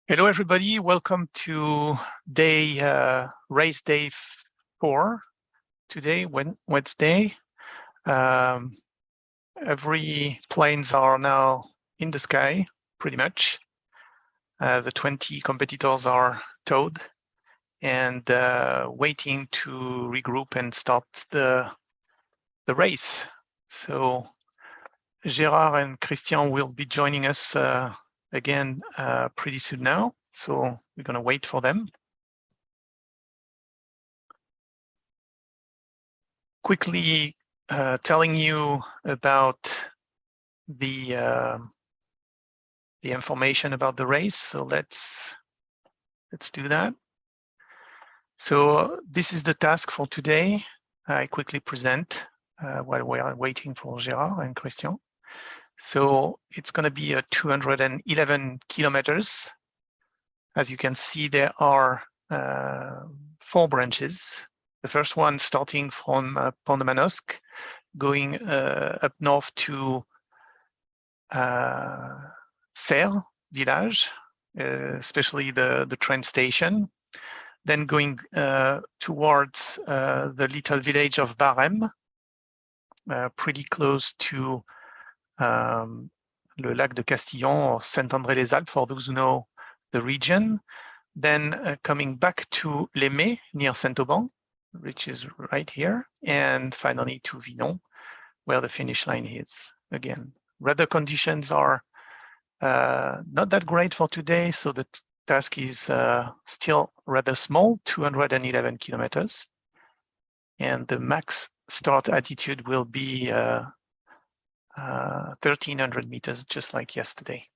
Hello, everybody. Welcome to race day 4. Today, Wednesday. Every planes are now in the sky, pretty much. The 20 competitors are towed and waiting to regroup and start the race. So Gérard and Christian will be joining us again pretty soon now. So we're going to wait for them. Quickly telling you about the information about the race. So let's do that. So this is the task for today. I quickly present while we are waiting for Gérard and Christian. So it's going to be 211 kilometers. As you can see, there are 4 branches. The first one starting from Pont-de-Manosque, going up north to Serie village, especially the train station. Then going towards the little village of Barème, pretty close to Le Lac de Castillon or Saint-André-les-Alpes, for those who know the region. Then coming back to Les Mets, near Saint-Auban, which is right here. And finally to Vinon, where the finish line is again. Weather conditions are not that great for today, so the task is still rather small, 211 kilometers. And the max start altitude will be 1,300 meters, just like yesterday.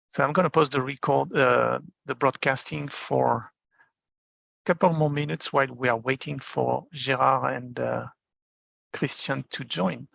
So I'm going to pause the broadcasting for a couple more minutes while we are waiting for Gérard and Christian to join.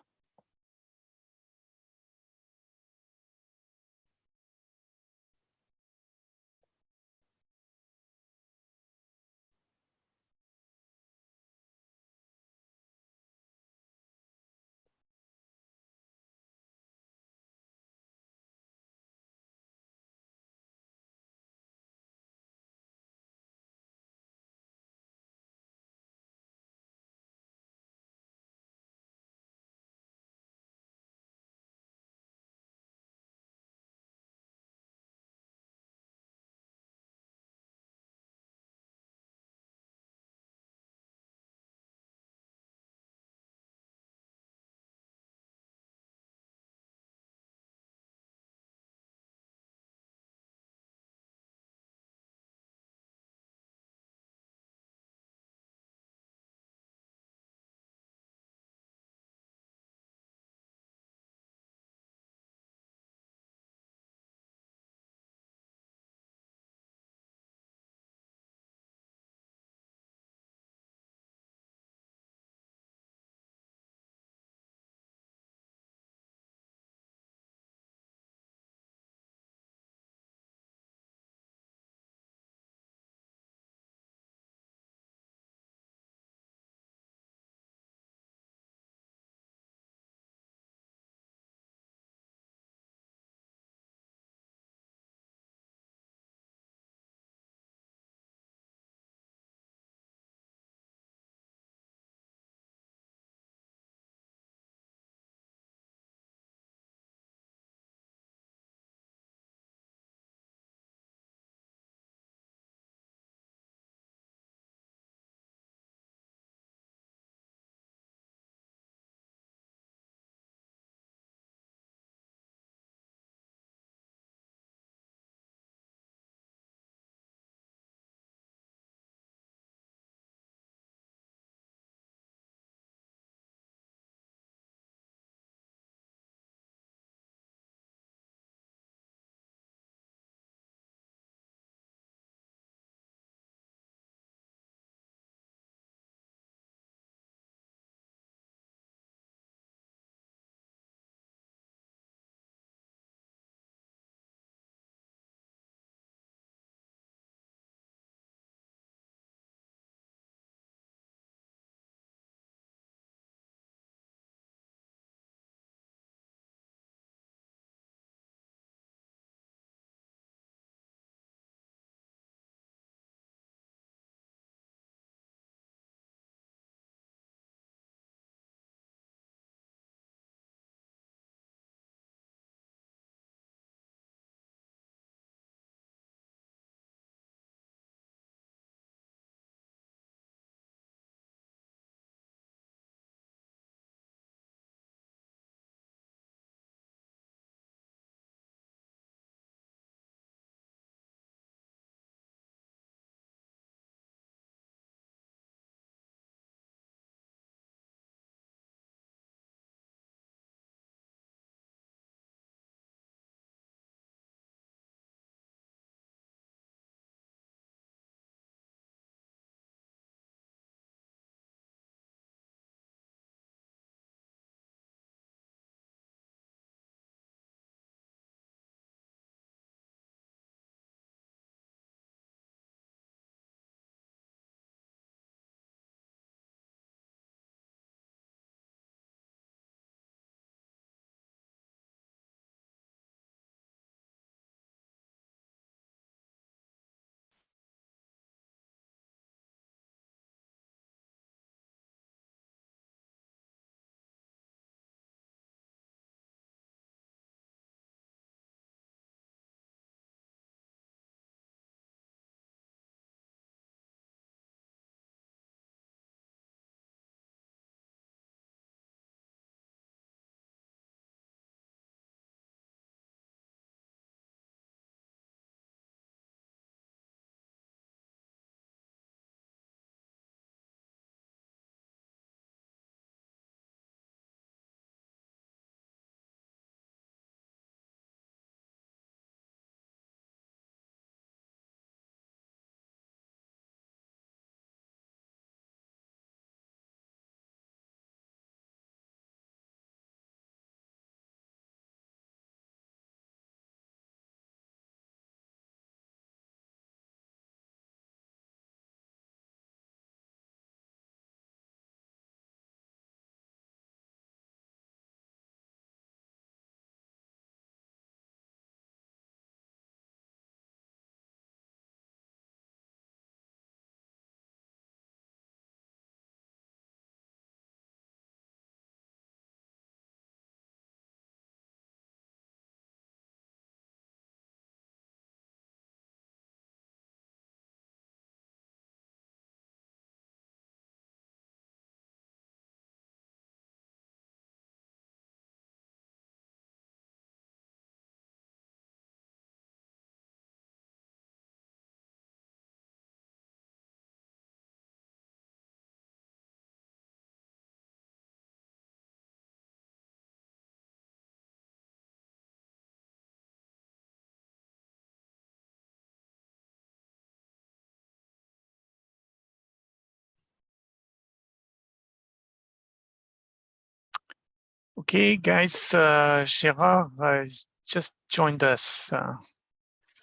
Okay, guys, Gérard has just joined us.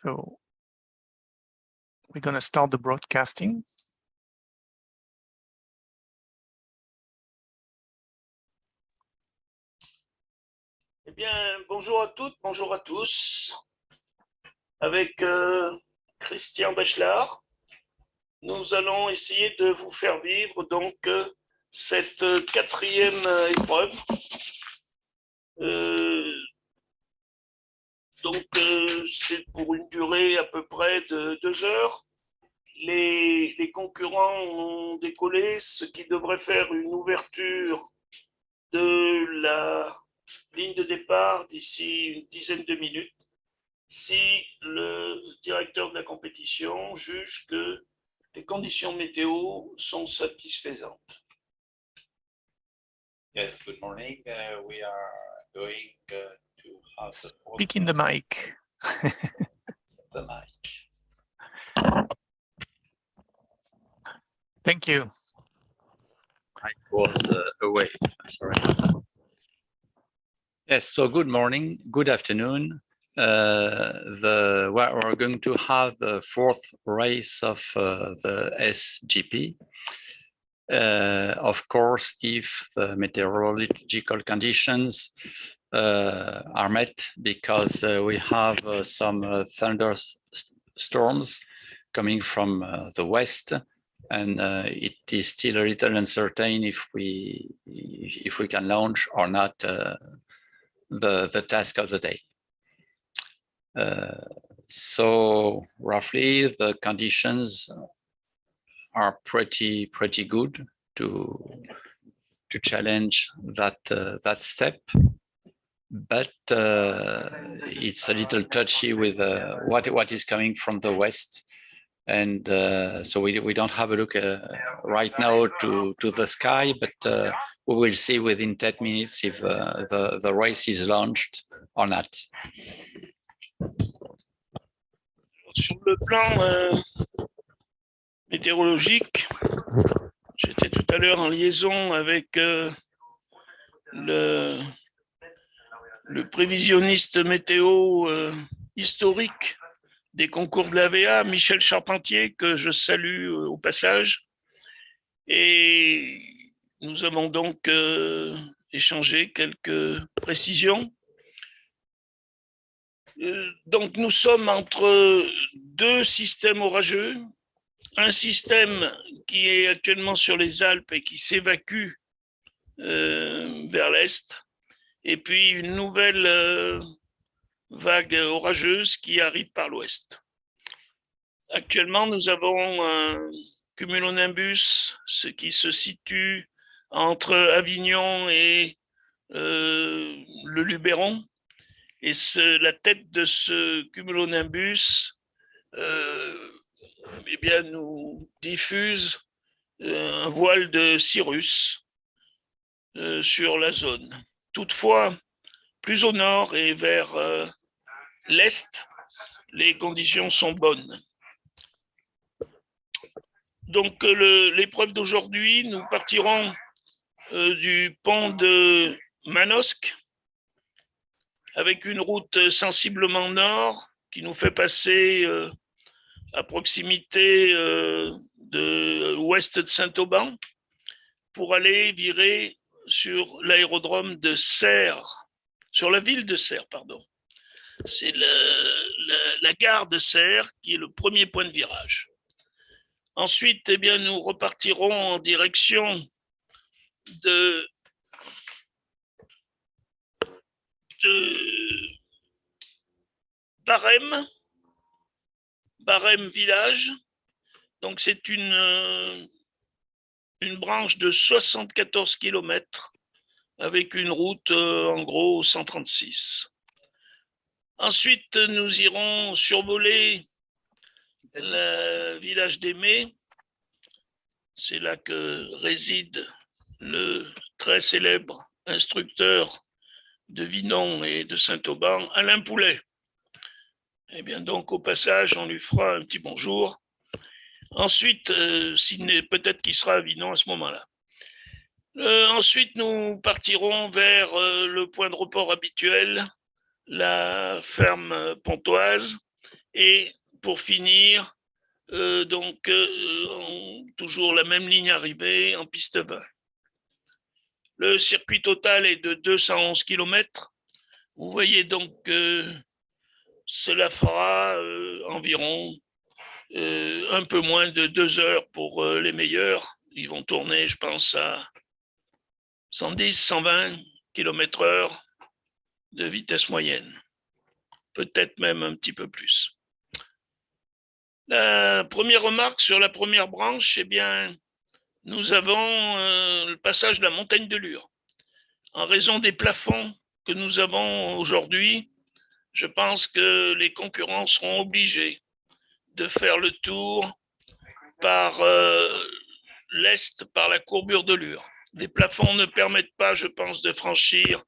So we're going to start the broadcasting. Eh bien, bonjour à toutes, bonjour à tous. Avec Christian Bachelard, nous allons essayer de vous faire vivre donc cette quatrième épreuve. C'est pour une durée à peu près de 2 heures. Les concurrents ont décollé, ce qui devrait faire une ouverture de la ligne de départ d'ici une dizaine de minutes, si le directeur de la compétition juge que les conditions météo sont satisfaisantes. Yes, good morning. We are going to have Speak in the mic. the mic. Thank you. I was away. Sorry. Yes. So good morning. Good afternoon. We're going to have the fourth race of the SGP. Of course, if the meteorological conditions are met, because we have some thunderstorms coming from the west, and it is still a little uncertain if we can launch or not the task of the day. So roughly the conditions are pretty good to challenge that step, but it's a little touchy with what is coming from the west, and so we don't have a look right now to the sky, but we will see within 10 minutes if the race is launched or not. Sur le plan météorologique, j'étais tout à l'heure en liaison avec le prévisionniste météo historique des concours de l'AVA, Michel Charpentier, que je salue au passage. Et nous avons donc échangé quelques précisions. Donc nous sommes entre deux systèmes orageux, un système qui est actuellement sur les Alpes et qui s'évacue vers l'est, et puis une nouvelle vague orageuse qui arrive par l'ouest. Actuellement, nous avons un cumulonimbus, ce qui se situe entre Avignon et le Luberon, et la tête de ce cumulonimbus eh bien, nous diffuse un voile de cirrus sur la zone. Toutefois, plus au nord et vers l'est, les conditions sont bonnes. Donc, l'épreuve d'aujourd'hui, nous partirons du pont de Manosque avec une route sensiblement nord qui nous fait passer à proximité de l'ouest de Saint-Auban pour aller virer sur l'aérodrome de Serre, sur la ville de Serre, pardon. C'est la gare de Serre qui est le premier point de virage. Ensuite, eh bien, nous repartirons en direction de Barème village. Donc c'est une branche de 74 km avec une route en gros 136. Ensuite, nous irons survoler le village d'Aimé. C'est là que réside le très célèbre instructeur de Vinon et de Saint-Auban, Alain Poulet. Eh bien, donc, au passage, on lui fera un petit bonjour. Ensuite, peut-être qu'il sera à Vinon à ce moment-là. Ensuite, nous partirons vers le point de report habituel, la ferme pontoise, et pour finir, toujours la même ligne arrivée en piste 20. Le circuit total est de 211 km. Vous voyez donc que cela fera environ un peu moins de 2 heures pour les meilleurs. Ils vont tourner, je pense, à 110, 120 km/h de vitesse moyenne. Peut-être même un petit peu plus. La première remarque sur la première branche, eh bien, nous avons le passage de la montagne de Lure. En raison des plafonds que nous avons aujourd'hui, je pense que les concurrents seront obligés de faire le tour par l'est, par la courbure de Lure. Les plafonds ne permettent pas, je pense, de franchir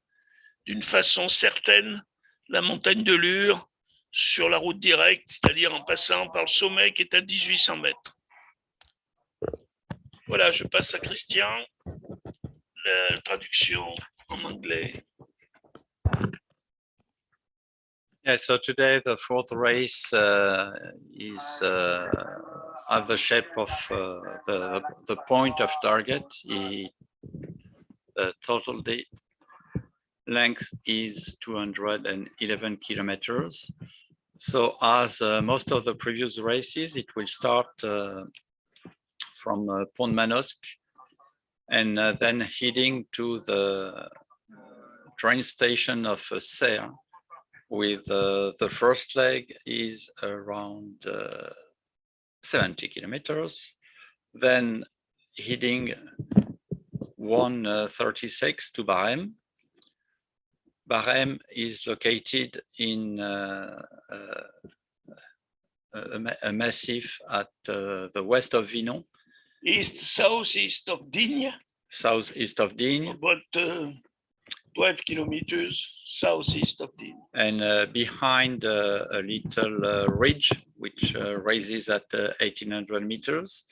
d'une façon certaine la montagne de Lure sur la route directe, c'est-à-dire en passant par le sommet qui est à 1800 mètres. Voilà, je passe à Christian. La traduction en anglais. Yeah, so today the fourth race is at the shape of the point of target. The total length is 211 kilometers. So as most of the previous races, it will start from Pont Manosque and then heading to the train station of Serie, with the first leg is around 70 kilometers, then heading 136 to Barème. Barème is located in a massif at the west of Vinon. Southeast of Digne. Southeast of Digne. About 12 kilometers southeast of Digne. And behind a little ridge, which raises at 1800 meters.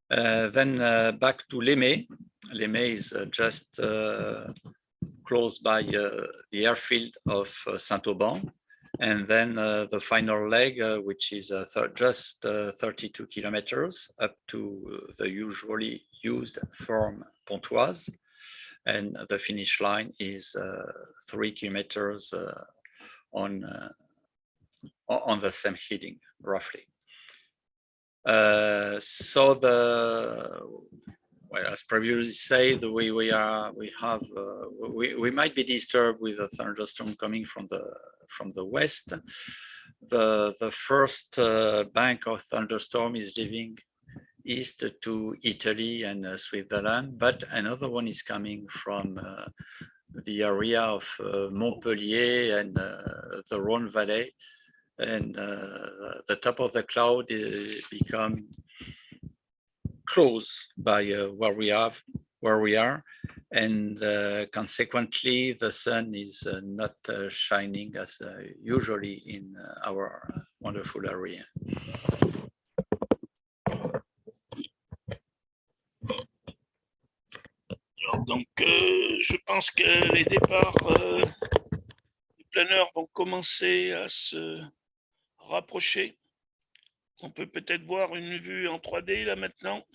Then back to Lemay. Lemay is just close by the airfield of Saint-Auban. And then the final leg, which is just 32 kilometers up to the usually used form Pontoise. And the finish line is 3 kilometers on the same heading, roughly. So as previously said, we might be disturbed with a thunderstorm coming from the west. The first bank of thunderstorm is leaving east to Italy and Switzerland, but another one is coming from the area of Montpellier and the Rhône Valley, and the top of the cloud become close by where we are, and consequently the sun is not shining as usually in our wonderful area. Alors, donc, je pense que les départs les planeurs vont commencer à se rapprocher. On peut peut-être voir une vue en 3D là maintenant.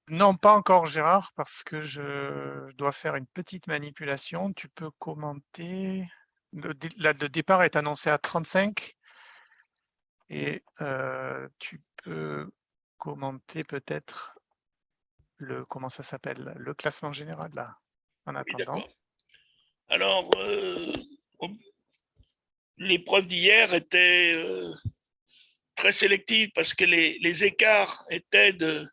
Non, pas encore Gérard, parce que je dois faire une petite manipulation. Tu peux commenter. Le départ est annoncé à 35 et tu peux commenter peut-être comment ça s'appelle, le classement général là, en attendant. Oui, alors, l'épreuve d'hier était très sélective parce que les écarts étaient de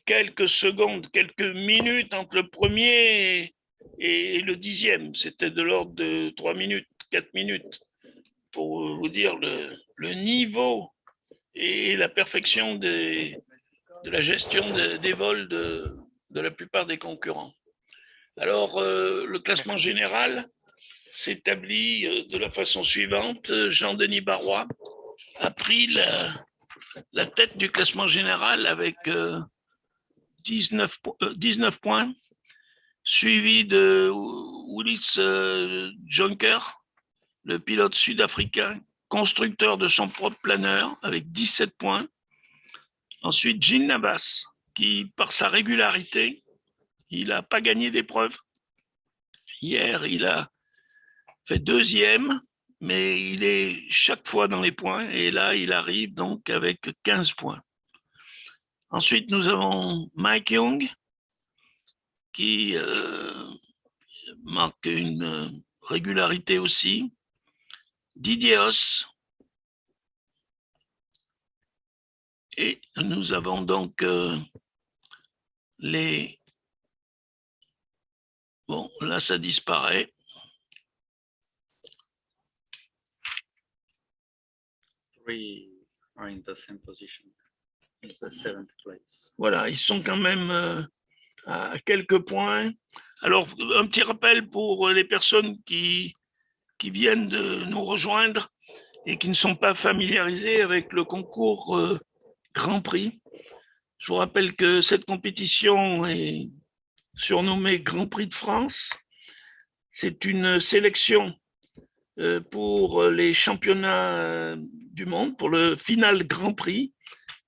quelques secondes, quelques minutes entre le premier et le 10e. C'était de l'ordre de 3 minutes, 4 minutes, pour vous dire le niveau et la perfection de la gestion des vols de la plupart des concurrents. Alors, le classement général s'établit de la façon suivante. Jean-Denis Barrois a pris la tête du classement général avec 19 points, suivi de Willis Jonker, le pilote sud-africain, constructeur de son propre planeur, avec 17 points. Ensuite, Gilles Navas, qui, par sa régularité, il n'a pas gagné d'épreuve. Hier, il a fait deuxième, mais il est chaque fois dans les points. Et là, il arrive donc avec 15 points. Ensuite, nous avons Mike Young, qui marque une régularité aussi. Didier Haas. Et nous avons donc les... Bon, là, ça disparaît. Three are in the same position. It's the 7th place. Voilà, ils sont quand même à quelques points. Alors, un petit rappel pour les personnes qui viennent de nous rejoindre et qui ne sont pas familiarisées avec le concours Grand Prix. Je vous rappelle que cette compétition est surnommée Grand Prix de France. C'est une sélection pour les championnats du monde, pour le final Grand Prix,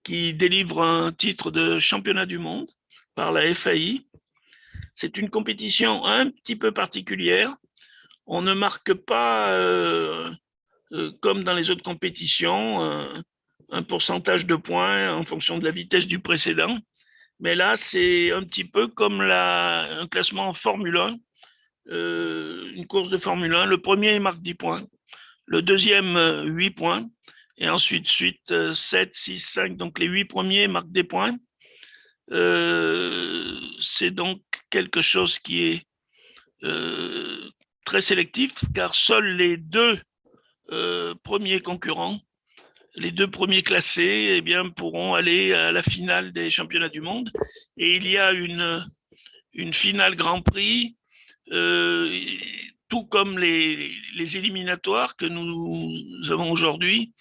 qui délivre un titre de championnat du monde par la FAI. C'est une compétition un petit peu particulière. On ne marque pas, comme dans les autres compétitions, un pourcentage de points en fonction de la vitesse du précédent. Mais là, c'est un petit peu comme un classement en Formule 1, une course de Formule 1. Le premier marque 10 points, le deuxième 8 points, et ensuite 7, 6, 5. Donc les 8 premiers marquent des points. C'est donc quelque chose qui est très sélectif, car seuls les deux premiers concurrents, les deux premiers classés, eh bien, pourront aller à la finale des championnats du monde. Et il y a une finale Grand Prix, tout comme les éliminatoires que nous avons aujourd'hui.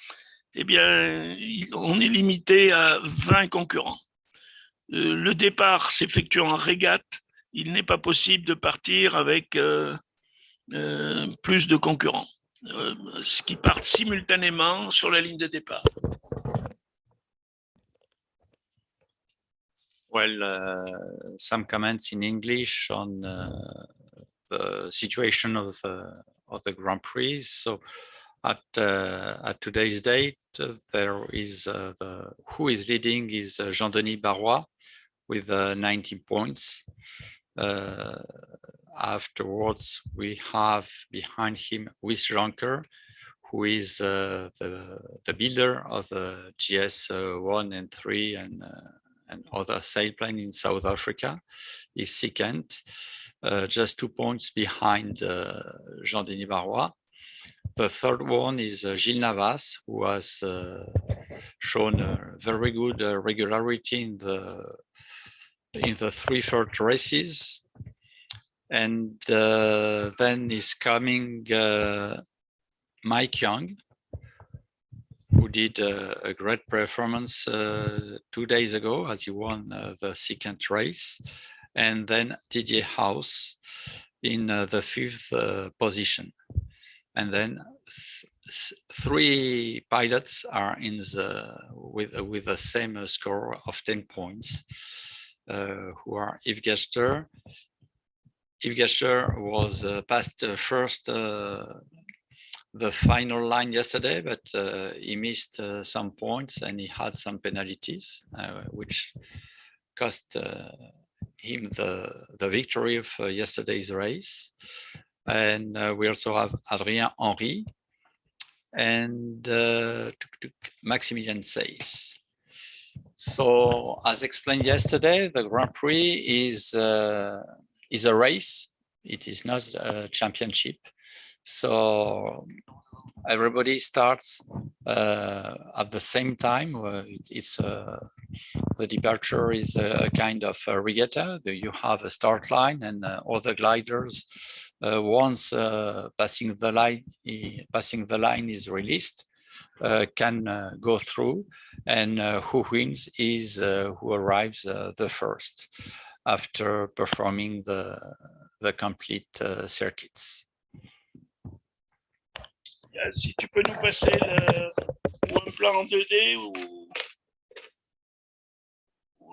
Eh bien, on est limité à 20 concurrents. Le départ s'effectue en régate. Il n'est pas possible de partir avec plus de concurrents, ce qui partent simultanément sur la ligne de départ. Well, some comments in English on the situation of the Grand Prix. So, at today's date, there is who is leading is Jean-Denis Barrois with 19 points. Afterwards, we have behind him Willis Jonker, who is the builder of the GS 1 and 3 and other sailplane in South Africa. Is second, just 2 points behind Jean-Denis Barrois. The third one is Gilles Navas, who has shown a very good regularity in the 3 first races. And then is coming Mike Young, who did a great performance 2 days ago as he won the second race. And then Didier Haas in the 5th position. And then 3 pilots are in with the same score of 10 points, who are Yves Gester. Yves Gester was passed first the final line yesterday, but he missed some points and he had some penalties, which cost him the victory of yesterday's race. And we also have Adrien Henry and Maximilian Seyss. So, as explained yesterday, the Grand Prix is a race. It is not a championship. So everybody starts at the same time. It's the departure is a kind of a regatta. You have a start line, and all the gliders, once passing the line is released, can go through, and who wins is who arrives the first after performing the complete circuits. Si tu peux nous passer ou un plan en 2D ou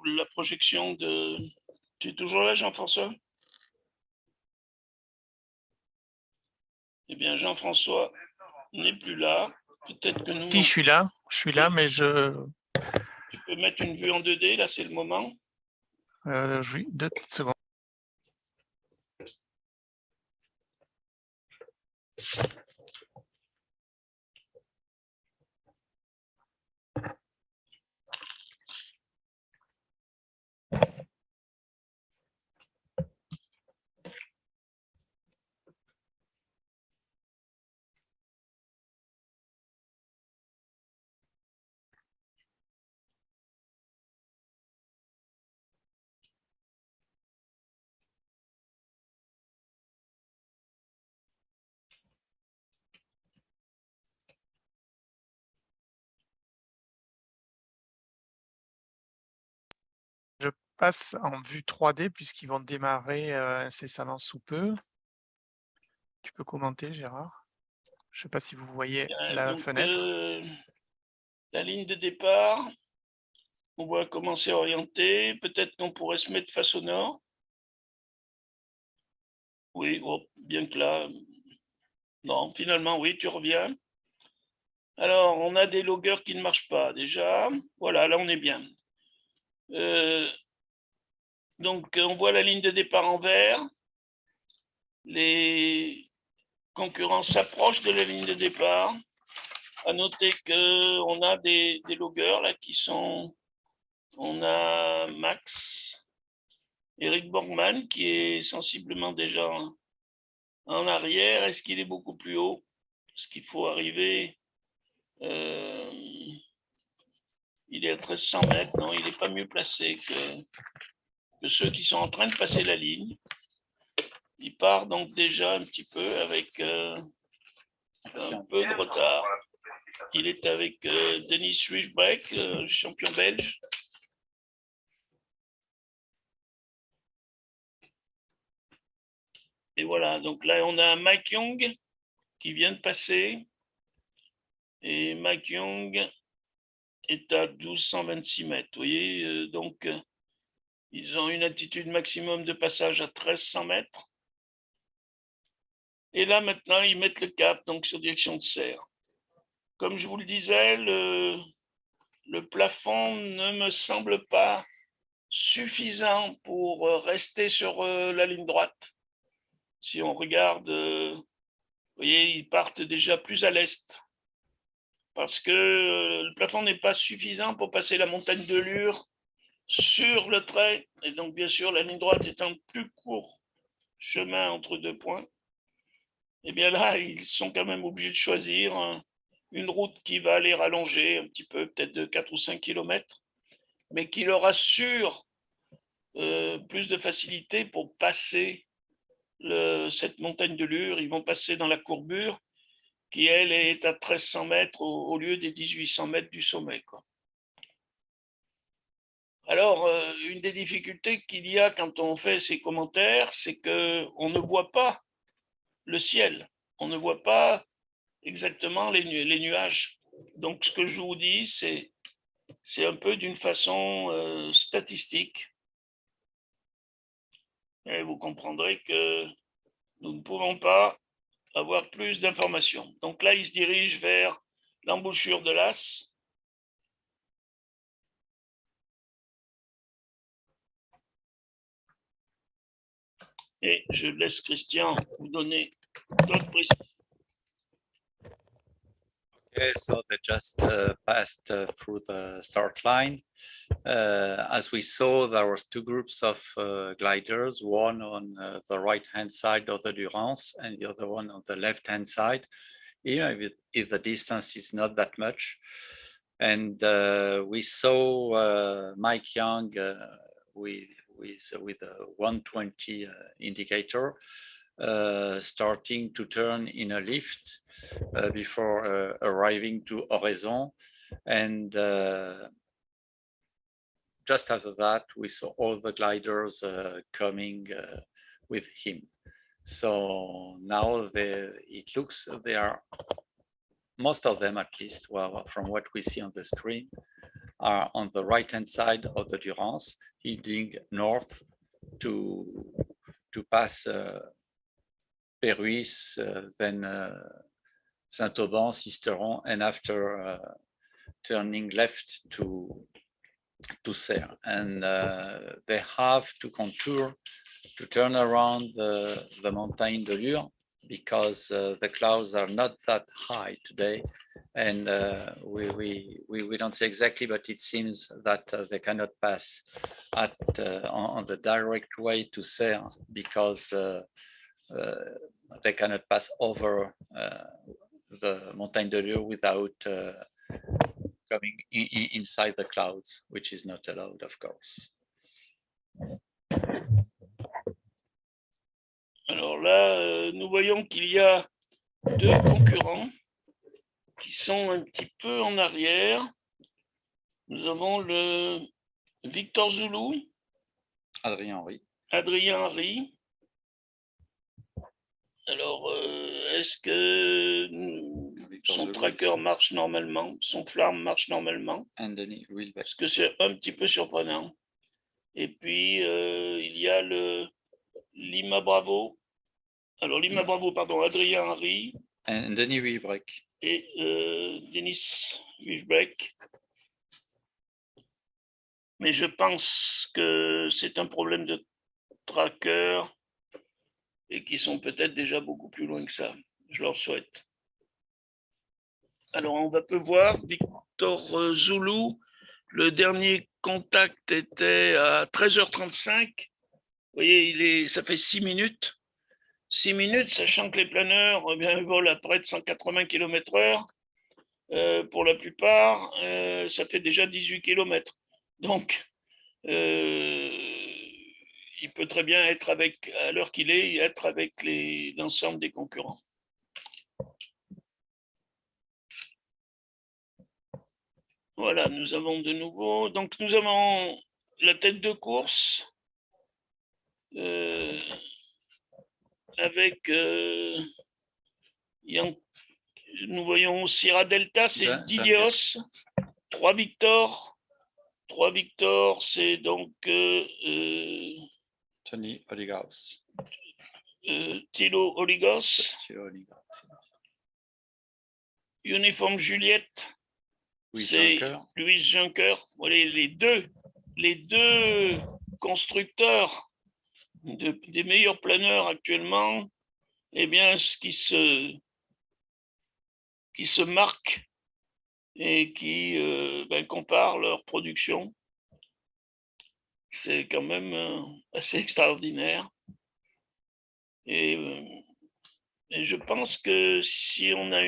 la projection de... Tu es toujours là, Jean-François? Eh bien, Jean-François n'est plus là. Peut-être que nous... Si, je suis là, mais je... Tu peux mettre une vue en 2D, là, c'est le moment. Oui, 2 secondes. Je passe en vue 3D puisqu'ils vont démarrer incessamment sous peu. Tu peux commenter, Gérard? Je ne sais pas si vous voyez la Donc, fenêtre. La ligne de départ, on va commencer à orienter. Peut-être qu'on pourrait se mettre face au nord. Oui, oh, bien que là... Non, finalement, oui, tu reviens. Alors, on a des loggers qui ne marchent pas déjà. Voilà, là, on est bien. Donc, on voit la ligne de départ en vert. Les concurrents s'approchent de la ligne de départ. À noter qu'on a des loggers là qui sont... On a Max, Eric Borgman qui est sensiblement déjà en arrière. Est-ce qu'il est beaucoup plus haut? Est-ce qu'il faut arriver... il est à 1300 mètres, non, il n'est pas mieux placé que ceux qui sont en train de passer la ligne. Il part donc déjà un petit peu avec un peu de retard. Il est avec Denis Swishbeck, champion belge. Et voilà, donc là on a Mike Young qui vient de passer. Et Mike Young est à 1226 mètres. Vous voyez, donc ils ont une altitude maximum de passage à 1300 mètres. Et là, maintenant, ils mettent le cap donc sur direction de Serre. Comme je vous le disais, le plafond ne me semble pas suffisant pour rester sur la ligne droite. Si on regarde, vous voyez, ils partent déjà plus à l'est. Parce que le plafond n'est pas suffisant pour passer la montagne de Lure sur le trait. Et donc, bien sûr, la ligne droite est un plus court chemin entre deux points. Et bien là, ils sont quand même obligés de choisir une route qui va les rallonger un petit peu, peut-être de 4 ou 5 km, mais qui leur assure plus de facilité pour passer cette montagne de Lure. Ils vont passer dans la courbure qui, elle, est à 1300 mètres au lieu des 1800 mètres du sommet, quoi. Alors, une des difficultés qu'il y a quand on fait ces commentaires, c'est qu'on ne voit pas le ciel. On ne voit pas exactement les nuages. Donc, ce que je vous dis, c'est un peu d'une façon statistique. Et vous comprendrez que nous ne pouvons pas avoir plus d'informations. Donc là, il se dirige vers l'embouchure de l'As. Et je laisse Christian vous donner d'autres précisions. Okay, so they just passed through the start line. As we saw, there was two groups of gliders, one on the right-hand side of the Durance and the other one on the left-hand side, even if the distance is not that much. And we saw Mike Young with a 120 indicator starting to turn in a lift before arriving to Oraison. And just after that, we saw all the gliders coming with him. So now it looks they are, most of them at least, well, from what we see on the screen, are on the right-hand side of the Durance, heading north to pass Prix, then Saint-Auban, Sisteron, and after turning left to Serie. And they have to contour to turn around the Montagne de Lure because the clouds are not that high today. And we don't say exactly, but it seems that they cannot pass on the direct way to Serie because they cannot pass over the Montagne de Lure without coming inside the clouds, which is not allowed, of course. Alors là, nous voyons qu'il y a deux concurrents qui sont un petit peu en arrière. Nous avons le Victor Zoulou, Adrien Henry. Adrien Henry. Alors, est-ce que son tracker marche normalement, son flamme marche normalement? Parce que c'est un petit peu surprenant. Et puis, il y a le Lima Bravo. Alors, Lima Bravo, pardon, Adrien Henry. Et Denis Wiesbreck. Et Denis Wiesbreck. Mais je pense que c'est un problème de tracker et qui sont peut-être déjà beaucoup plus loin que ça. Je leur souhaite. Alors, on va peu voir Victor Zoulou. Le dernier contact était à 13h35. Vous voyez, ça fait 6 minutes. 6 minutes, sachant que les planeurs volent à près de 180 km/h. Pour la plupart, ça fait déjà 18 km. Donc, il peut très bien être à l'heure qu'il est, être avec l'ensemble des concurrents. Voilà, nous avons de nouveau, donc nous avons la tête de course avec, nous voyons Sierra Delta, c'est Didios, 3 Victor, c'est donc Tony Oligos. Thilo Oligos, Uniforme Juliette, c'est Louis Juncker. Voilà, les deux constructeurs des meilleurs planeurs actuellement, eh bien, ce qui se marquent et qui comparent leur production. C'est quand même assez extraordinaire. Et je pense que si on a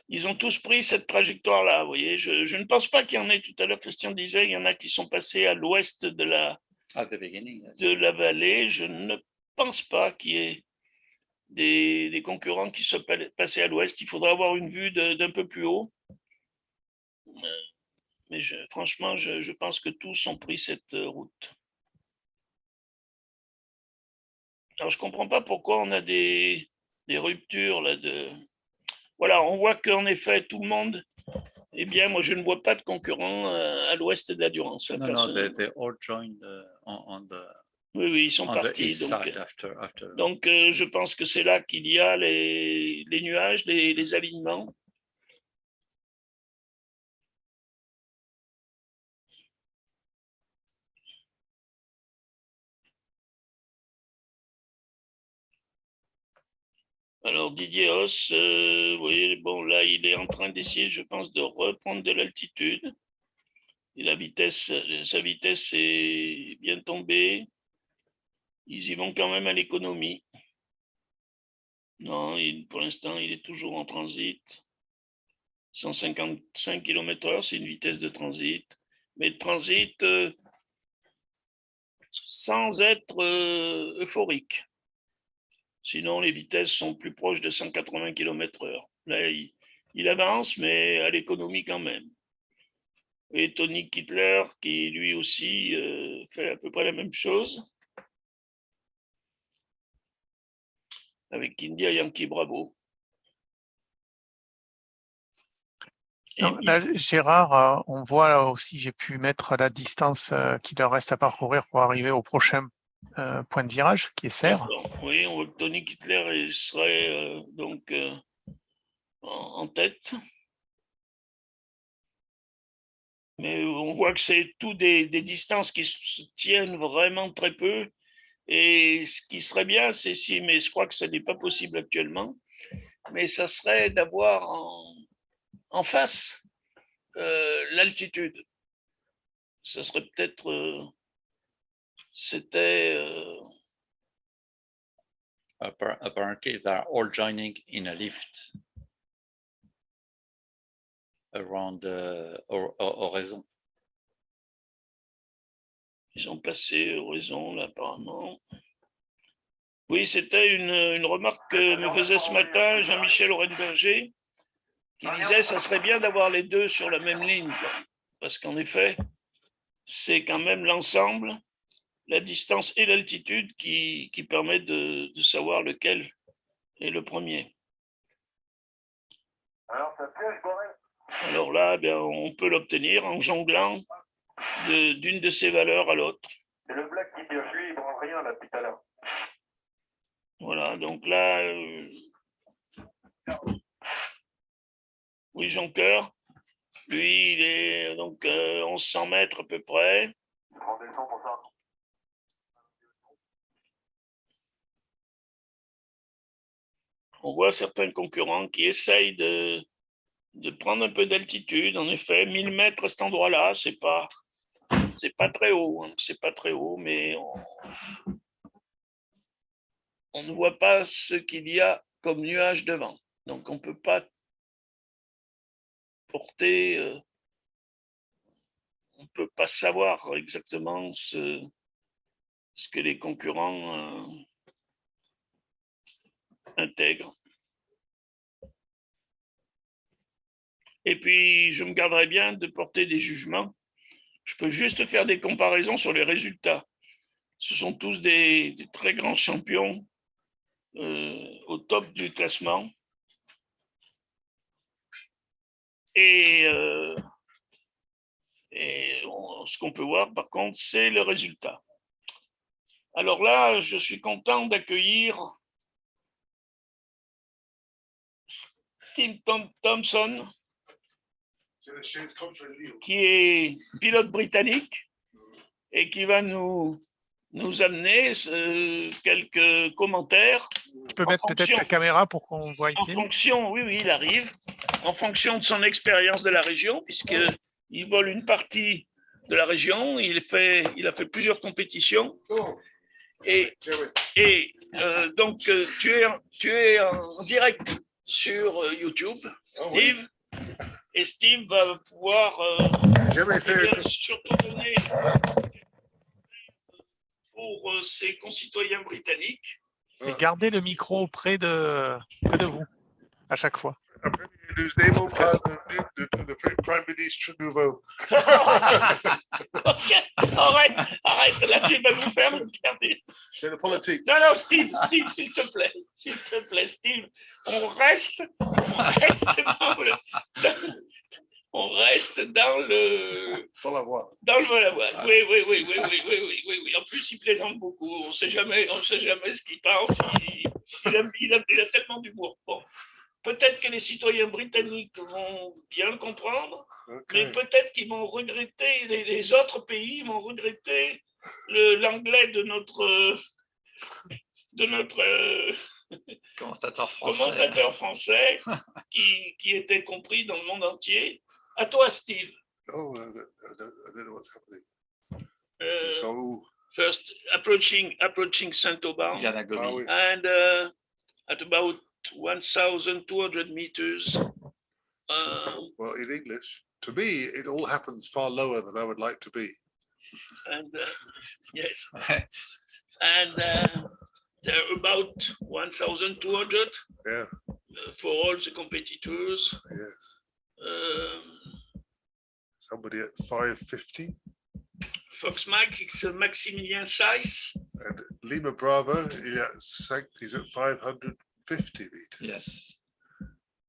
ils ont tous pris cette trajectoire-là, vous voyez. Je ne pense pas qu'il y en ait, tout à l'heure, Christian disait, il y en a qui sont passés à l'ouest de la vallée. Je ne pense pas qu'il y ait des concurrents qui soient passés à l'ouest. Il faudra avoir une vue d'un peu plus haut. Mais franchement, je pense que tous ont pris cette route. Alors, je ne comprends pas pourquoi on a des ruptures là Voilà, on voit qu'en effet, tout le monde, eh bien, moi, je ne vois pas de concurrents à l'ouest de la Durance. No, they all joined on the. Oui, ils sont partis. Donc, je pense que c'est là qu'il y a les nuages, les alignements. Alors Didier Haas, vous voyez, bon là il est en train d'essayer, je pense, de reprendre de l'altitude. Et sa vitesse est bien tombée. Ils y vont quand même à l'économie. Non, pour l'instant, il est toujours en transit. 155 km/h, c'est une vitesse de transit. Mais de transit sans être euphorique. Sinon, les vitesses sont plus proches de 180 km/h. Là, il avance, mais à l'économie quand même. Et Tony Kittler, qui lui aussi fait à peu près la même chose. Avec India Yankee Bravo. Non, là, Gérard, on voit là aussi, j'ai pu mettre la distance qu'il leur reste à parcourir pour arriver au prochain point de virage, qui est Serre. Oui, on voit que Tony Kittler serait donc en tête. Mais on voit que c'est tout des distances qui se tiennent vraiment très peu. Et ce qui serait bien, c'est si, mais je crois que ce n'est pas possible actuellement, mais ça serait d'avoir en face l'altitude. Ça serait peut-être, c'était... Apparently, they're all joining in a lift around Horizon. Ils ont passé Horizon, là, apparemment. Oui, c'était une remarque que me faisait ce matin Jean-Michel Orenberger, qui disait ça serait bien d'avoir les deux sur la même ligne, parce qu'en effet, c'est quand même l'ensemble, la distance et l'altitude qui permet de savoir lequel est le premier. Alors là, bien, on peut l'obtenir en jonglant d'une de ces valeurs à l'autre. C'est le black qui pioche, lui, il ne prend rien là depuis tout à l'heure. Voilà, donc là, oui, Jonqueur, lui, il est donc 1100 mètres à peu près. Il prend des leçons pour ça. On voit certains concurrents qui essayent de prendre un peu d'altitude. En effet, 1000 mètres à cet endroit-là, c'est pas très haut, hein, c'est pas très haut, mais on ne voit pas ce qu'il y a comme nuage devant. Donc, on ne peut pas porter, on ne peut pas savoir exactement ce que les concurrents intègrent. Et puis, je me garderai bien de porter des jugements. Je peux juste faire des comparaisons sur les résultats. Ce sont tous des très grands champions au top du classement. Et ce qu'on peut voir, par contre, c'est le résultat. Alors là, je suis content d'accueillir Tim Thompson, qui est pilote britannique et qui va nous amener quelques commentaires. Tu peux mettre peut-être ta caméra pour qu'on voit En Tim. fonction, oui, il arrive, en fonction de son expérience de la région, puisqu'il vole une partie de la région, il a fait plusieurs compétitions. Et donc, tu es en direct sur YouTube, Steve, et Steve va pouvoir surtout donner pour ses concitoyens britanniques. Et gardez le micro près de vous à chaque fois. Prime Ministre nouveau. Okay. Arrête, là tu vas nous faire interview. C'est le politique. Non, Steve, s'il te plaît, Steve, on reste dans le Vol-à-voile. Dans le vol-à-voile. Oui. En plus, il plaisante beaucoup. On ne sait jamais ce qu'il pense. Il a tellement d'humour. Bon. Peut-être que les citoyens britanniques vont bien le comprendre, mais peut-être qu'ils vont regretter, les autres pays vont regretter l'anglais de notre Commentateur français qui était compris dans le monde entier. À toi, Steve. Oh, I don't know what's happening. First approaching Saint-Auban, and at about 1,200 meters. Well, in English, to me, it all happens far lower than I would like to be. And yes, and they're about 1,200 Yeah, for all the competitors. yes. Um, Somebody at 550 Fox Mac, it's a Maximilien size. and Lima Bravo, he's at 550 meters. Yes.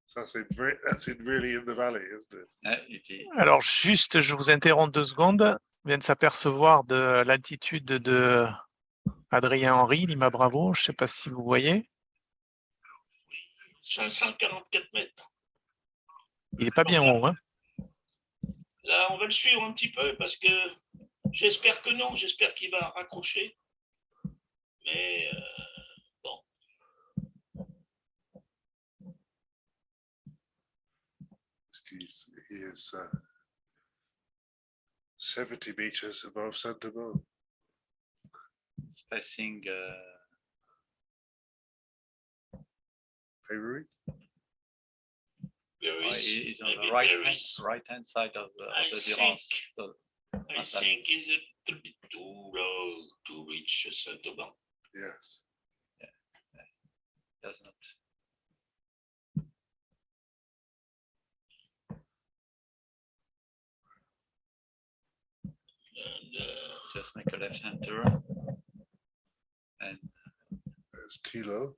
So that's really in the valley, isn't it? Alors juste, je vous interromps 2 secondes. On vient de s'apercevoir de l'altitude de Adrien Henry, Lima Bravo. Je ne sais pas si vous voyez. 544 mètres. Il n'est pas bien haut, hein? Là, on va le suivre un petit peu parce que j'espère que non, j'espère qu'il va raccrocher. Mais bon. He is 70 meters above Saint-Amand. Spacing February? is on maybe the right hand side of the Durance. So I think it's a little bit too low to reach Saint-Amand. Yes. does not. And Just make a left-hand turn. And There's Tilo.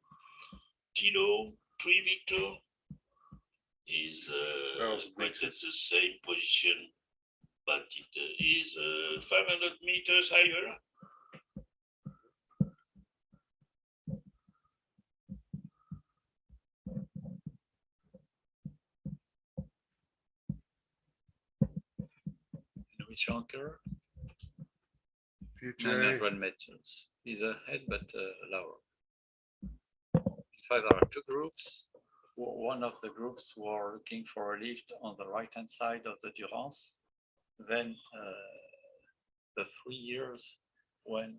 Prix Victor is quite at the same position, but it is 500 meters higher. Louis Jonker, DJ. 900 meters. He's ahead, but lower. In fact, there are two groups. One of the groups were looking for a lift on the right-hand side of the Durance. Then the 3 years went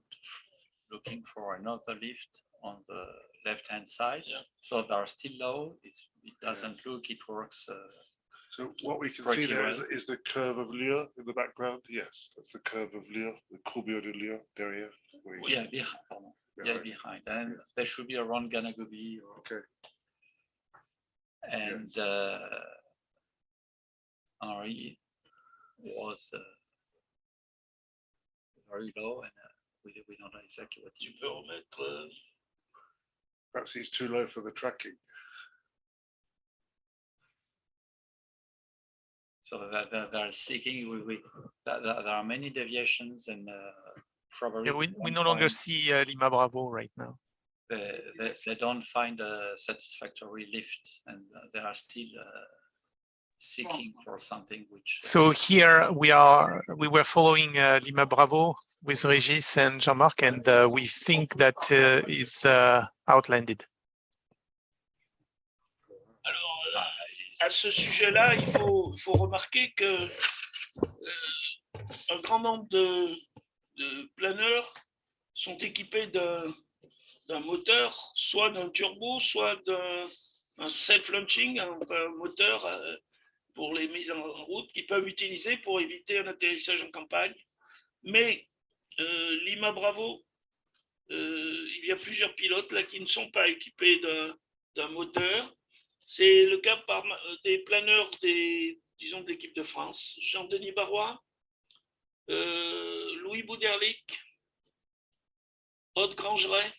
looking for another lift on the left-hand side. Yeah. So they're still low. It doesn't look, it works. So what we can see Pretty there well. is the curve of Lure in the background. Yes, that's the curve of Lure, the courbure de Lure derrière. Yeah, behind. And Yes. there should be around Ganagobi. Okay. And Henri was very low, and we don't know exactly what Tu peux remettre. Perhaps he's too low for the tracking. So that they're seeking. There are many deviations, and probably Yeah, we don't no longer find- see Lima Bravo right now. they don't find a satisfactory lift, and they are still seeking for something which. So here we were following Lima Bravo with Régis and Jean-Marc, and we think that is outlanded. Alors, à ce sujet-là, il faut remarquer que un grand nombre de planeurs sont équipés d'un moteur, soit d'un turbo, soit d'un self-launching, enfin un moteur pour les mises en route qu'ils peuvent utiliser pour éviter un atterrissage en campagne. Mais Lima Bravo, il y a plusieurs pilotes là qui ne sont pas équipés d'un moteur. C'est le cas des planeurs disons de l'équipe de France. Jean-Denis Barrois, Louis Bouderlic, Aude Grangeret,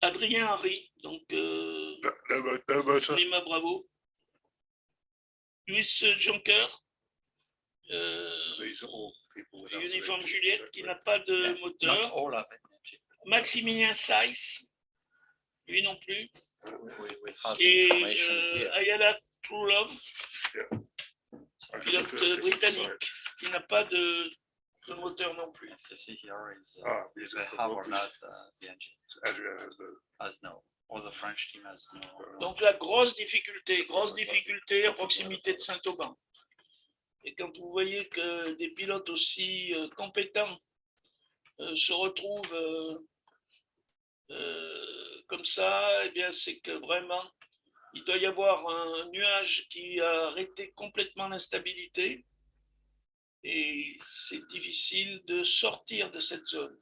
Adrien Henry, donc No motor. Lima Bravo, Louis Jonker, These are all people without an Uniforme engine, Juliette qui so- n'a pas de Not moteur, all of it. Maximilien Saiss, lui non plus, We have et information here. Ayala Trulov, I pilote think it's britannique, qui n'a pas de moteur non plus. As you see here is Ah, is these they are the have or ones. not the engine. Adrian has no. As no, or the French team has no. Donc la grosse difficulté à proximité de Saint-Auban. Et quand vous voyez que des pilotes aussi compétents se retrouvent comme ça, eh bien c'est que vraiment il doit y avoir un nuage qui a arrêté complètement l'instabilité et c'est difficile de sortir de cette zone.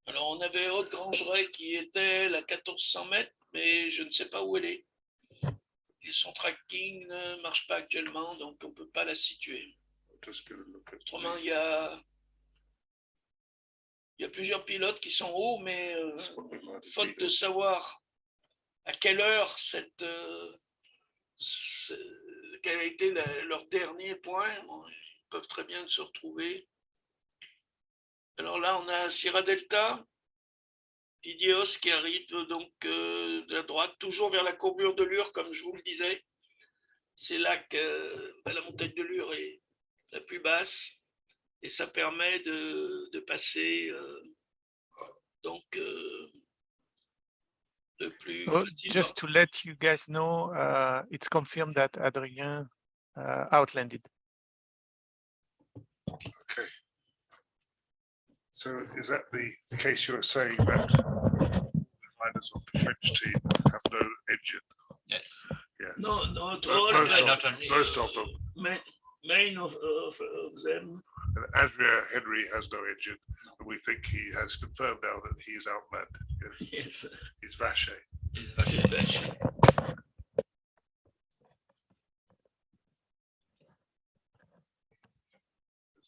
Alors, on avait Haute-Grangeray qui était à 1400 mètres, mais je ne sais pas où elle est. Et son tracking ne marche pas actuellement, donc on ne peut pas la situer. Autrement, il y a plusieurs pilotes qui sont hauts, mais faute de savoir à quelle heure quel a été leur dernier point, bon, ils peuvent très bien se retrouver. Alors là, on a Sierra Delta, Didios qui arrive donc de la droite, toujours vers la courbure de Lure, comme je vous le disais. C'est là que la montagne de Lure est la plus basse et ça permet de passer donc le plus facilement. Just to let you guys know, it's confirmed that Adrien outlanded. Okay. So is that the case you were saying that the riders of the French team have no engine? Yes. Yes. No, not Most of them. Main of them. And Adrien Henry has no engine, and we think he has confirmed now that he is outlanded. Yes. Yes. He's Vacher. Let's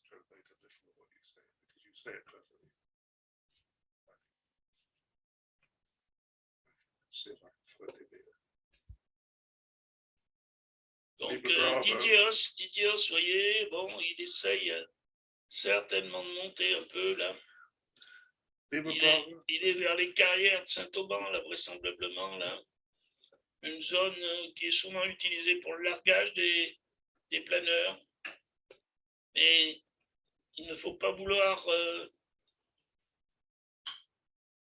translate a little of what you say, because you say it perfectly. Let's see if I can find it here. Donc Bravo. Didios, vous voyez, bon, il essaye certainement de monter un peu là. Il est vers les carrières de Saint-Auban, là, vraisemblablement, là. Une zone qui est souvent utilisée pour le largage des planeurs. Mais il ne faut pas vouloir...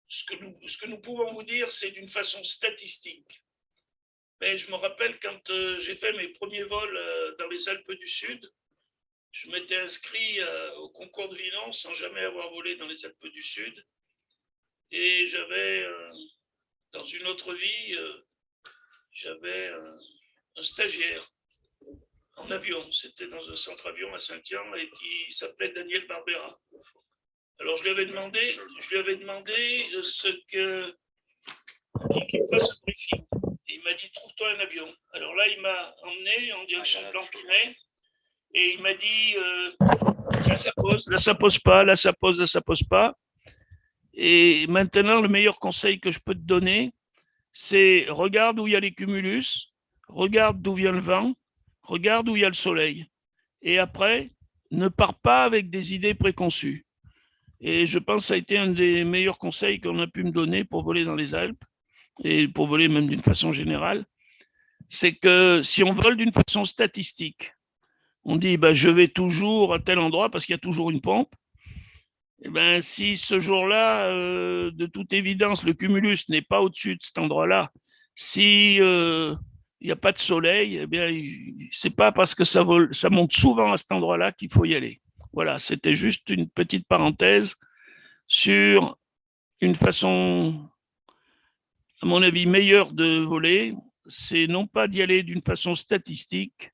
ce que nous pouvons vous dire, c'est d'une façon statistique. Mais je me rappelle quand j'ai fait mes premiers vols dans les Alpes du Sud, je m'étais inscrit au concours de Vinon sans jamais avoir volé dans les Alpes du Sud. Et j'avais, dans une autre vie, j'avais un stagiaire en avion. C'était dans un centre avion à Saint-Yan et qui s'appelait Daniel Barbera. Alors je lui avais demandé qu'il fasse un briefing. Et il m'a dit, trouve-toi un avion. Alors là, il m'a emmené en direction de Blanc-Pinet et il m'a dit, là ça pose pas, là ça pose pas. Et maintenant, le meilleur conseil que je peux te donner, c'est regarde où il y a les cumulus, regarde d'où vient le vent, regarde où il y a le soleil. Et après, ne pars pas avec des idées préconçues. Et je pense que ça a été un des meilleurs conseils qu'on a pu me donner pour voler dans les Alpes, et pour voler même d'une façon générale, c'est que si on vole d'une façon statistique, on dit je vais toujours à tel endroit parce qu'il y a toujours une pompe, et si ce jour-là, de toute évidence, le cumulus n'est pas au-dessus de cet endroit-là, si il n'y a pas de soleil, eh bien, c'est pas parce que ça monte souvent à cet endroit-là qu'il faut y aller. Voilà, c'était juste une petite parenthèse sur une façon, à mon avis, meilleure de voler, c'est non pas d'y aller d'une façon statistique,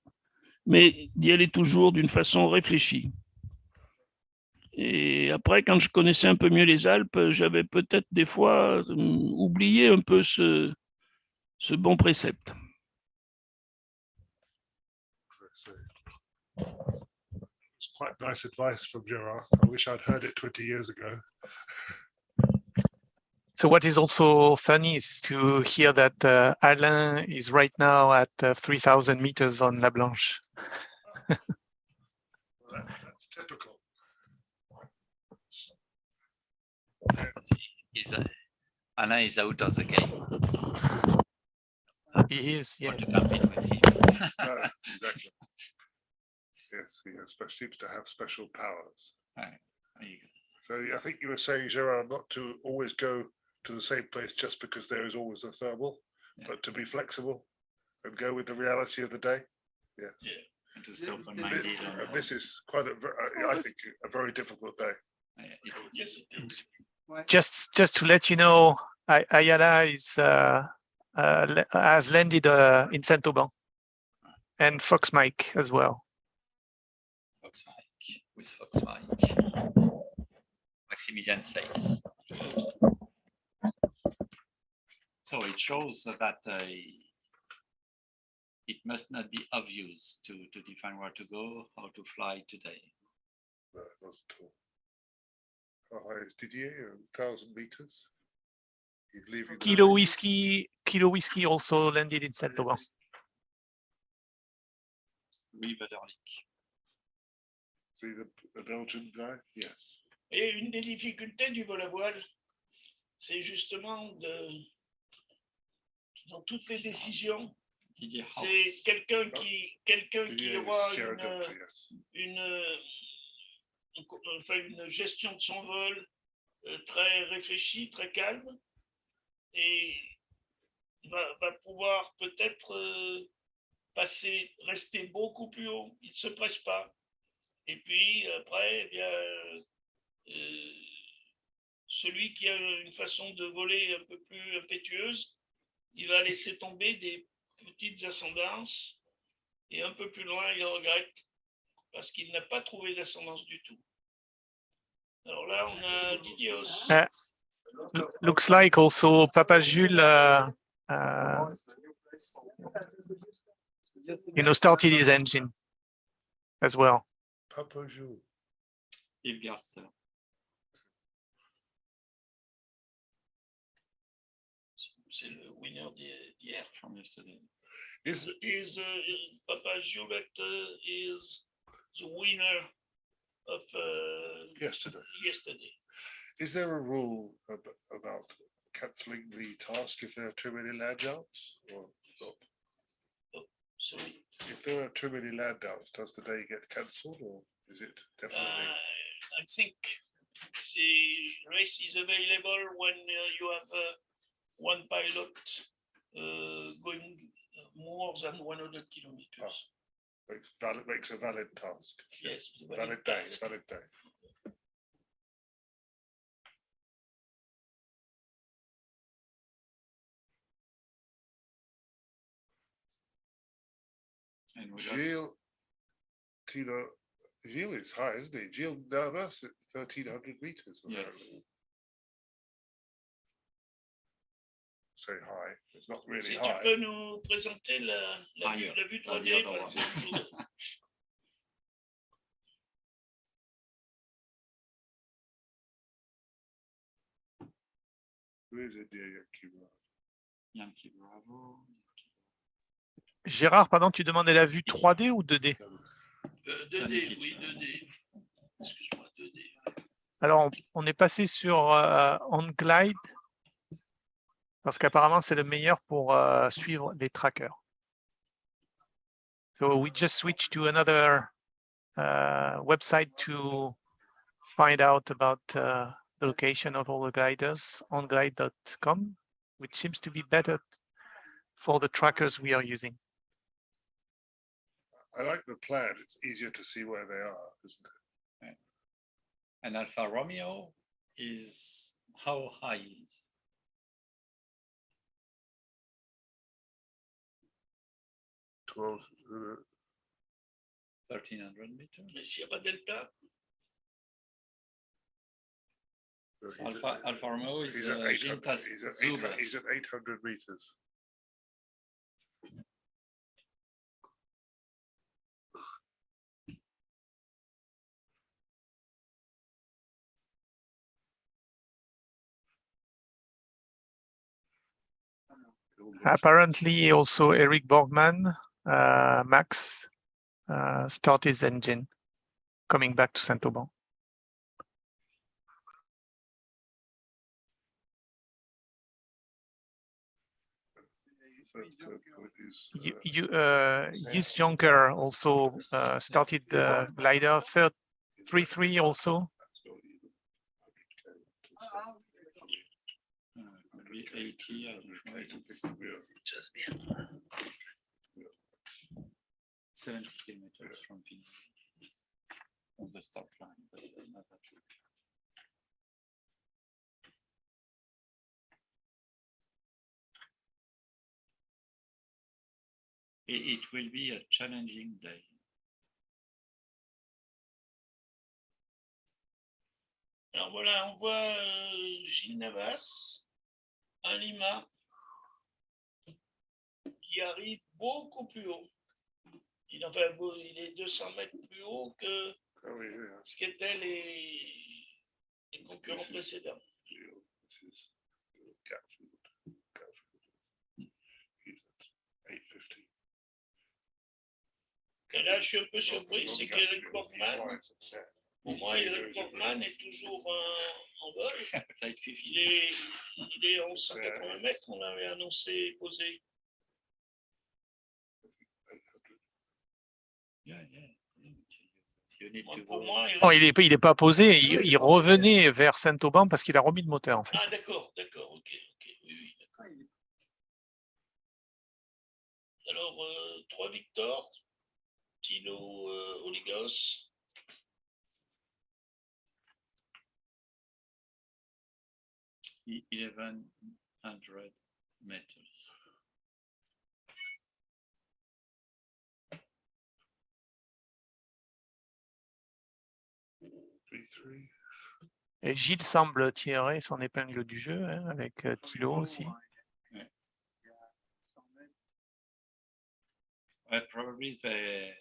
mais d'y aller toujours d'une façon réfléchie. Et après, quand je connaissais un peu mieux les Alpes, j'avais peut-être des fois oublié un peu ce bon précepte. It's quite nice advice from Gerard. I wish I'd heard it 20 years ago. So what is also funny is to hear that Alain is right now at 3,000 meters on La Blanche. That's typical. Alain is out of the game. He is, yeah. Want to compete with him. Exactly. Yes, he seems to have special powers. Right. So I think you were saying, Gerard, not to always go to the same place just because there is always a thermal, but to be flexible and go with the reality of the day. Yes. Yeah. And to stay open-minded. This is quite I think, a very difficult day. Yes, it is. Just to let you know, Ayala has landed in Saint-Auban, and Fox Mike as well. Fox Mike, with Fox Mike. Maximilian says. it shows that it must not be obvious to define where to go, how to fly today. No, not at all. How high is Didier? 1,000 meters. He's leaving. the range. Kilo Whiskey also landed in Saint-Aubin. Louis Vederlick. See the Belgian guy? Yes. Et une des difficultés du vol à voile, c'est justement dans toutes les décisions, Didier c'est House. quelqu'un qui Didier aura is Sierra Delta, yes. une gestion de son vol très réfléchie, très calme, et va pouvoir peut-être rester beaucoup plus haut. Il ne se presse pas. Et puis après, eh bien, celui qui a une façon de voler un peu plus impétueuse, il va laisser tomber des petites ascendances, et un peu plus loin, il regrette parce qu'il n'a pas trouvé d'ascendance du tout. Alors là, on a Didier Hoss. Looks like also Papa Jules, started his engine as well. Papa Jules. Yves Garster. C'est le winner d'hier. From yesterday. Is Papa Jules is the winner of yesterday. Is there a rule about cancelling the task if there are too many land outs, or not? Sorry. If there are too many land outs, does the day get cancelled, or is it definitely? I think the race is available when you have one pilot going more than 100 kilometers. Makes a valid task. Yes, Valid day. And we Gilles is high, isn't he? Gilles Navas at 1,300 meters. Yes. Say high. It's not really Si high. tu peux nous présenter la vue 3D, par one. exemple. Who is it, dear Yankee? Yankee Bravo. Gérard, pardon, tu demandais la vue 3D ou 2D? 2D, oui, 2D. Excuse-moi, 2D. Alors, on est passé sur On Glide parce qu'apparemment, c'est le meilleur pour suivre les trackers. So we just switched to another website to find out about the location of all the gliders, onglide.com, which seems to be better for the trackers we are using. I like the plan. It's easier to see where they are, isn't it? And Alfa Romeo is how high is? 1,300 meters. Mais s'il n'y a pas de delta, Alfa Romeo is He's at 800, Gintas Zuber. he's at 800 meters. Apparently, also Eric Borgman, Max, start his engine coming back to Saint-Aubin. Yus Jonker also started the glider 3-3 also. Maybe 80, I don't know. It's just bien. 70 kilometers from Pinon on the start line, but not that long. It will be a challenging day. Alors voilà, on voit Gilles Navas, un Lima, qui arrive beaucoup plus haut. Il est 200 mètres plus haut que Ah oui, yeah. ce qu'étaient les concurrents précédents. This is Catfield. He's at 850. Et là, je suis un peu surpris, c'est qu'Eric Borgman, pour moi, Eric Borgman est toujours en vol. Il est 1180 mètres, on l'avait annoncé posé. Pour moi, Non, il est pas posé, il revenait vers Saint-Auban parce qu'il a remis le moteur en fait. Ah d'accord, ok, oui, d'accord. Alors, 3 Victor, Tilo Oligos. E- 1100 meters. Et Gilles semble tirer son épingle du jeu hein, avec Thilo aussi. Well, probably they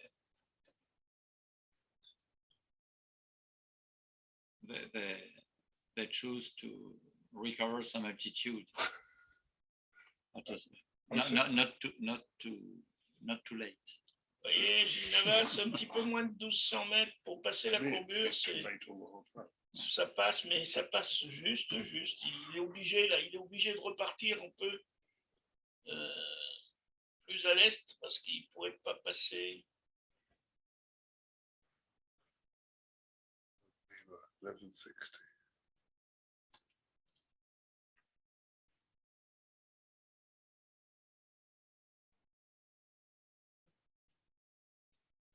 choose to recover some altitude. Not too late. Vous voyez, Gilles Navas, un petit peu moins de 1200 mètres pour passer la courbure. Ça passe, mais ça passe juste. Il est obligé de repartir un peu plus à l'est parce qu'il ne pourrait pas passer. 1160.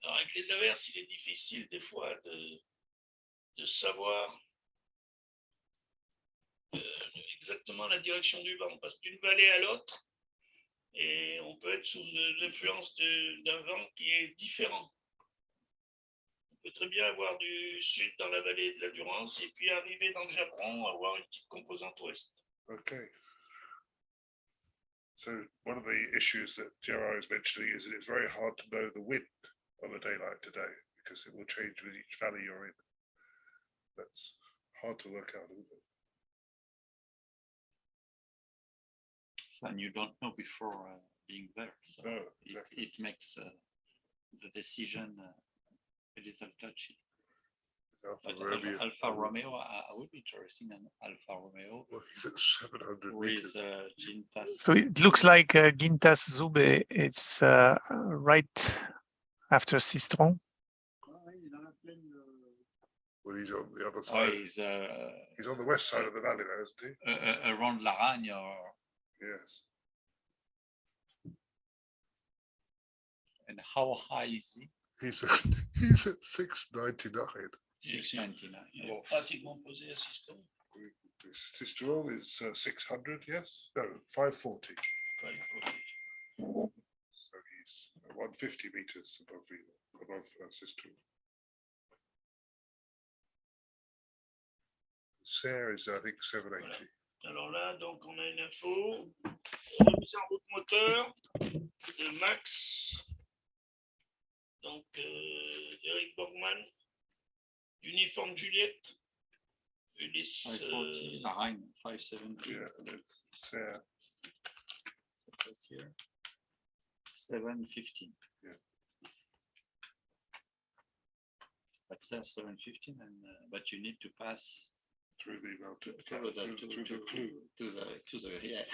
Alors, avec les averses, il est difficile des fois de savoir exactement la direction du vent, parce qu'une vallée à l'autre, et on peut être sous l'influence d'un vent qui est différent. On peut très bien avoir du sud dans la vallée de la Durance, et puis arriver dans le Japon, avoir une petite composante ouest. Okay. So one of the issues that Gerard is mentioning is that it's very hard to know the wind on a day like today because it will change with each valley you're in. That's hard to work out, isn't it? And you don't know before being there. So No, exactly. it makes the decision a little touchy. Alfa Romeo, I would be interested in Alfa Romeo. Well, he's at 700 meters. With Gintas. So it looks like Gintas Zube, it's right after Sistron. Well, he's on the other side. He's on the west side of the valley there, isn't he? Around Laragne or... Yes. And how high is he? He's at 699. 699. Il est pratiquement posé à Sistron. Sisteron is 600, yes? No, 540. 540. So he's 150 meters above Sisteron. Serie is, I think, 780. Voilà. Alors là, donc on a une info. Remise en route moteur de Max. Donc, Eric Borgman. Uniforme Juliette. Ulysse. 540, Laragne, 570. Yeah, and it's Serie. That's here. 715. Yeah. That says 715, and but you need to pass Through the mountain, through through the clue. to the yeah.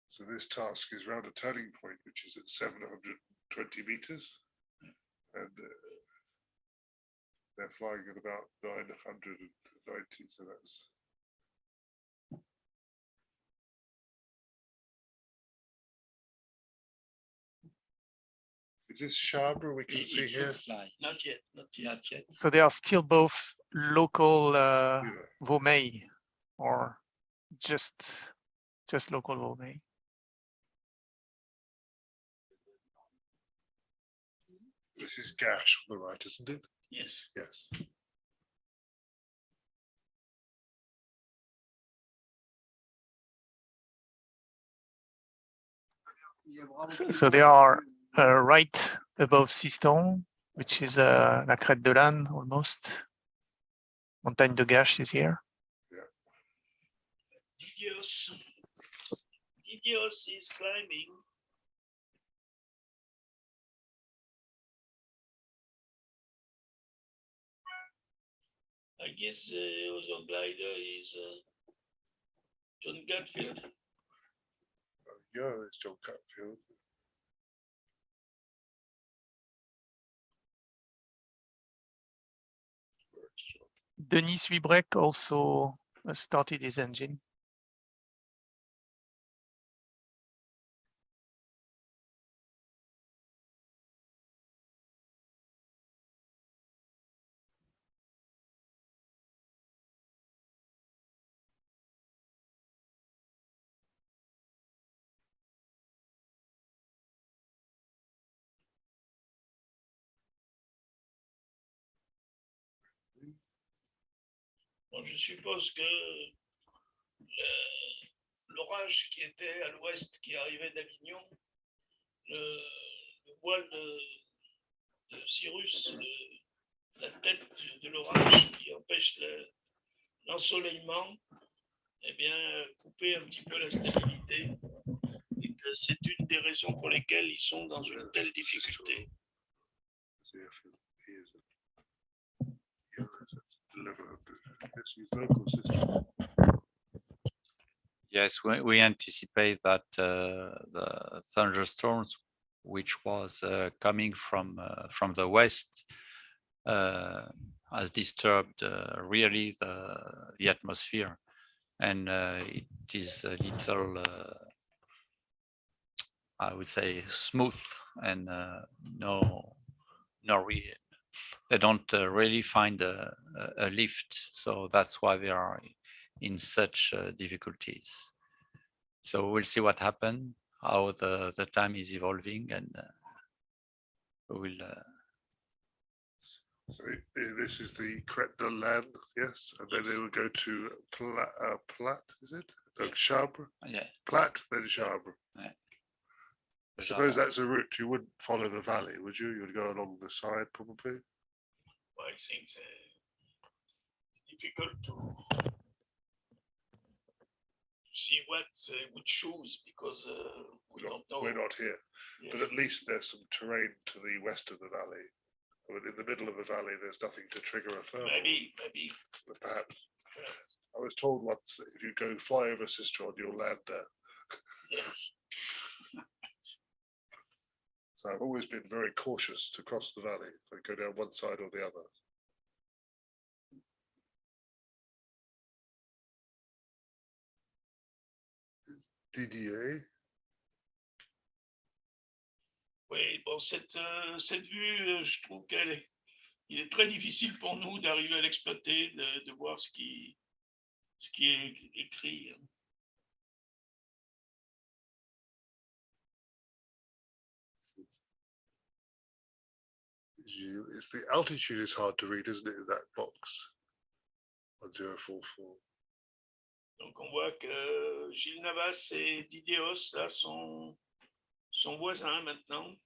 So this task is round a turning point, which is at 720 meters, and they're flying at about 990. So that's. Is this Chabre we can see here? Like, Not yet. So they are still both local Vomey or just local Vomey. This is Gash on the right, isn't it? Yes. Yes. So they are right above Siston, which is la crête de l'Âne almost. Montagne de Gache is here. Didios is climbing. I guess the other glider is John Gatfield. Yeah, it's John Cutfield. Denis Suibrec also started his engine. Bon, je suppose que l'orage qui était à l'ouest, qui arrivait d'Avignon, le voile de Cyrus, la tête de l'orage qui empêche l'ensoleillement, eh bien, couper un petit peu la stabilité. Et que c'est une des raisons pour lesquelles ils sont dans une telle difficulté. Yes, we anticipate that the thunderstorms, which was coming from the west, has disturbed really the atmosphere, and it is a little, I would say, smooth, and they don't really find a lift, so that's why they are in such difficulties. So we'll see what happens, how the time is evolving, and we'll. So this is the crête de l'Âne, yes, and then they will go to Plat, is it? No, Yes. Chabre. Yeah. Plat, then Chabre. Yeah. I suppose that's a route you wouldn't follow the valley, would you? You would go along the side, probably. Well, I think it's difficult to see what they would choose because we don't know. We're not here, Yes. but at least there's some terrain to the west of the valley. I mean, in the middle of the valley, there's nothing to trigger a thermal. Maybe. But perhaps. I was told once that if you go fly over Sistron, you'll land there. Yes. So I've always been very cautious to cross the valley. I go down one side or the other. Didier. Oui, bon, cette vue, je trouve il est très difficile pour nous d'arriver à l'exploiter, de voir ce qui est écrit. It's the altitude is hard to read, isn't it, in that box? 1044. Donc on voit que Gilles Navas et Didier Hauss là sont voisins maintenant.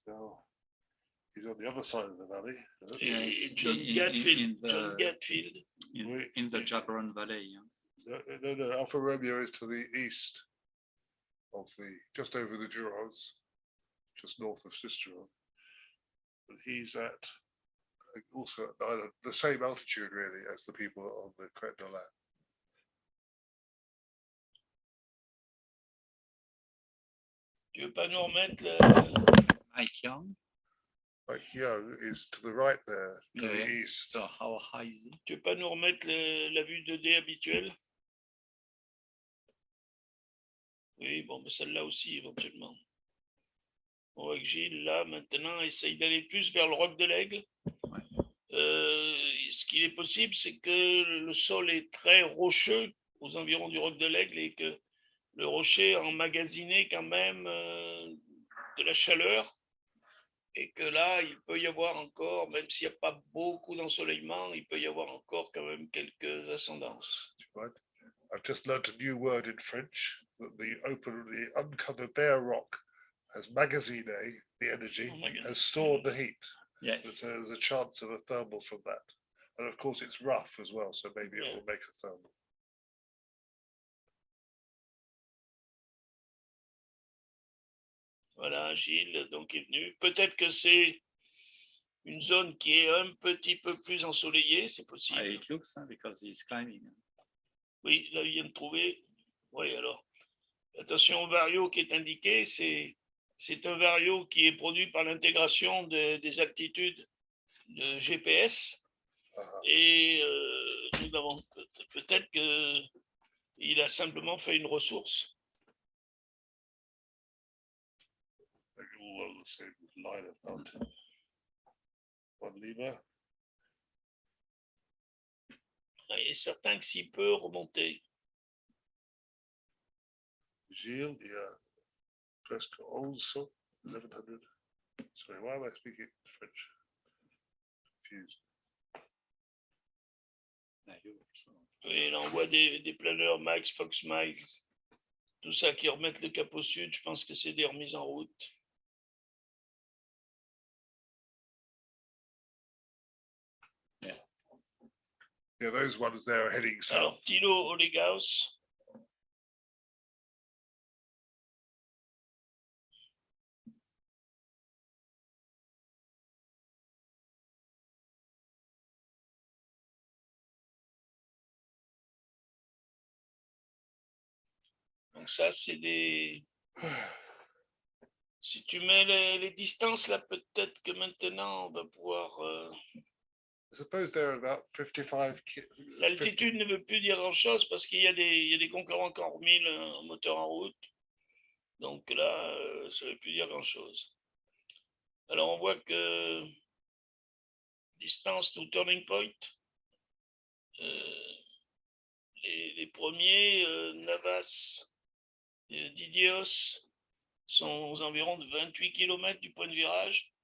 So he's on the other side of the valley. Et John Gatfield. In the Jabron Valley. No. Alpha Romeo is to the east of just over the Durance, just north of Sisteron. But he's at also the same altitude really as the people on the Crête de l'Âne. Tu veux pas nous remettre Mike Young. Mike Young is to the right there, to the east. So how high is it? Tu veux pas nous remettre la vue 2D habituelle? Oui, bon, mais celle-là aussi, éventuellement. On voit que Gilles, là, maintenant, essaye d'aller plus vers le roc de l'Aigle. Ouais. Ce qu'il est possible, c'est que le sol est très rocheux aux environs du roc de l'Aigle et que le rocher a emmagasiné quand même de la chaleur et que là, il peut y avoir encore, même s'il n'y a pas beaucoup d'ensoleillement, il peut y avoir encore quand même quelques ascendances. Right? I've just learnt a new word in French, that the uncovered bare rock has magasiné the energy, has stored the heat. Yes. There's a chance of a thermal from that. And of course it's rough as well, so maybe it will make a thermal. Voilà, Gilles donc est venu. Peut-être que c'est une zone qui est un petit peu plus ensoleillée, c'est possible. It looks because he's climbing. Oui, là, il vient de trouver. Oui, alors, attention au vario qui est indiqué, c'est un vario qui est produit par l'intégration des altitudes de GPS. Et nous avons peut-être qu'il a simplement fait une ressource. All the same line of mountain. One lever. Il est certain que s'il peut remonter. Gilles, yeah. Presque 1100, 1100. Sorry, why am I speaking French? Confused. Et là, on voit des planeurs Max, Fox Max, tout ça qui remettent le cap au sud. Je pense que c'est des remises en route. Yeah, those ones there are heading south. Alors, Thilo Olegaus. Donc ça, c'est des... Si tu mets les distances, là, peut-être que maintenant, on va pouvoir... I suppose they're about 55. L'altitude ne veut plus dire grand-chose parce qu'il y a des concurrents qui ont remis le moteur en route. Donc là, ça ne veut plus dire grand-chose. Alors, on voit que distance to turning point, les premiers, Navas, Didios, sont aux environs de 28 km du point de virage.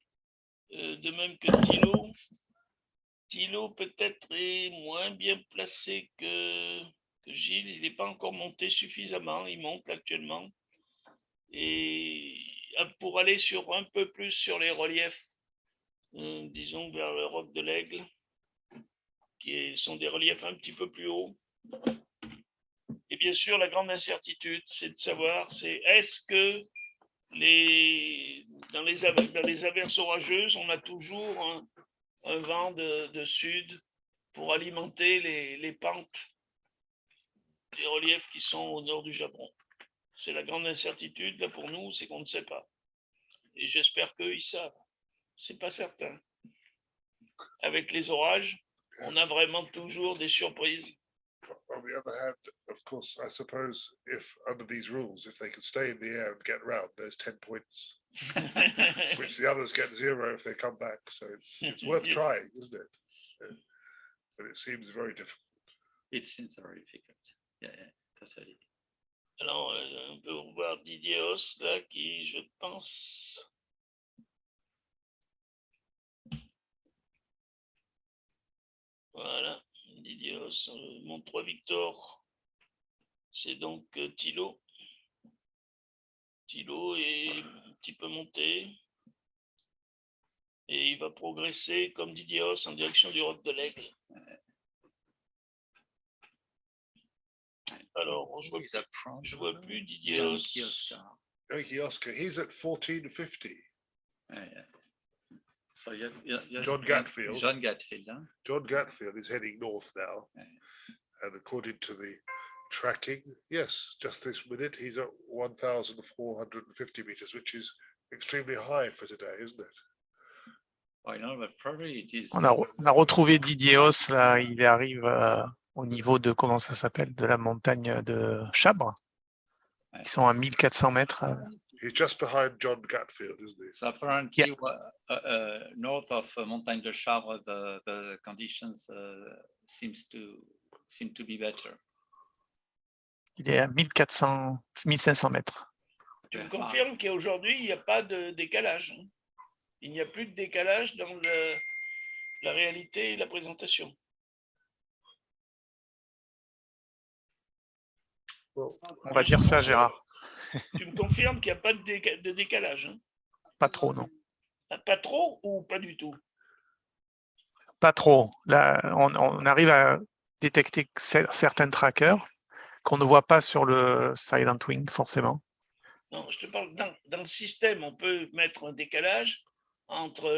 De même que Thilo. Thilo peut-être est moins bien placé que Gilles. Il n'est pas encore monté suffisamment. Il monte actuellement. Et pour aller sur un peu plus sur les reliefs, disons vers le roc de l'Aigle, qui sont des reliefs un petit peu plus hauts. Et bien sûr, la grande incertitude, c'est de savoir, est-ce que dans les averses orageuses, on a toujours un vent de sud pour alimenter les pentes des reliefs qui sont au nord du Japon. C'est la grande incertitude, là, pour nous, c'est qu'on ne sait pas. Et j'espère qu'eux, ils savent. C'est pas certain. Avec les orages, on a vraiment toujours des surprises. On the other hand, of course, I suppose if under these rules, if they could stay in the air and get round, there's 10 points, which the others get 0 if they come back. So it's worth Yes. trying, isn't it? Yeah. But it seems very difficult. It seems very difficult. Yeah, totally. Alors, on peut voir Didier Haus, là, qui, je pense... Voilà, Didier Haus, mon 3 Victor, c'est donc Thilo. Thilo est un petit peu monté. Et il va progresser comme Didier Haus en direction du roc de l'Aigle. Alors, je vois plus Didier Haus. Yankee Oscar, he's at 1450. So John Gatfield. John Gatfield. Huh? John Gatfield is heading north now. And according to the tracking, yes, just this minute, he's at 1,450 meters, which is extremely high for today, isn't it? I know, but probably it is. On a retrouvé Didier Haus, là, il arrive au niveau de, comment ça s'appelle, de la montagne de Chabre. Ils sont à 1400 mètres. He's just behind John Gatfield, isn't he? So apparently, north of Montagne de Chabre, the conditions seem to be better. Il est à 1400, 1500 mètres. Tu me confirmes qu'aujourd'hui, il n'y a pas de décalage. Hein. Il n'y a plus de décalage dans la réalité et la présentation. Well, On va dire ça, Gérard. Tu me confirmes qu'il n'y a pas de décalage. Hein. Pas trop, non. Ah, pas trop ou pas du tout? Pas trop. Là, on arrive à détecter certains trackers qu'on ne voit pas sur le Silent Wing, forcément. Non, je te parle dans le système, on peut mettre un décalage entre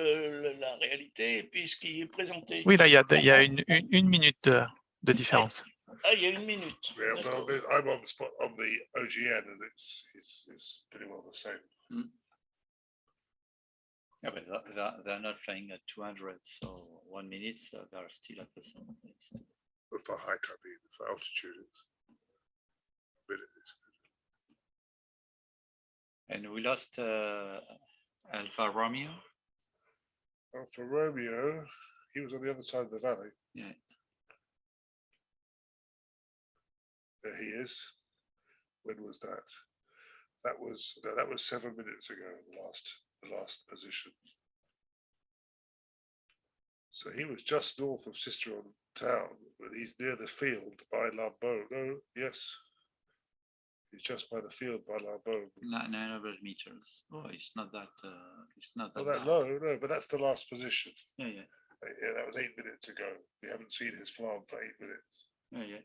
la réalité et puis ce qui est présenté. Oui, là, il y a une minute de différence. Ah, il y a une minute. yeah, D'accord. well, I'm on the spot on the OGN, and it's pretty well the same. Yeah, but they're not flying at 200, so 1 minute, they're still at the same place. But for height, I mean, for altitude, it's it's And we lost Alpha Romeo. well, for Romeo, he was on the other side of the valley. Yeah. There he is. When was that? That was 7 minutes ago. The last position. So he was just north of Cisteron town, but he's near the field by Lambeau. No, yes, he's just by the field by Lambeau. 900 meters. Oh, it's not that. It's not that. Well, that bad. low, no, but that's the last position. Yeah, yeah, Yeah, that was 8 minutes ago. We haven't seen his farm for 8 minutes. yeah, yeah.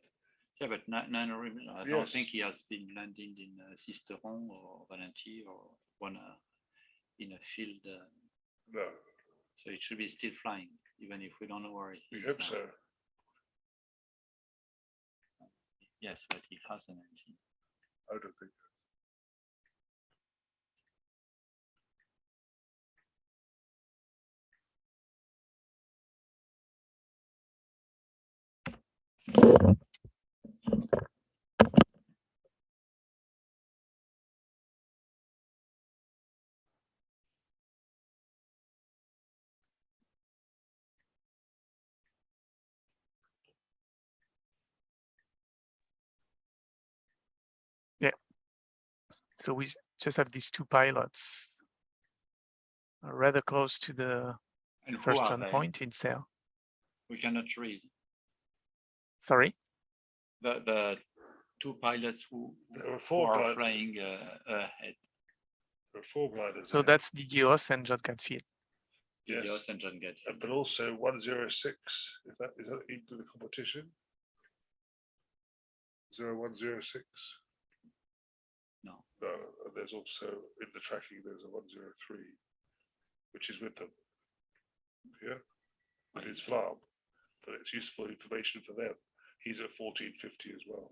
Yeah, but 900. I don't Yes. think he has been landing in Cisteron or Valenti or one in a field. No, So it should be still flying, even if we don't know where he we is hope now. so. Yes, but he has an engine. I don't think. So we just have these two pilots rather close to the And who first are turn they? point in Serie. We cannot read. Sorry. The two pilots who There were who four are gliders. flying ahead. There were four gliders. So ahead. that's Didios and John Catfield. Yes. Didios and John Gatfield. But also 106. Is that into the competition? 0106. No. No, and there's also in the tracking there's a 103, which is with them. Yeah, with his farm, but it's useful information for them. He's at 1450 as well.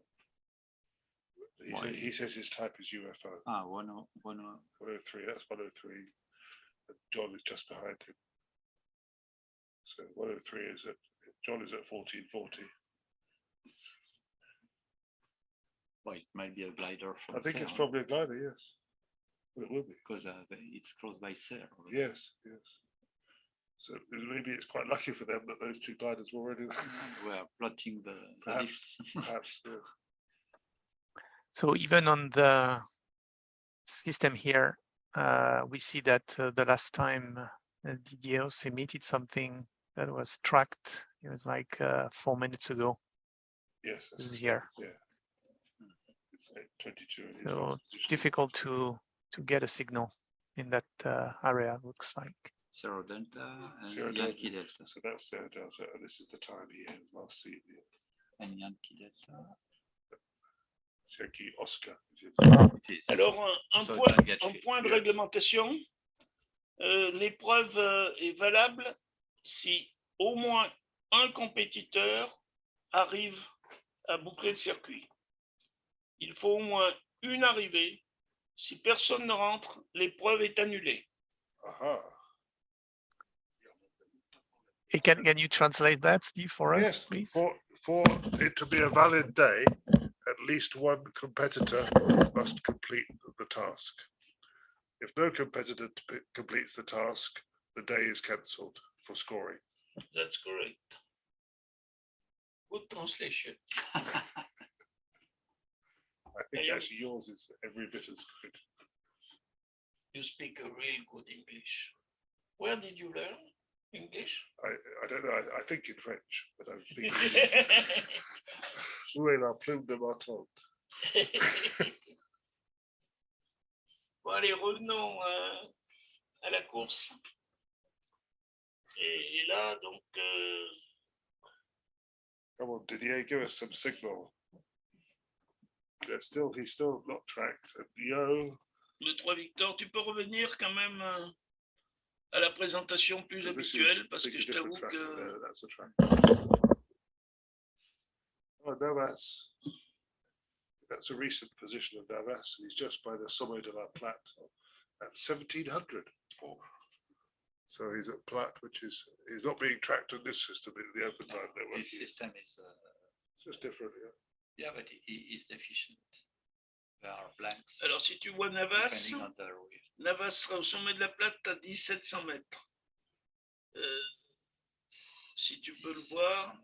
Why? He says his type is UFO. 103. That's 103. And John is just behind him. So 103 is at John is at 1440. Well, it might be a glider from I think it's Serie, probably a glider. Yes, well, it will be. because it's close by Serie. Yes, yes. So maybe it's quite lucky for them that those two gliders were already We are plotting the Perhaps. lifts. perhaps. Yes. So even on the system here, we see that the last time Didios emitted something that was tracked, it was like 4 minutes ago. Yes, This is the here. same, yeah. It's 22. in his So last it's position. difficult to get a signal in that area, looks like. Zero Delta and Sierra Yankee Delta. Delta. So that's Sierra Delta, and this is the time he had last seen here. And Yankee Delta. Yankee Oscar. It is. Alors, un So point, John Gatfield. un point de Yes. réglementation. L'épreuve est valable si au moins un compétiteur arrive à boucler le circuit. Il faut au moins une arrivée. Si personne ne rentre, l'épreuve est annulée. Aha. Hey, can you translate that, Steve, for us, Yes, please? for it to be a valid day, at least one competitor must complete the task. If no competitor completes the task, the day is cancelled for scoring. That's correct. Good translation. I think Yeah. actually yours is every bit as good. You speak a really good English. Where did you learn English? I don't know. I think in French, but I'm speaking. Où est la plume de ma tante? Bon, allez, revenons à la course. Et là, donc, Come on, Didier, give us some signal. He's still not tracked. And Yo, le 3 victoires, tu peux revenir quand même à la présentation plus this is habituelle parce big que je different t'avoue track. que That's a track. Oh, that's a recent position of Navas. He's just by the Sommet de la Platte at 1700. So he's at Platte, he's not being tracked on this system in the open line network. This system is It's just different, yeah. yeah, but it is efficient. There are blanks. alors si tu vois Navas, Depending on the route. Navas sera au sommet de la Platte à 1700 mètres. Si tu peux le voir,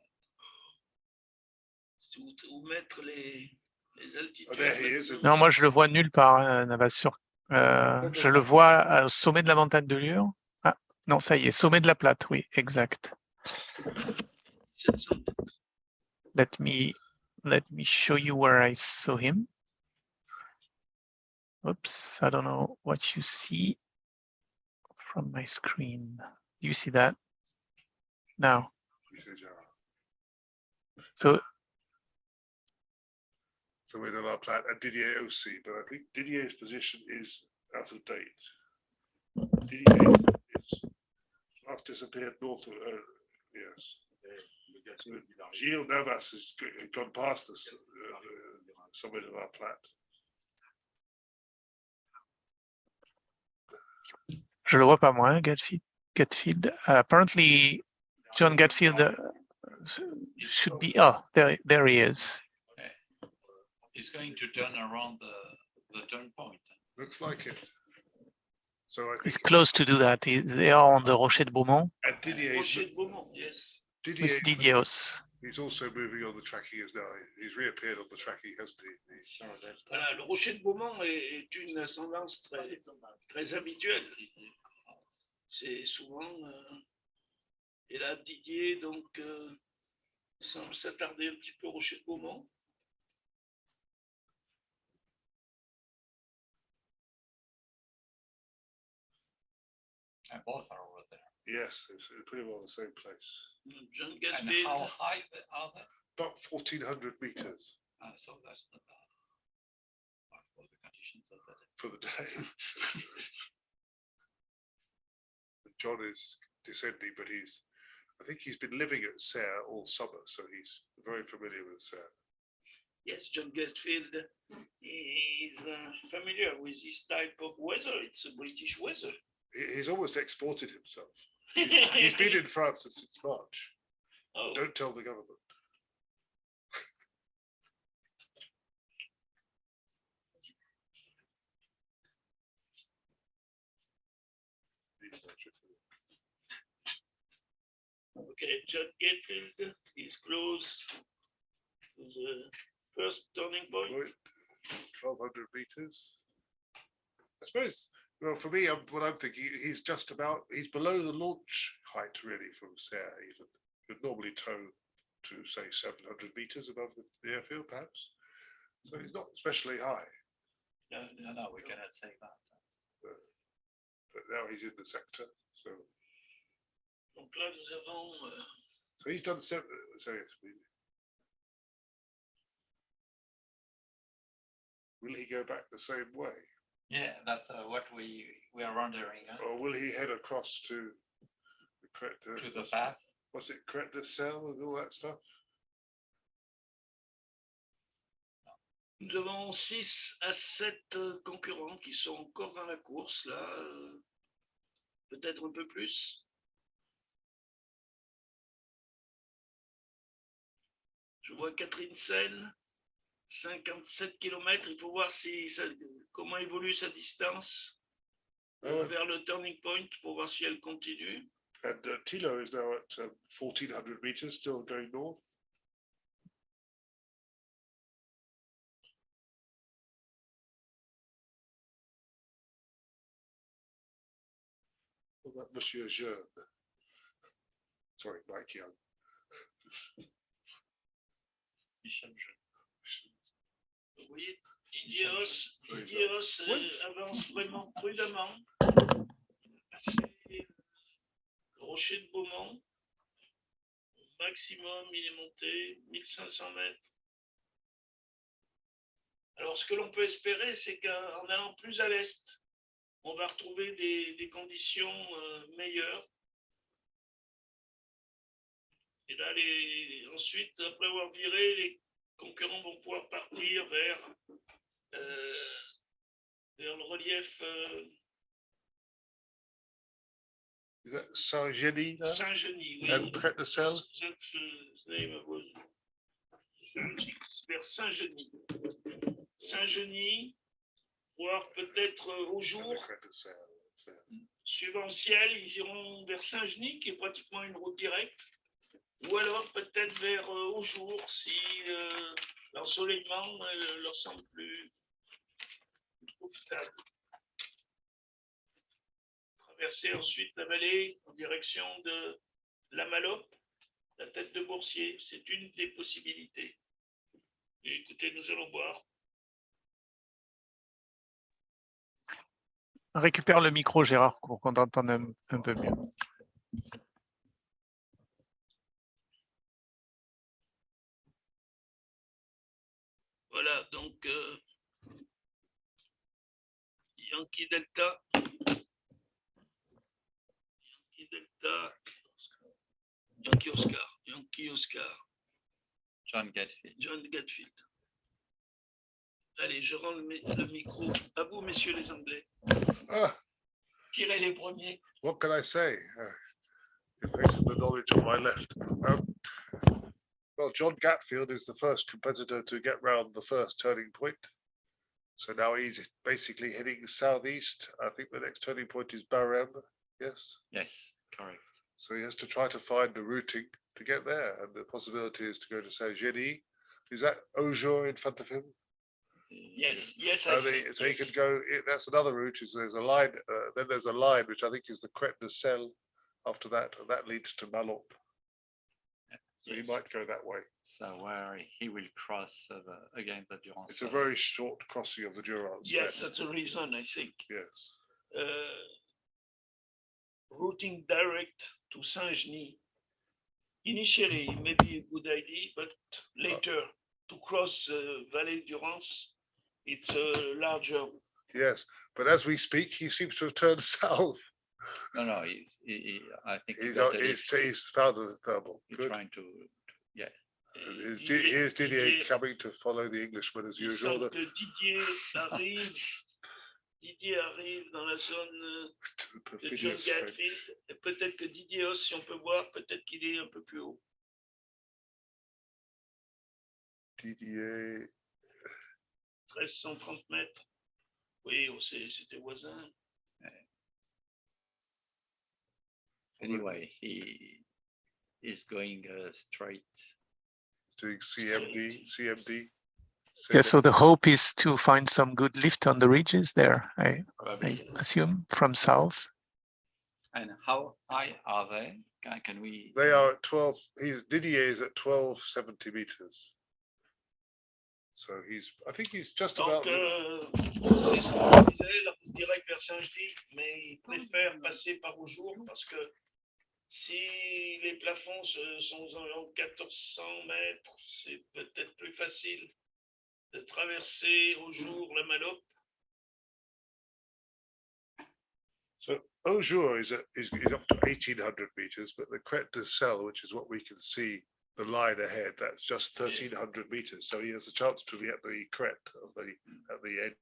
ou mettre les altitudes. Oh, there he is. Non, moi je le vois nulle part, Navas sur. Je le vois au sommet de la montagne de Lure. Ah, non, ça y est, sommet de la Platte, oui, exact. 1700 mètres. Let me show you where I saw him. Oops, I don't know what you see from my screen. Do you see that? Now. So Sommet de la Platte and Didier aussi, but I think Didier's position is out of date. Didier is last disappeared north of yes. So Gilles Navas has gone past the Sommet de la Platte. je le vois pas moi, Gatfield. Apparently, John Gatfield should be. Oh, there he is. He's going to turn around the turn point. Looks like it. So I think He's close to do that. They are on the Rocher de Beaumont and Didier, Rocher de Beaumont, yes. with Didios. he's also moving on the track he is now. He's reappeared on the track he hasn't he? Voilà, le Rocher de Beaumont est une ascendance très habituelle. C'est souvent. Et là, Didier, donc, semble s'attarder un petit peu au Rocher de Beaumont. And both are over there. Yes, they're pretty well the same place. John And Gatsfield, how high are they? About 1400 meters So that's not bad. For the conditions of the day. for the day. John is descending, but I think he's been living at Serie all summer, so he's very familiar with Serie. yes, John Gatsfield is familiar with this type of weather. It's a British weather. He's almost exported himself. He's been in France since March. Oh, Don't tell the government. okay, John Gatsfield is close to the first turning point. 1200 meters. I suppose, well, for me, what I'm thinking, he's below the launch height, really, from Serie, even. You'd normally tow to, say, 700 meters above the airfield, perhaps. So he's not especially high, No, we cannot say that. but now he's in the sector. So Donc là, nous avons. so he's done 7. So yes, will he go back the same way? Yeah, that's what we are wondering. Or will he head across to To the path. Was it Crête de Sel and all that stuff? Nous avons 6 à 7 concurrents qui sont encore dans la course, là, peut-être un peu plus. Je vois Catherine Sen, 57 km. Il faut voir comment évolue sa distance vers le turning point pour voir si elle continue. And Thilo is now at 1400 meters, still going north. about Monsieur Jeune? Sorry, Mike Young. Vous voyez, Didier Haas avance vraiment prudemment. Passer rocher de Beaumont. Au maximum, il est monté 1500 mètres. Alors, ce que l'on peut espérer, c'est qu'en allant plus à l'est, on va retrouver des conditions meilleures. Et là, ensuite, après avoir viré, les concurrents vont pouvoir partir vers le relief Saint-Genis, Saint-Genis. Oui. and Crête de Sel. That's the name of vers Saint-Genis. Saint-Genis, voire peut-être au jour, suivant le ciel, ils iront vers Saint-Genis, qui est pratiquement une route directe, ou alors peut-être vers au jour, si l'ensoleillement leur semble plus profitable. Traverser ensuite la vallée en direction de la Malope, la tête de Boursier, c'est une des possibilités. Et écoutez, nous allons voir. Récupère le micro, Gérard, pour qu'on t'entende un peu mieux. Voilà, donc Yankee Delta, Yankee Oscar, John Gatfield. John Gatfield. Allez, je rends le micro à vous, messieurs les Anglais. Ah, Tirez les premiers. what can I say? In face of the knowledge on my left. Well, John Gatfield is the first competitor to get round the first turning point. So now he's basically heading southeast. I think the next turning point is Barem. Yes. Yes, correct. So he has to try to find the routing to get there. And the possibility is to go to Saint-Genis. Is that Aujourd in front of him? Yes, I see. So he could go, that's another route, is there's a line, then there's a line, which I think is the Crête de Sel after that, and that leads to Malope. So Yes. he might go that way. So where he will cross again the Durance. It's a very short crossing of the Durance. Yes, that's the reason, I think. Yes. Routing direct to Saint-Genis. Initially, it may be a good idea, but later to cross Vallée Durance, it's a larger. Yes, but as we speak, he seems to have turned south. No, I think He's found a thermal. He's Good. trying to yeah. Here's Didier coming to follow the Englishman as Il usual. semble que Didier arrive dans la zone de John Gatfield. Et peut-être que Didier Haas, si on peut voir, peut-être qu'il est un peu plus haut. Didier. 1330 mètres. Oui, c'était voisin. Anyway, he is going straight. Doing CMD. Yeah, so the hope is to find some good lift on the ridges there, I Probably. assume, from south. And how high are they? Can we? They are at 12. Didier is at 1270 meters. So I think he's just Donc, about. c'est ce qu'on disait, la route directe vers Saint-Genis, mais il préfère passer par au jour parce que si les plafonds sont aux environs de 1400 mètres, c'est peut-être plus facile de traverser au jour la Malope. So Aujourd is up to 1800 meters, but the Crête de Sel, which is what we can see, the line ahead, that's just 1300 meters. So he has a chance to be at the crête at the end.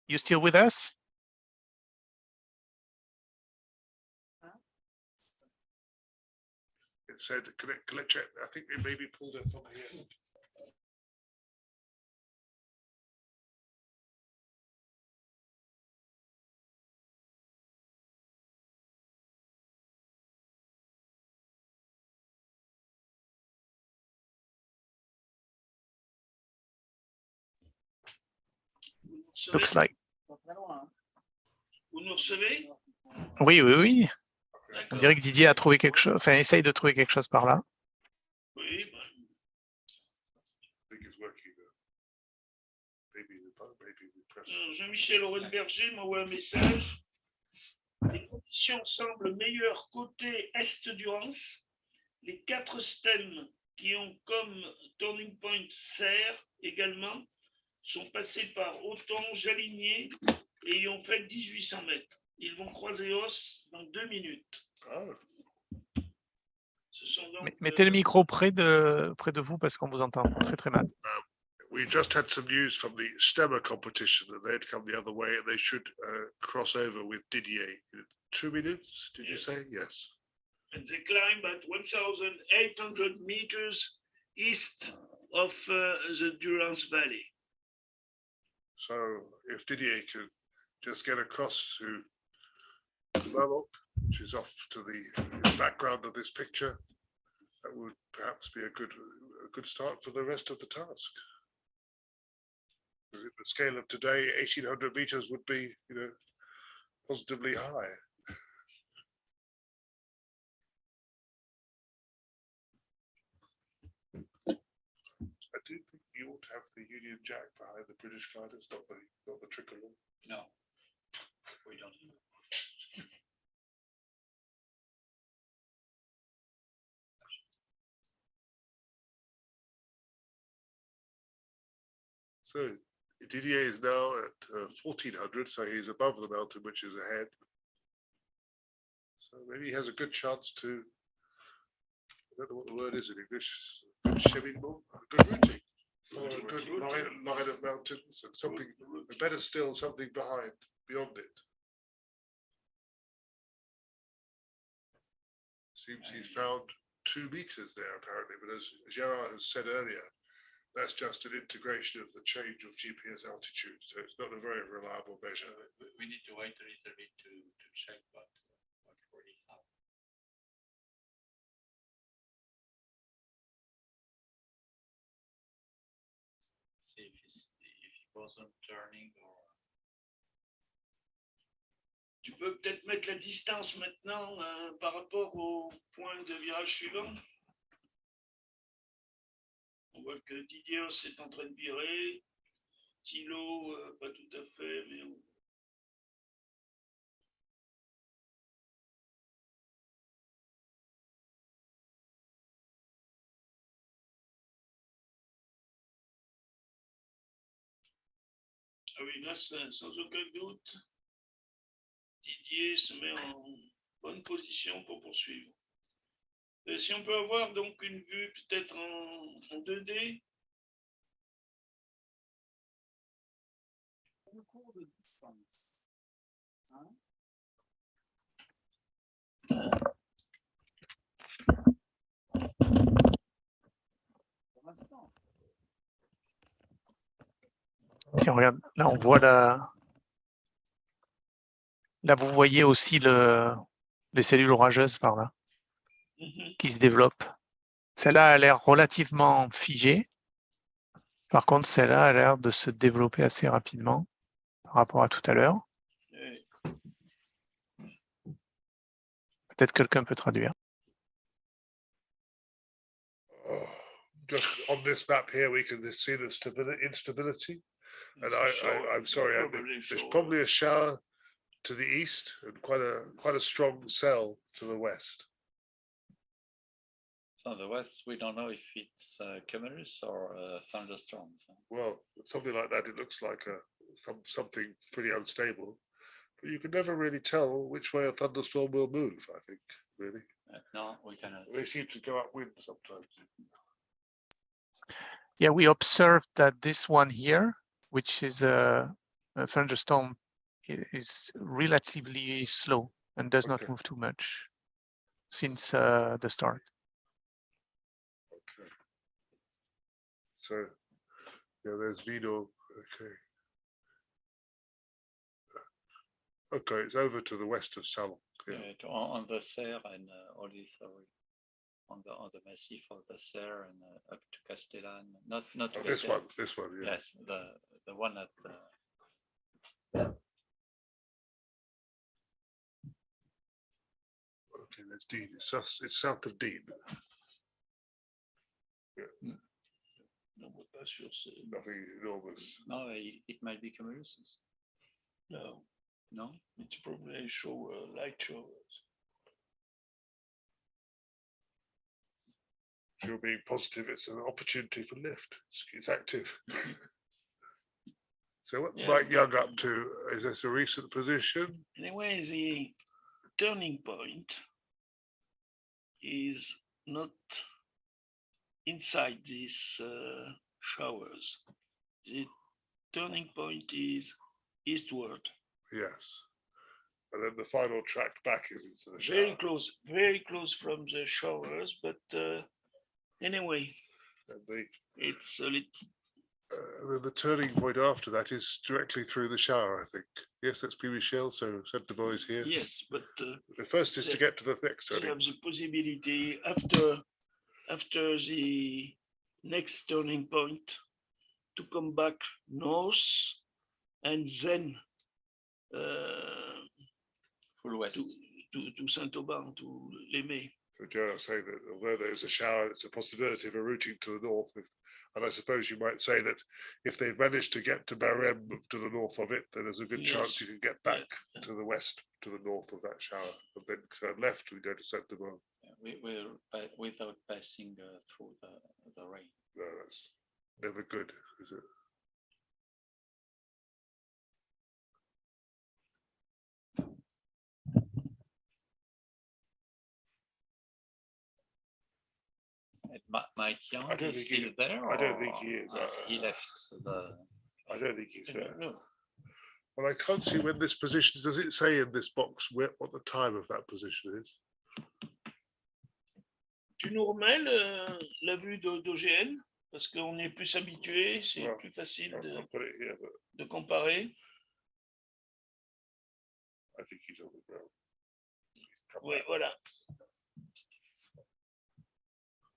You still with us? It said, collect check. I think it maybe pulled it from here. Looks like. Vous nous recevez? Oui, oui, oui. On D'accord. dirait que Didier a trouvé quelque chose, enfin, essaye de trouver quelque chose par là. Oui, ben, I think it's working. Maybe we press. Jean-Michel Orenberger m'envoie un message. Les conditions semblent meilleures côté est du Rance. Les 4 stems qui ont comme turning point Serie également sont passés par Autange aligné et y ont fait 1800 mètres. Ils vont croiser Os dans 2 minutes. Oh, Ce sont donc, Mettez le micro près de vous parce qu'on vous entend très très mal. we just had some news from the stemmer competition that they'd come the other way and they should cross over with Didier in 2 minutes. Did you Yes. say? Yes. and they climb at 1,800 meters east of the Durance Valley. So if Didier could just get across to Maroc, which is off to the background of this picture, that would perhaps be a good start for the rest of the task. At the scale of today, 1,800 meters would be, positively high. I do think you ought to have the Union Jack behind the British gliders, not the tricolor. No, we don't. So Didier is now at 1,400, so he's above the mountain, which is ahead. So maybe he has a good chance to, I don't know what the word is in English, good routing, or a good line of mountains and something, better still, something beyond it. Seems he's found 2 meters there apparently, but as Gerard has said earlier, that's just an integration of the change of GPS altitude, so it's not a very reliable measure. We need to wait a little bit to check what really happened. See if he wasn't turning or. Tu peux peut-être mettre la distance maintenant par rapport au point de virage suivant. On voit que Didier est en train de virer. Thilo, pas tout à fait, mais ah oui, là, sans aucun doute, Didier se met en bonne position pour poursuivre. Si on peut avoir donc une vue peut-être en 2D. Concours de distance. Hein? Pour l'instant. Tiens, regarde, là on voit là vous voyez aussi les cellules orageuses par là qui se développent. Celle-là a l'air relativement figée. Par contre, celle-là a l'air de se développer assez rapidement par rapport à tout à l'heure. Peut-être quelqu'un peut traduire. Just on this map here, we can see the instability. And I'm sorry, there's probably a shower to the east and quite a strong cell to the west. So the west, we don't know if it's cumulus or thunderstorms. Well, something like that. It looks like something pretty unstable, but you can never really tell which way a thunderstorm will move. I think really. No, we cannot. They seem to go upwind sometimes. Yeah, we observed that this one here, which is thunderstorm is relatively slow and does not Okay. move too much since the start. Okay. So, yeah, there's Vinon. Okay. Okay, it's over to the west of Salon. Yeah. On the Serie and all this on the massif of the Serie and up to Castellane. Not Oh, to this Castellane. one, this one, yeah. Yes, the one at Okay, that's Dean. It's south of Dean. Non, pas sûr, c'est- Nothing enormous. no, it might be cumulus. No, No, it's probably a shower, light showers. If you're being positive, it's an opportunity for lift. It's active. So what's Yeah. Mike Young up to? Is this a recent position? Anyway, the turning point is not inside these showers. The turning point is eastward, Yes. And then the final track back is into the shower. very close from the showers, but anyway, And it's a little, then the turning point after that is directly through the shower, I think. Yes, that's Prix Michel, so Centre Boys here. yes, but The first is to the- get to the next you turning. have the possibility after the next turning point to come back north and then full west. to Saint-Aubin, to Lemay. So Joe was saying that although there's a shower, it's a possibility of a routing to the north. And I suppose you might say that if they've managed to get to Barème to the north of it, then there's a good chance Yes. you can get back to the west, to the north of that shower, and then turn left and go to Saint-Aubin. Without passing through the rain. No, that's never good, is it? And Mike Young I don't is think still there? I don't think or he is. has he left the. I don't think he's I there. don't know. Well, I can't see when this position, does it say in this box what the time of that position is? Tu nous remets la vue d'OGN parce qu'on est plus habitué, c'est Ouais. plus facile I'll put it here, but de comparer. I think he's on the ground. He's come Oui, back. voilà.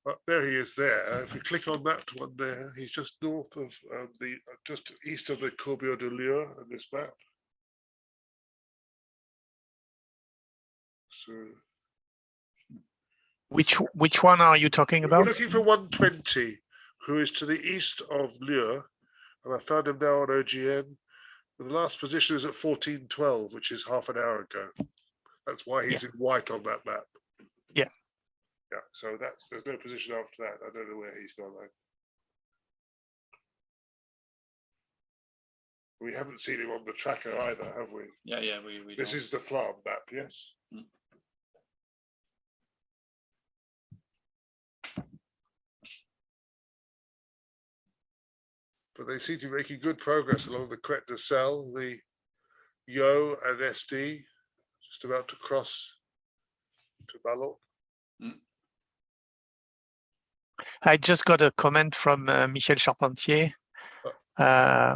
Well, there he is there. If we click on that one there, he's just north of just east of the Courbillon de Lure on this map. So Which one are you talking we're about? looking for 120, who is to the east of Lure, and I found him now on OGN. The last position is at 1412, which is half an hour ago. That's why he's in white on that map. Yeah. Yeah, so there's no position after that. I don't know where he's gone. We haven't seen him on the tracker either, have we? Yeah, we This don't. is the Flam map, yes. Mm. But they seem to be making good progress along the Crête de Sel, the Yo and SD, just about to cross to Ballon. I just got a comment from Michel Charpentier,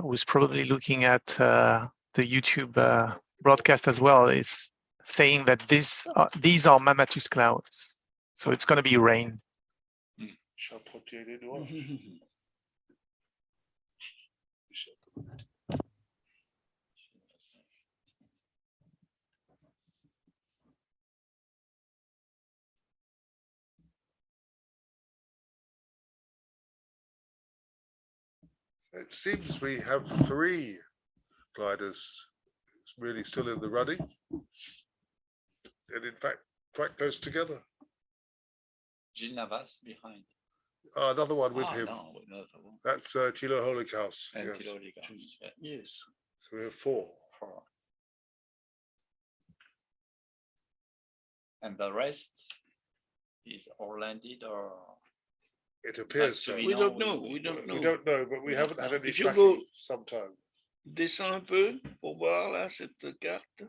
who's probably looking at the YouTube broadcast as well, is saying that these are mammatus clouds. So it's going to be rain. Charpentier des Nuages. It seems we have 3 gliders really still in the running, and in fact quite close together. Gilles Navas behind. Another one with him. No, another one. That's Thilo Holikhaus. And Yes. Thilo Holikhaus, yeah. Yes. So we have 4. And the rest is all landed or. It appears so. Actually, We no, don't know. We don't We know. don't know, but we We haven't don't had know. any If you tracking go- sometime. Descends un peu pour voir là cette carte.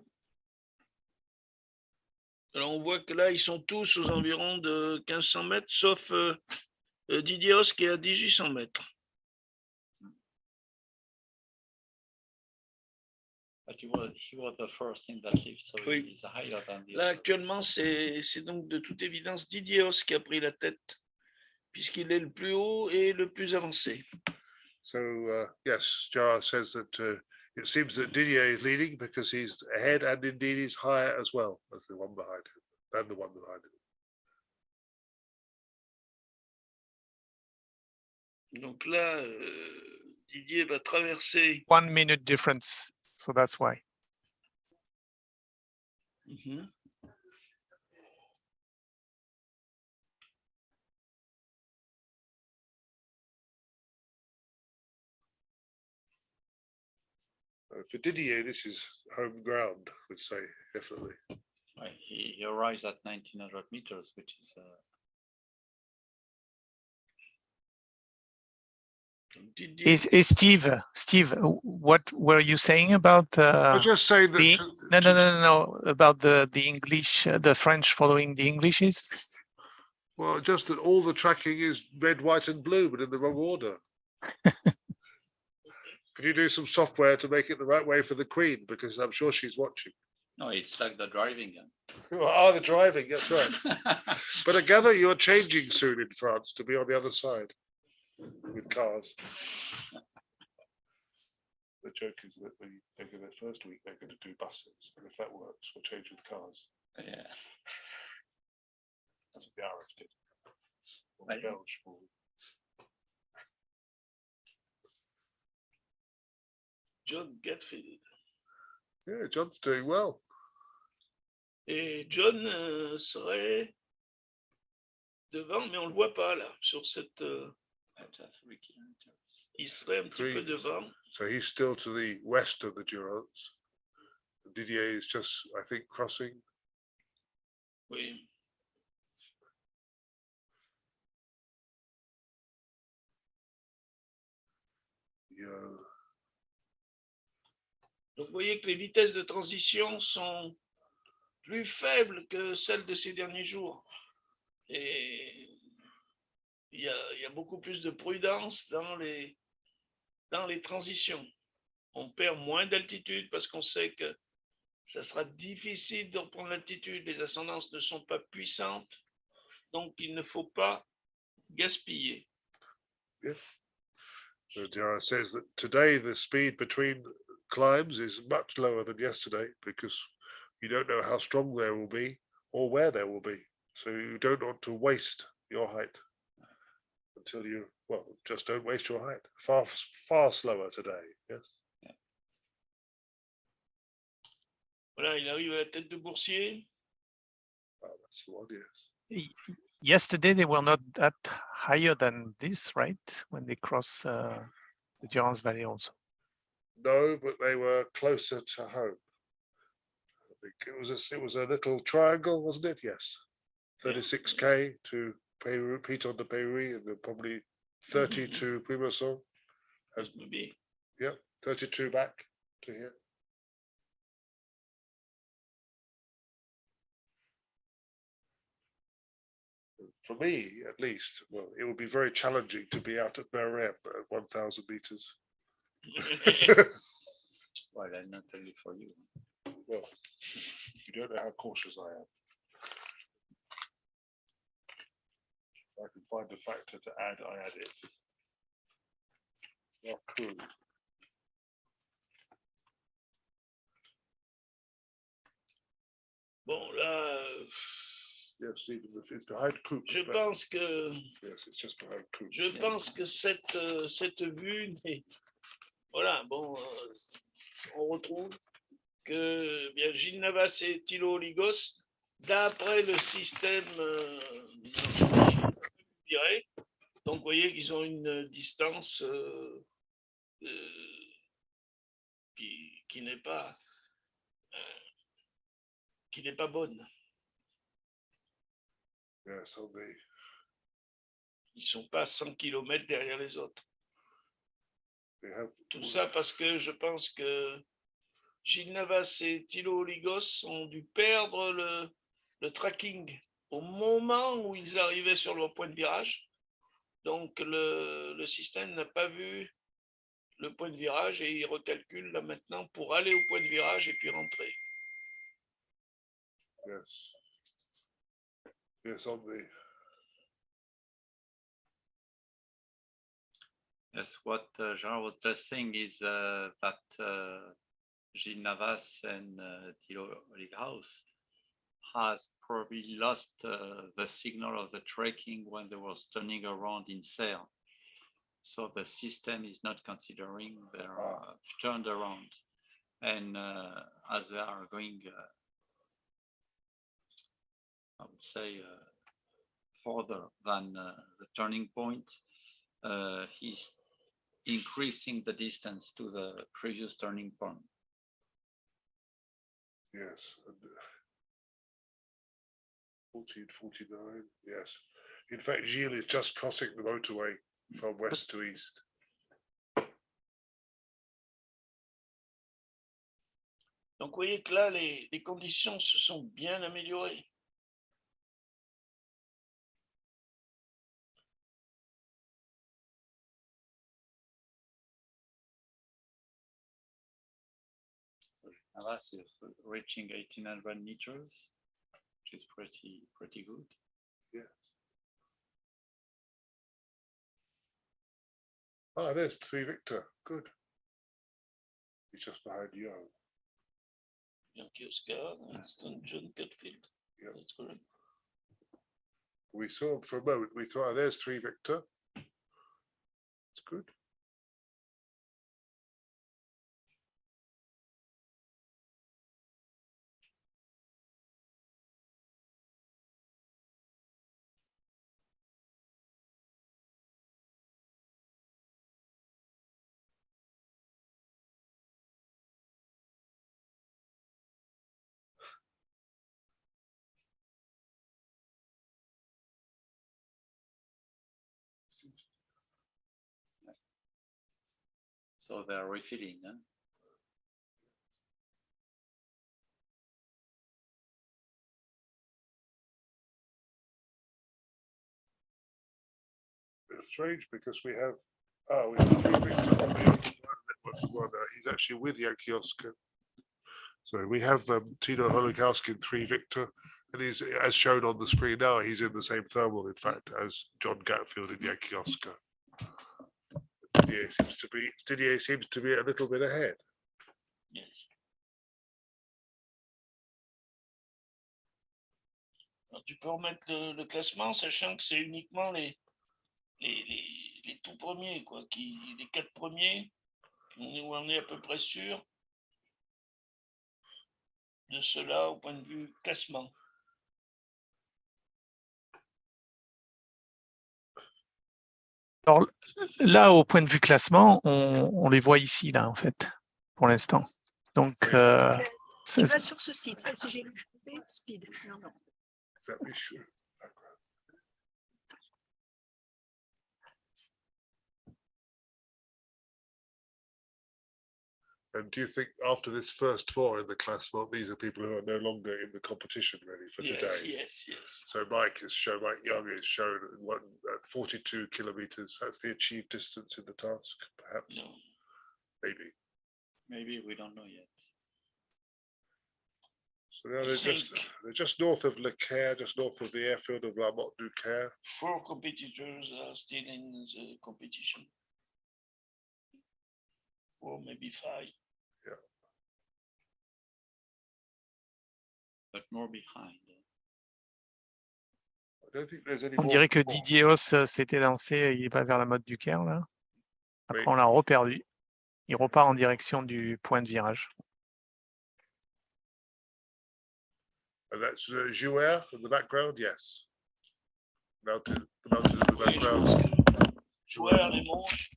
Alors on voit que là, ils sont tous aux environs de 1500 mètres, sauf Didios qui est à 1800 mètres. But he was the first in that lift, so Oui. he's higher than the Là, others. actuellement, c'est donc de toute évidence Didios qui a pris la tête, puisqu'il est le plus haut et le plus avancé. So yes, Gerard says that it seems that Didier is leading because he's ahead and indeed he's higher as well as the one behind him, than the one behind him. Donc là, Didier va traverser. 1 minute difference, so that's why. Mhm. For Didier, this is home ground, I would say, definitely. Right, he arrives at 1900 meters, which is Didier, Is Steve, what were you saying about I was just saying that. the no about the English, the French following the Englishes? Well, just that all the tracking is red, white, and blue, but in the wrong order. Could you do some software to make it the right way for the Queen? Because I'm sure she's watching. no, it's like the driving. The driving, that's right. But I gather you're changing soon in France to be on the other side with cars. The joke is that they're going to, first week they're going to do buses, and if that works, we'll change with cars. Yeah. That's what the RF did. Or Right. Belge, or- John Gatfield. Yeah, John's doing well. Et John serait devant, mais on ne le voit pas là, sur cette. Il serait un petit peu Three. devant. So he's still to the west of the Durance. Didier is just, I think, crossing. Oui. Yeah. Donc vous voyez que les vitesses de transition sont plus faibles que celles de ces derniers jours. Et il y a beaucoup plus de prudence dans les transitions. On perd moins d'altitude parce qu'on sait que ça sera difficile de reprendre l'altitude. Les ascendances ne sont pas puissantes. Donc il ne faut pas gaspiller. So Diarra says that today the speed between climbs is much lower than yesterday because you don't know how strong there will be or where there will be. So you don't want to waste your height until you, well, just don't waste your height. Far slower today, yes. Voilà, il arrive à la tête de Boursier. Oh, that's the one, yes. Yesterday they were not that higher than this, right? When they cross the Durance Valley also. No, but they were closer to home. I think it was a little triangle, wasn't it? Yes. 36k to Peru, Piton de Peru, and then probably 30 to Pumasson. And Maybe. yeah, 32 back to here. For me, at least, well, it would be very challenging to be out at Berem at 1,000 meters. Well, not only for you. Well, you don't know how cautious I am. If I can find a factor to add, I add it. Oh, cool. Bon, là, Yes, even if it's behind Coop. je but pense que yes, it's just behind Coop. Je pense que cette vue, voilà, bon, on retrouve que bien Gilles Navas et Thilo Ligos, d'après le système direct, donc vous voyez qu'ils ont une distance qui n'est pas bonne. Yes, on the Ils ne sont pas 100 km derrière les autres. We have Tout ça parce que je pense que Gilles Navas et Thilo Oligos ont dû perdre le tracking au moment où ils arrivaient sur leur point de virage. Donc, le système n'a pas vu le point de virage et il recalcule là maintenant pour aller au point de virage et puis rentrer. yes. Yes, on the Yes, what Jean was just saying is that Gilles Navas and Thilo Olighaus has probably lost the signal of the tracking when they were turning around in Serie. So the system is not considering their turned around. And as they are going, I would say, further than the turning point, he's increasing the distance to the previous turning point. yes. And, 14, 49, yes. In fact, Gilles is just crossing the motorway from west to east. Donc, vous voyez que là, les conditions se sont bien améliorées. Navas is reaching 1800 meters, which is pretty good. Yes. Ah, there's 3 Victor. Good. He's just behind Yo. Yankee Oscar, John Cutfield. Yeah. That's correct. We saw him for a moment. We thought, oh, there's 3 Victor. It's good. So they're refilling. Huh? It's strange because we have, we have 3 Victor on the network one. He's actually with Yankee Oscar. So we have Tino Holikowski 3 Victor, and he's, as shown on the screen now, he's in the same thermal, in fact, as John Gatfield and Yankee Oscar. Didier seems to be a little bit ahead. Yes. Alors, tu peux remettre le classement, sachant que c'est uniquement les tout premiers, quoi, les 4 premiers, où on est à peu près sûr de cela au point de vue classement. Alors là, au point de vue classement, on les voit ici, là, en fait, pour l'instant. Donc, Oui. Tu vas sur ce site, SGP Speed. Non. That be sure. And do you think after this first 4 in the classement, these are people who are no longer in the competition really for today? Yes. So Mike Young is shown at 42 kilometers. That's the achieved distance in the task, perhaps. No. Maybe we don't know yet. So now they're just north of Le Caire, just north of the airfield of La Motte du Caire. 4 competitors are still in the competition. 4, maybe 5. But more behind. I don't think there's any on more. dirait que Didier Haas s'était lancé, il va vers la mode du Caire, là. Après, Oui. on l'a reperdu. Il repart en direction du point de virage. And that's Jouer in the background, yes. The mountain in the Oui, je background. pense que joueur, les manches.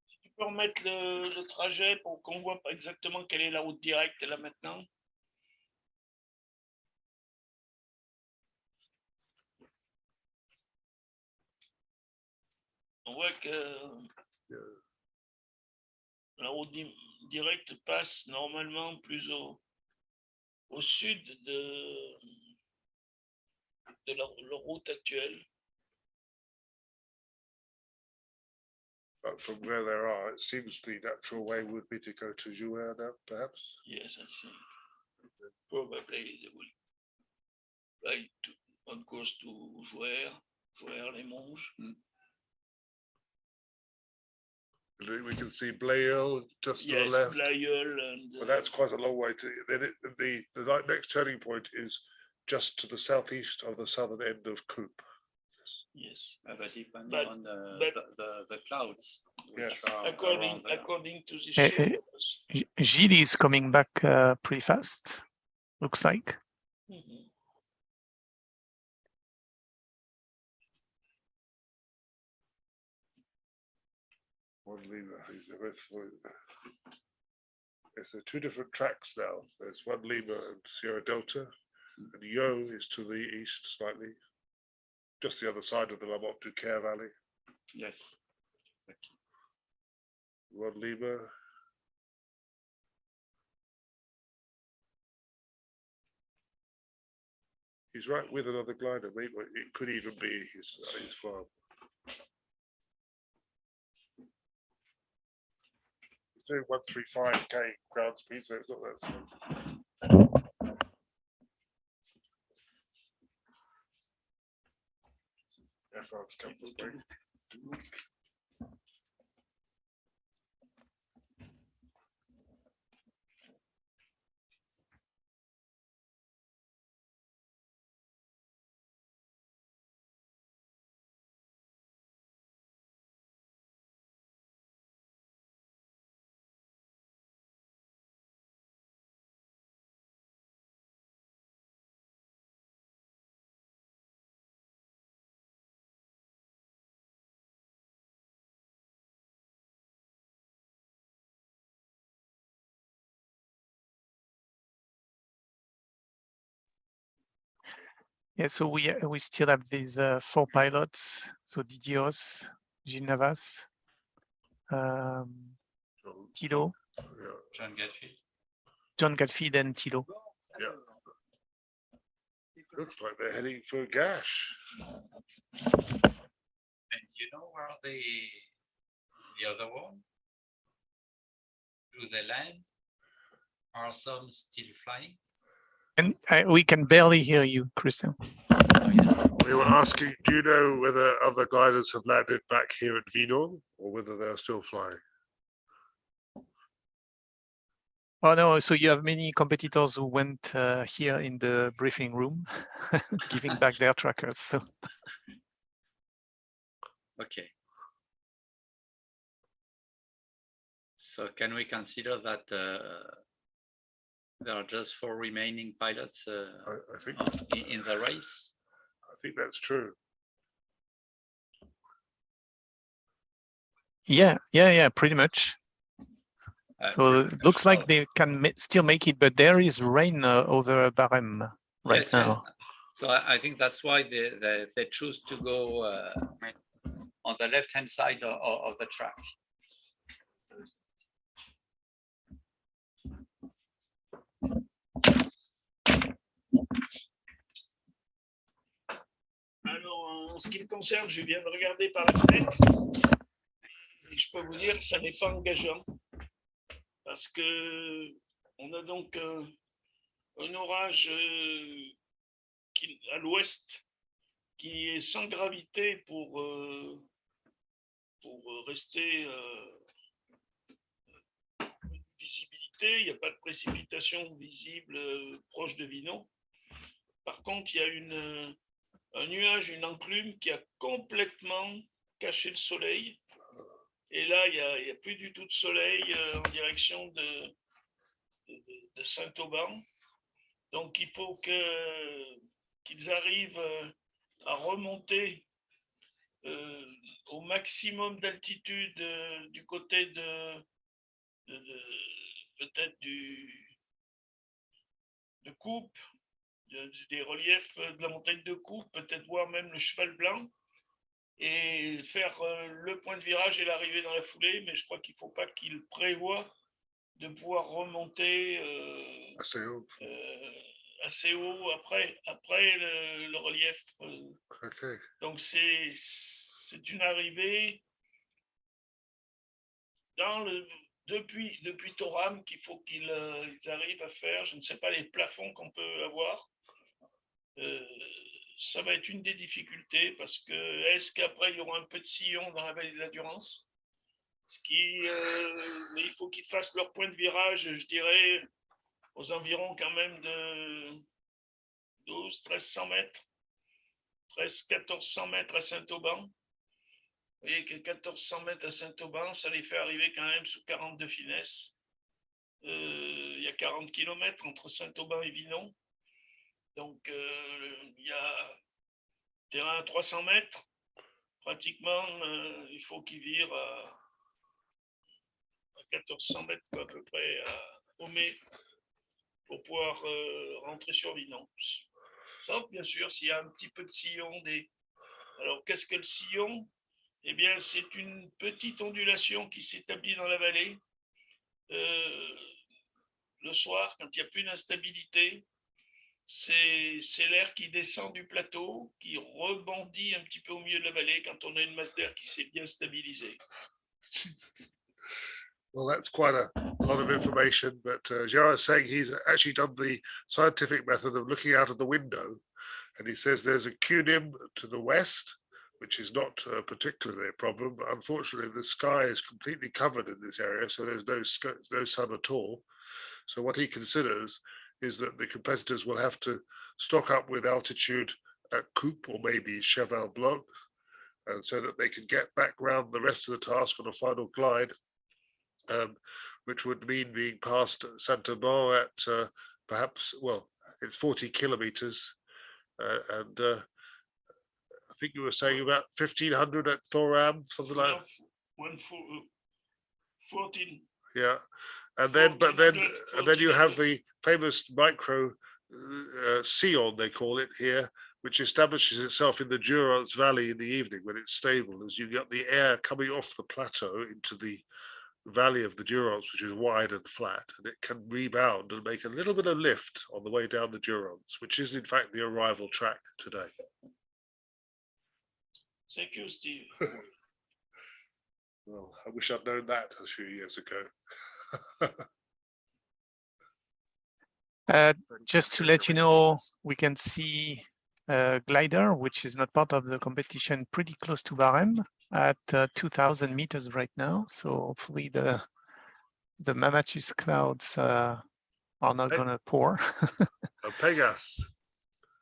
Si tu peux remettre le trajet pour qu'on voit pas exactement quelle est la route directe là maintenant. On voit que la route directe passe normalement plus au sud de la route actuelle. But from where they are, it seems the natural way would be to go to Jouer now, perhaps. Yes, I think probably they will fly on course to Jouer-les-Monges. We can see Blayeul just to Yes, the left, Blayeul and but that's quite a long way to. Then the next turning point is just to the southeast of the southern end of Coupe. yes. But depending But- on but- the clouds, which Yes. are According around there. to the Eh, shadows. Gilles is coming back pretty fast, looks like. Mhm. One lever. There's two different tracks now. There's one Lima and Sierra Delta, and Yo is to the east slightly, just the other side of the La Motte du Caire Valley. Yes. Exactly. One Lima. He's right with another glider. Maybe it could even be his farm. He's doing 135k ground speed, so it's not that slow. FR's come for break. Yeah, so we still have these 4 pilots. So Didios, Gilles Navas, So, Tilo, yeah, John Gatfield. John Gatfield, and Tilo. yeah. Looks like they're heading for Gash. And you know where the other one? Do they land? Are some still flying? And we can barely hear you, Christian. We were asking, do you know whether other gliders have landed back here at Vinon or whether they're still flying? Oh no, so you have many competitors who went here in the briefing room, giving back their trackers. So Okay. So can we consider that there are just 4 remaining pilots I think in the race? I think that's true. yeah, pretty much. So it looks like they can still make it, but there is rain over Barème right Yes, now. yes. So I think that's why they choose to go on the left-hand side of the track. Alors, en ce qui me concerne, je viens de regarder par la fenêtre et je peux vous dire que ça n'est pas engageant parce que on a donc un orage à l'ouest qui est sans gravité pour rester visibilité. Il n'y a pas de précipitation visible proche de Vinon. Par contre, il y a un nuage, une enclume qui a complètement caché le soleil. Et là, il n'y a plus du tout de soleil en direction de Saint-Auban. Donc, il faut qu'ils arrivent à remonter au maximum d'altitude du côté peut-être de Coupe, des reliefs de la montagne de Coupe, peut-être voir même le cheval blanc, et faire le point de virage et l'arrivée dans la foulée, mais je crois qu'il ne faut pas qu'il prévoie de pouvoir remonter assez haut. assez haut après le relief. Ok. Donc c'est une arrivée depuis Toram qu'il faut qu'ils arrivent à faire. Je ne sais pas les plafonds qu'on peut avoir. Ça va être une des difficultés parce que est-ce qu'après il y aura un peu de sillon dans la vallée de la Durance? Mais il faut qu'ils fassent leur point de virage, je dirais, aux environs quand même de 1200-1300 mètres, 1300-1400 mètres à Saint-Auban. Vous voyez que 1400 mètres à Saint-Auban, ça les fait arriver quand même sous 40 de finesse. Il y a 40 km entre Saint-Auban et Vinon. Donc, il y a terrain à 300 mètres. Pratiquement, il faut qu'ils virent à 1400 mètres à peu près au mai pour pouvoir rentrer sur Vinon. Sauf bien sûr s'il y a un petit peu de sillon. Alors qu'est-ce que le sillon? Eh bien c'est une petite ondulation qui s'établit dans la vallée le soir quand il n'y a plus d'instabilité. C'est l'air qui descend du plateau, qui rebondit un petit peu au milieu de la vallée quand on a une masse d'air qui s'est bien stabilisée. Well, that's quite a lot of information, but Gerard's saying he's actually done the scientific method of looking out of the window, and he says there's a cunim to the west, which is not particularly a problem, but unfortunately the sky is completely covered in this area, so there's no sun at all. So what he considers is that the competitors will have to stock up with altitude at Coupe or maybe Cheval Blanc, and so that they can get back round the rest of the task on a final glide, which would mean being past Saint-Auban at perhaps, well, it's 40 kilometers, and I think you were saying about 1500 at Thoram, something like that. 14. Yeah, and then you have the famous micro Sion, they call it here, which establishes itself in the Durance Valley in the evening when it's stable, as you get the air coming off the plateau into the valley of the Durance, which is wide and flat, and it can rebound and make a little bit of lift on the way down the Durance, which is in fact the arrival track today. Thank you, Steve. Well, I wish I'd known that a few years ago. Just to let you know, we can see a glider, which is not part of the competition, pretty close to Barème at 2000 meters right now. So hopefully the mammatus clouds are not going to pour. A Pegas.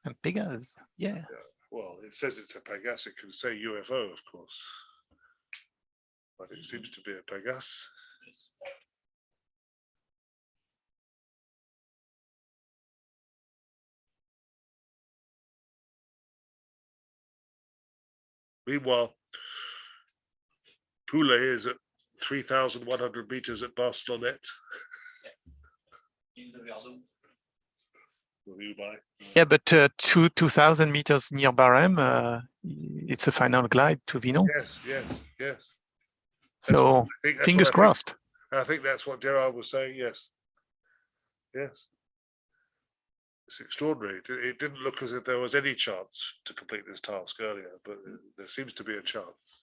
And Pegas, yeah. Well, it says it's a Pegas. It can say UFO, of course, but it seems to be a Pegas. Yes. Meanwhile, Poulet is at 3,100 meters at Barcelonnette. Yeah, but 2,000 meters near Barème, it's a final glide to Vinon. Yes. So fingers crossed. I think that's what Gerard was saying. Yes. It's extraordinary. It didn't look as if there was any chance to complete this task earlier, but there seems to be a chance.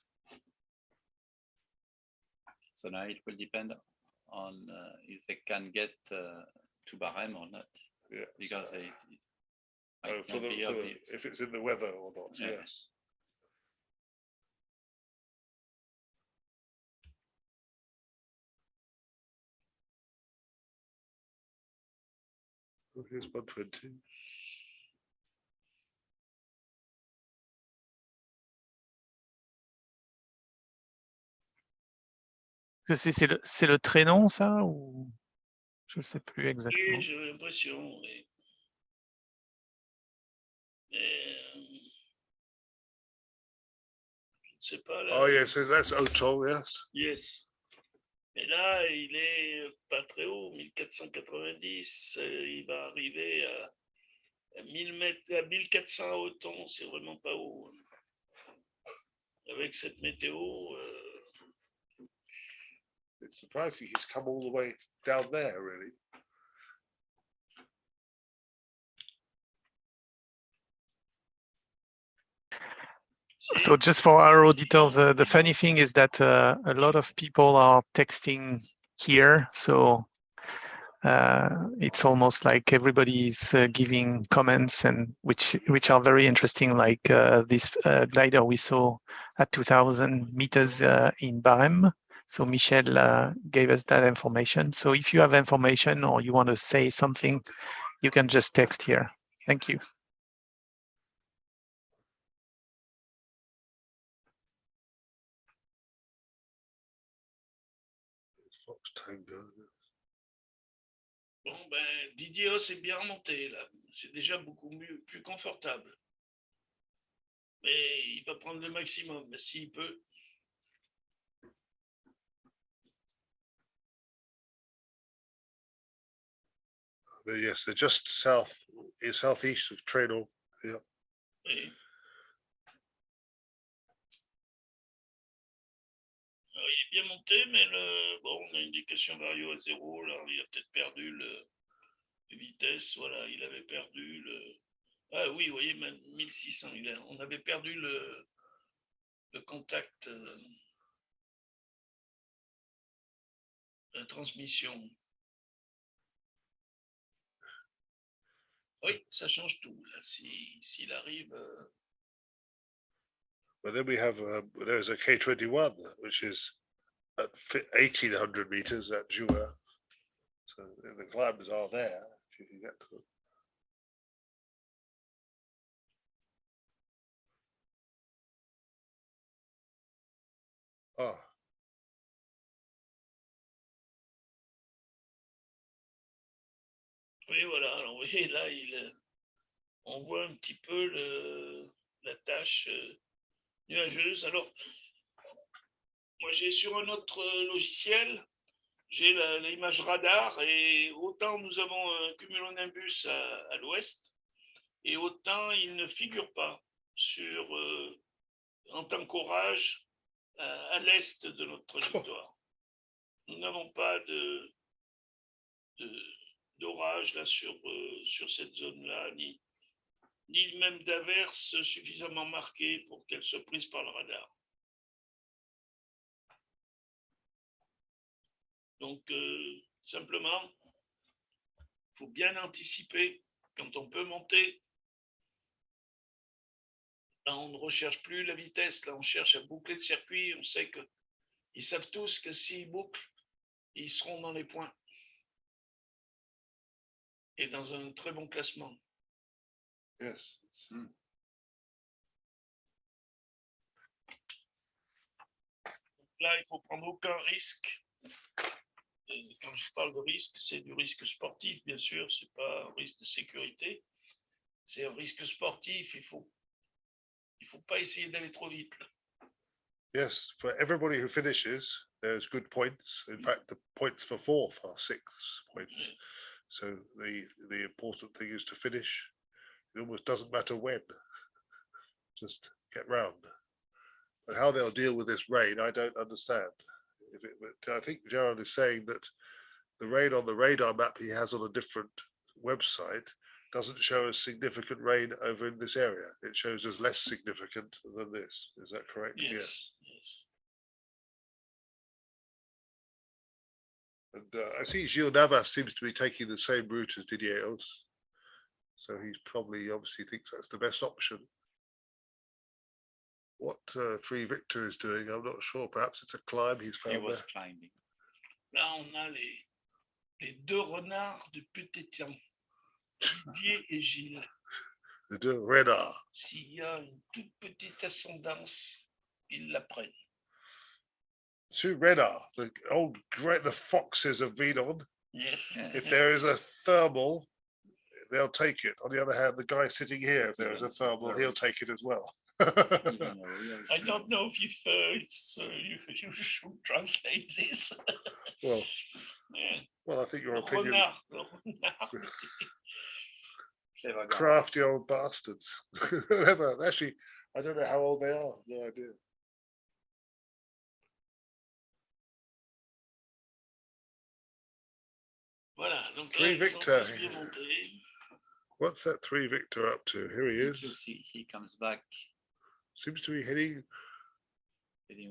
So now it will depend on if they can get to Barème or not. Yeah. Because if it's in the weather or not. Yeah. Yes. Here's 120. C'est le traînon, ça, ou je ne sais plus exactement. Oui, j'ai l'impression. Je ne sais pas là. Oh yes, that's Otol, yes. Yes. Et là, il est pas très haut, 1490. Il va arriver à 1000 mètres, à 1400 à Othon, c'est vraiment pas haut. avec cette météo, It's surprising he's come all the way down there, really. So just for our auditors, the funny thing is that a lot of people are texting here. So it's almost like everybody is giving comments, and which are very interesting, like this glider we saw at 2000 meters in Barème. So Michel gave us that information. So if you have information or you want to say something, you can just text here. Thank you. Fox Tango. bon, ben, Didier s'est bien remonté là. C'est déjà beaucoup mieux, plus confortable. Mais il va prendre le maximum, mais s'il peut. But yes, they're just southeast of Trenor. Yeah. Oui. Alors, il est bien monté, mais bon, on a une indication vario à 0. Là, il a peut-être perdu le vitesse. Voilà, il avait perdu le. Ah oui, vous voyez, même 1600. On avait perdu le contact de transmission. Oui, ça change tout. Là, s'il arrive. But then we have there's a K21 which is at 1800 meters at Jura. So the climbs are there if you can get to them. Ah, Oui, voilà. Alors, vous voyez, là, on voit un petit peu la tâche nuageuse. Alors, moi, j'ai sur un autre logiciel, j'ai l'image radar, et autant nous avons un cumulonimbus à l'ouest, et autant il ne figure pas en tant qu'orage à l'est de notre trajectoire. Nous n'avons pas d'orage là sur cette zone-là, ni même d'averse suffisamment marquée pour qu'elle soit prise par le radar. Donc, simplement, il faut bien anticiper quand on peut monter. Là, on ne recherche plus la vitesse, là, on cherche à boucler le circuit. On sait qu'ils savent tous que s'ils bouclent, ils seront dans les points et dans un très bon classement. yes. Là, il ne faut prendre aucun risque. Et quand je parle de risque, c'est du risque sportif, bien sûr, ce n'est pas un risque de sécurité. C'est un risque sportif, il ne faut pas essayer d'aller trop vite. Yes, for everybody who finishes, there's good points. In fact, the points for fourth are 6 points. So the important thing is to finish. It almost doesn't matter when. Just get round. But how they'll deal with this rain, I don't understand. But I think Gerard is saying that the rain on the radar map he has on a different website doesn't show us significant rain over in this area. It shows us less significant than this. Is that correct? Yes. And I see Gilles Navas seems to be taking the same route as Didier Os. So he's probably obviously thinks that's the best option. What Three Victor is doing, I'm not sure. Perhaps it's a climb he's He found was there. climbing. Là, on a les deux renards de Petit-Étienne, Didier et Gilles. The deux renards. S'il y a une toute petite ascendance, ils la prennent. Two renards, the foxes of Vinon. Yes. If there is a thermal, they'll take it. On the other hand, the guy sitting here, if there is a thermal, he'll take it as well. I don't know if you should translate this. Well, Yeah. well, I think your Le opinion. renard, le renard. Crafty old bastards. Actually, I don't know how old they are. No idea. Voilà, donc là, Prix ils sont Victor. tous bien montés. What's that 3 Victor up to? Here he is. Looks he comes back Seems to be heading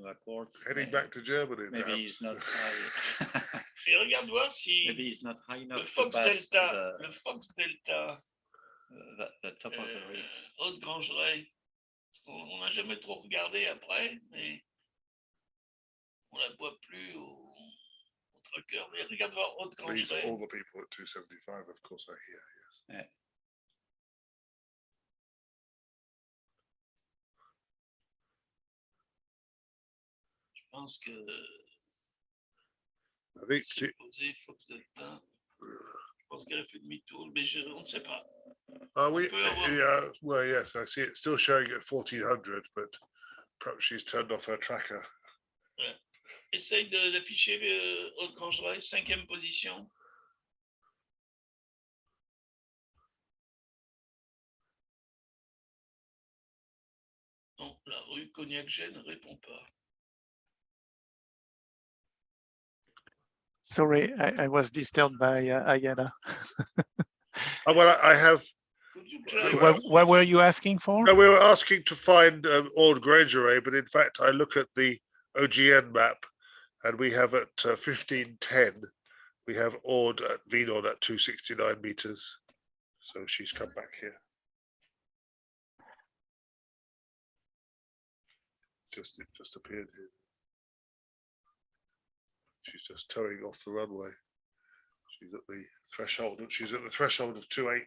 backwards. back to Germany. Maybe perhaps. he's not high. Et regarde voir si Maybe he's not high le enough to Fox pass Delta, le Fox Delta, the top of the ring. Haute Grangeray. On n'a jamais trop regardé après, mais on la voit plus au tracker. Mais regarde voir Haute These are Grangeray. all the people at 275, of course, are here. Yes. Je pense que I think c'est posé Fox Delta. Je pense qu'elle a fait demi-tour, mais on ne sait pas. we? peut avoir- Yeah. Well, yes, I see it still showing at 1400, but perhaps she's turned off her tracker. Essaye d'afficher Haute Grangeray, 5e position. Non, la rue Cognac-Gênes ne répond pas. Sorry, I was disturbed by Ayala. Oh, well, I have. Could you try? So what were you asking for? No, we were asking to find Old Grangeray, but in fact, I look at the OGN map, and we have at 1510, we have Ord at Vinon at 269 meters. So she's come back here. It just appeared here. She's just towing off the runway. She's at the threshold. She's at the threshold of 28.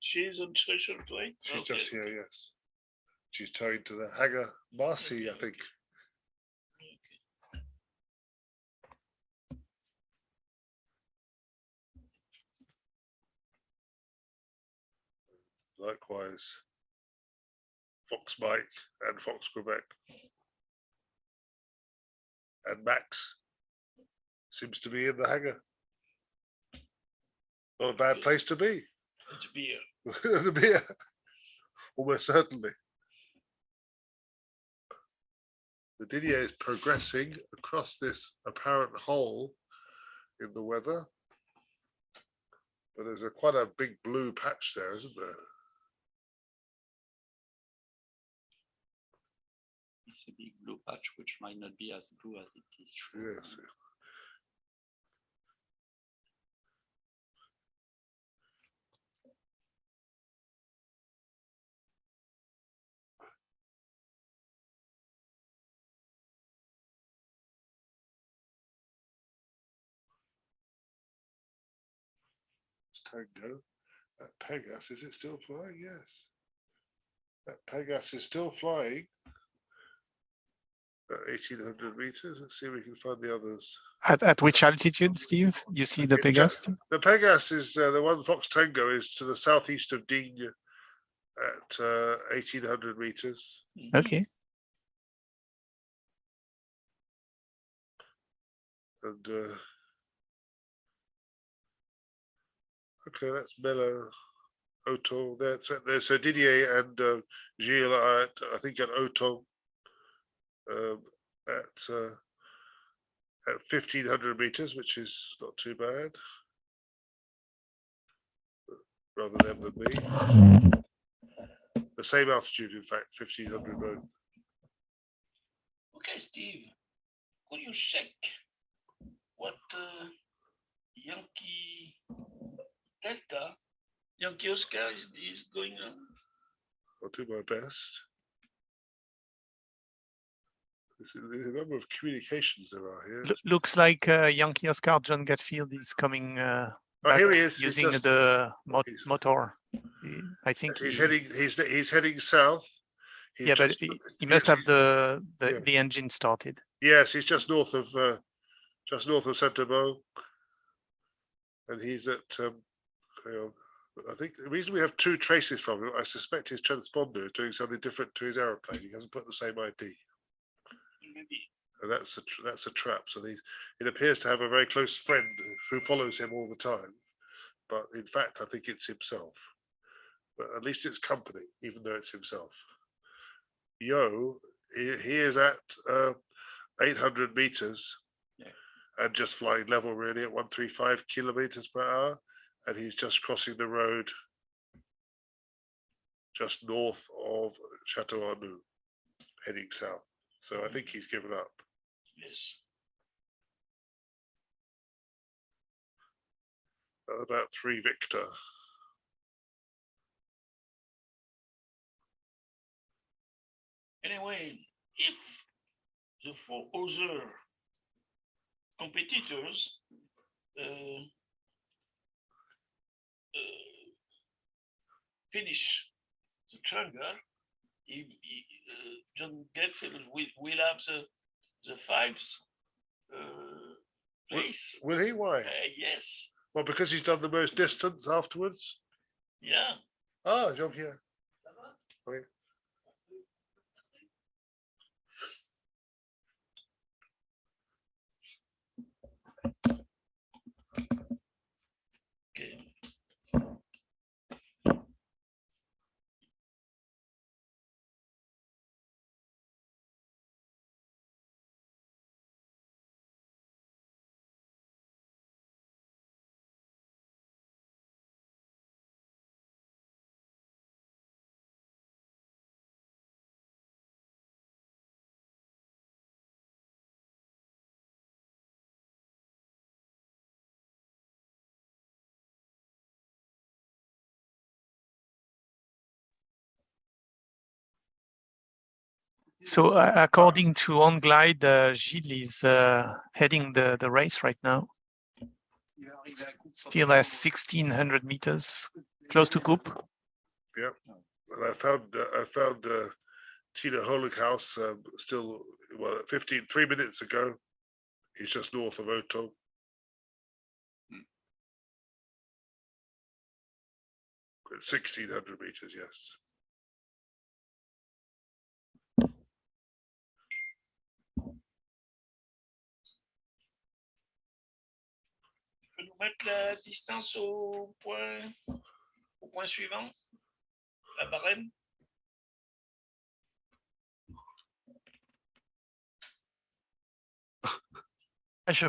She's on threshold 28. She's Okay. just here, yes. She's towing to the Hager Marcy, I think. Likewise, Fox Mike and Fox Quebec. And Max seems to be in the hangar. Not a bad place to be. To be To be here. Almost certainly. The Didier is progressing across this apparent hole in the weather. But there's quite a big blue patch there, isn't there? It's a big blue patch, which might not be as blue as it is. Yes. Tango. That Pegasus, is it still flying? Yes. That Pegasus is still flying at 1800 meters. Let's see if we can find the others. At which altitude, Steve? You see the Pegasus? The Pegasus is the one. Fox Tango is to the southeast of Digne at 1800 meters. Okay. And okay, that's Mela, Auto. There's Didier and Gilles are at, I think, at Auto at 1500 meters, which is not too bad. Rather them than me. The same altitude, in fact, 1500 both. Okay, Steve, could you check what Yankee Delta, Yankee Oscar is going on? I'll do my best. The number of communications there are here. Looks like Yankee Oscar John Gatfield is coming back here he is. using the motor. I think He's heading south. He's yeah, just, but he must have the yeah. engine started. Yes, he's just north of Saint-Amand, and he's at. Hang on. I think the reason we have two traces from him, I suspect his transponder is doing something different to his aeroplane. He hasn't put the same ID. Maybe. And that's a trap. So it appears to have a very close friend who follows him all the time, but in fact, I think it's himself. But at least it's company, even though it's himself. Yo, he is at 800 meters, yeah. and just flying level really at 135 kilometers per hour. And he's just crossing the road just north of Chateau Arnoux, heading south. So I think he's given up. Yes. About 3 Victor. Anyway, if the 4 other competitors finish the triangle, John Getfield will have the 5th place. Will he? Why? Yes. Well, because he's done the most distance afterwards. Yeah. Ah, Jean-Pierre. Oui. Okay. So according to On Glide, Gilles is heading the race right now. Still has 1,600 meters, close to Coupe. Yeah. And I found Tina Holighaus still, well, 3 minutes ago. He's just north of Oto. At 1,600 meters, yes. Je peux nous mettre la distance au point suivant, la barème. Je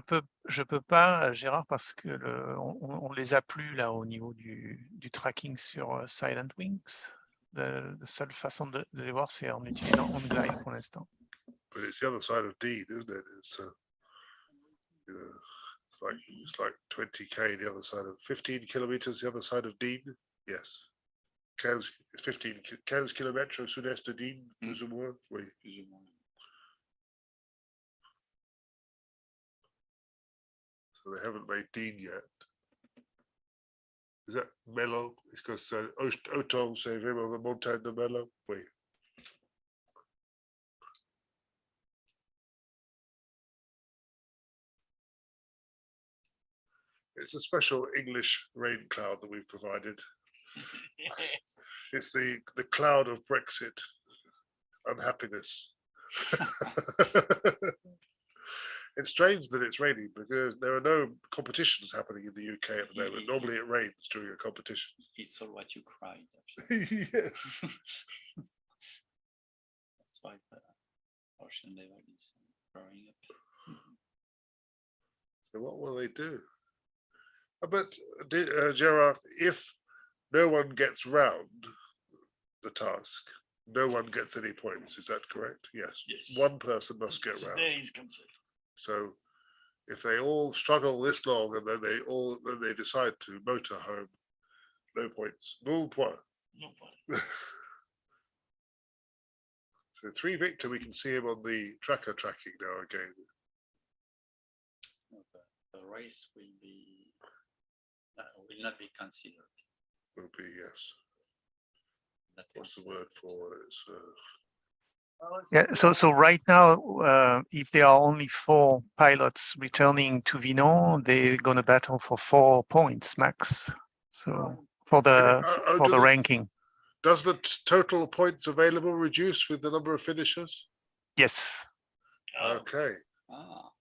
peux pas, Gérard, parce que on les a plus là au niveau du tracking sur Silent Wings. La seule façon de les voir, c'est en utilisant On Glide pour l'instant. But it's the other side of Dean, isn't it? It's you know, it's like 20k the other side of 15 kilometers the other side of Dean. Yes. 15 kilomètres au sud-est de Dean, plus ou moins. Oui. Plus ou moins. So they haven't made Dean yet. Is that Mello? It's because Oton, c'est vraiment la montagne de Mello. Oui. It's a special English rain cloud that we've provided. It's the cloud of Brexit unhappiness. It's strange that it's raining because there are no competitions happening in the UK at the moment. Normally it rains during a competition. It's all what you cried. Actually. Yes. That's why the ocean level is growing up. So what will they do? But Gerard, if no one gets round the task, no one gets any points. Is that correct? Yes. Yes. One person must get round. Today is cancelled. So if they all struggle this long and then they decide to motor home, no points. Null point. No point. So 3 Victor, we can see him on the tracker tracking now again. The race will not be considered. Will be, yes. That What's the is, word for it? It's, Yeah. So right now, if there are only 4 pilots returning to Vinon, they're going to battle for 4 points max. So for the ranking. Does the total points available reduce with the number of finishers? Yes. Oh, Okay. ah,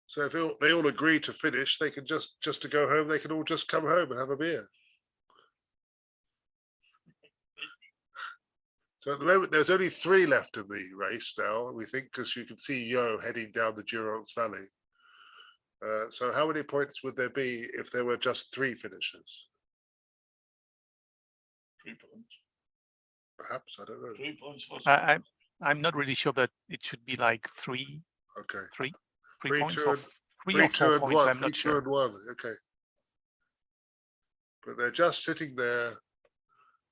So if they all agree to finish, they can just to go home, they can all just come home and have a beer. So at the moment, there's only 3 left in the race now, we think, because you can see Yo heading down the Durance Valley. So how many points would there be if there were just 3 finishers? 3 points. Perhaps, I don't know. 3 points for I'm not really sure, but it should be like three Okay. points 2 or and 3 or 4 2 and points. 1. I'm not 2 sure. and 1. Okay. But they're just sitting there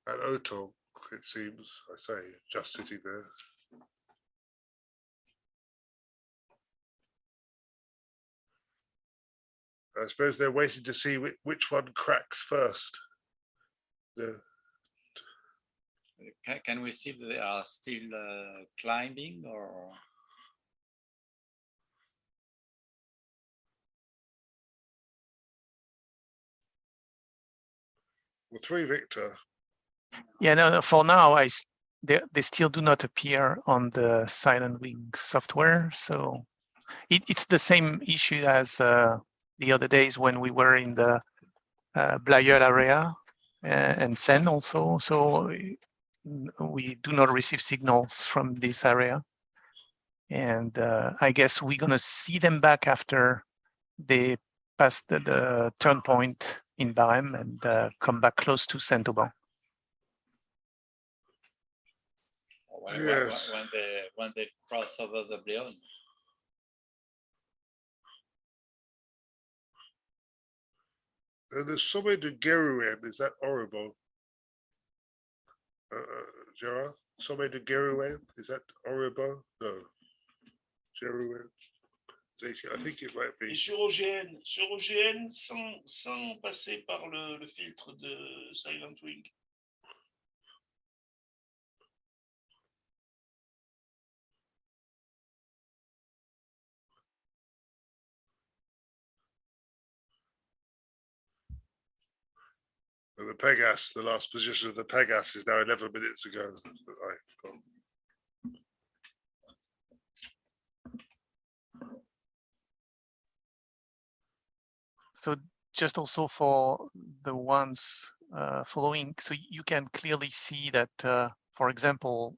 at Oton, it seems. I say, just sitting there. I suppose they're waiting to see which one cracks first. Yeah. Can we see if they are still climbing or? Well, 3 Victor. Yeah, no, for now, they still do not appear on the Silent Wing software. So it's the same issue as the other days when we were in the Blayeul area and Seine also. So we do not receive signals from this area. And I guess we're going to see them back after they pass the turn point in Barème and come back close to Saint-Auban. Yes. When they cross over the Bléone. And there's somewhere to Guérouin. Is that horrible? Gerard? Somewhere to Guérouin? Is that horrible? No. Guérouin. I think it might Et be. sur OGN sans passer par le filtre de Silent Wing. And the Pegas, the last position of the Pegas is now 11 minutes ago. So just also for the ones following, so you can clearly see that, for example,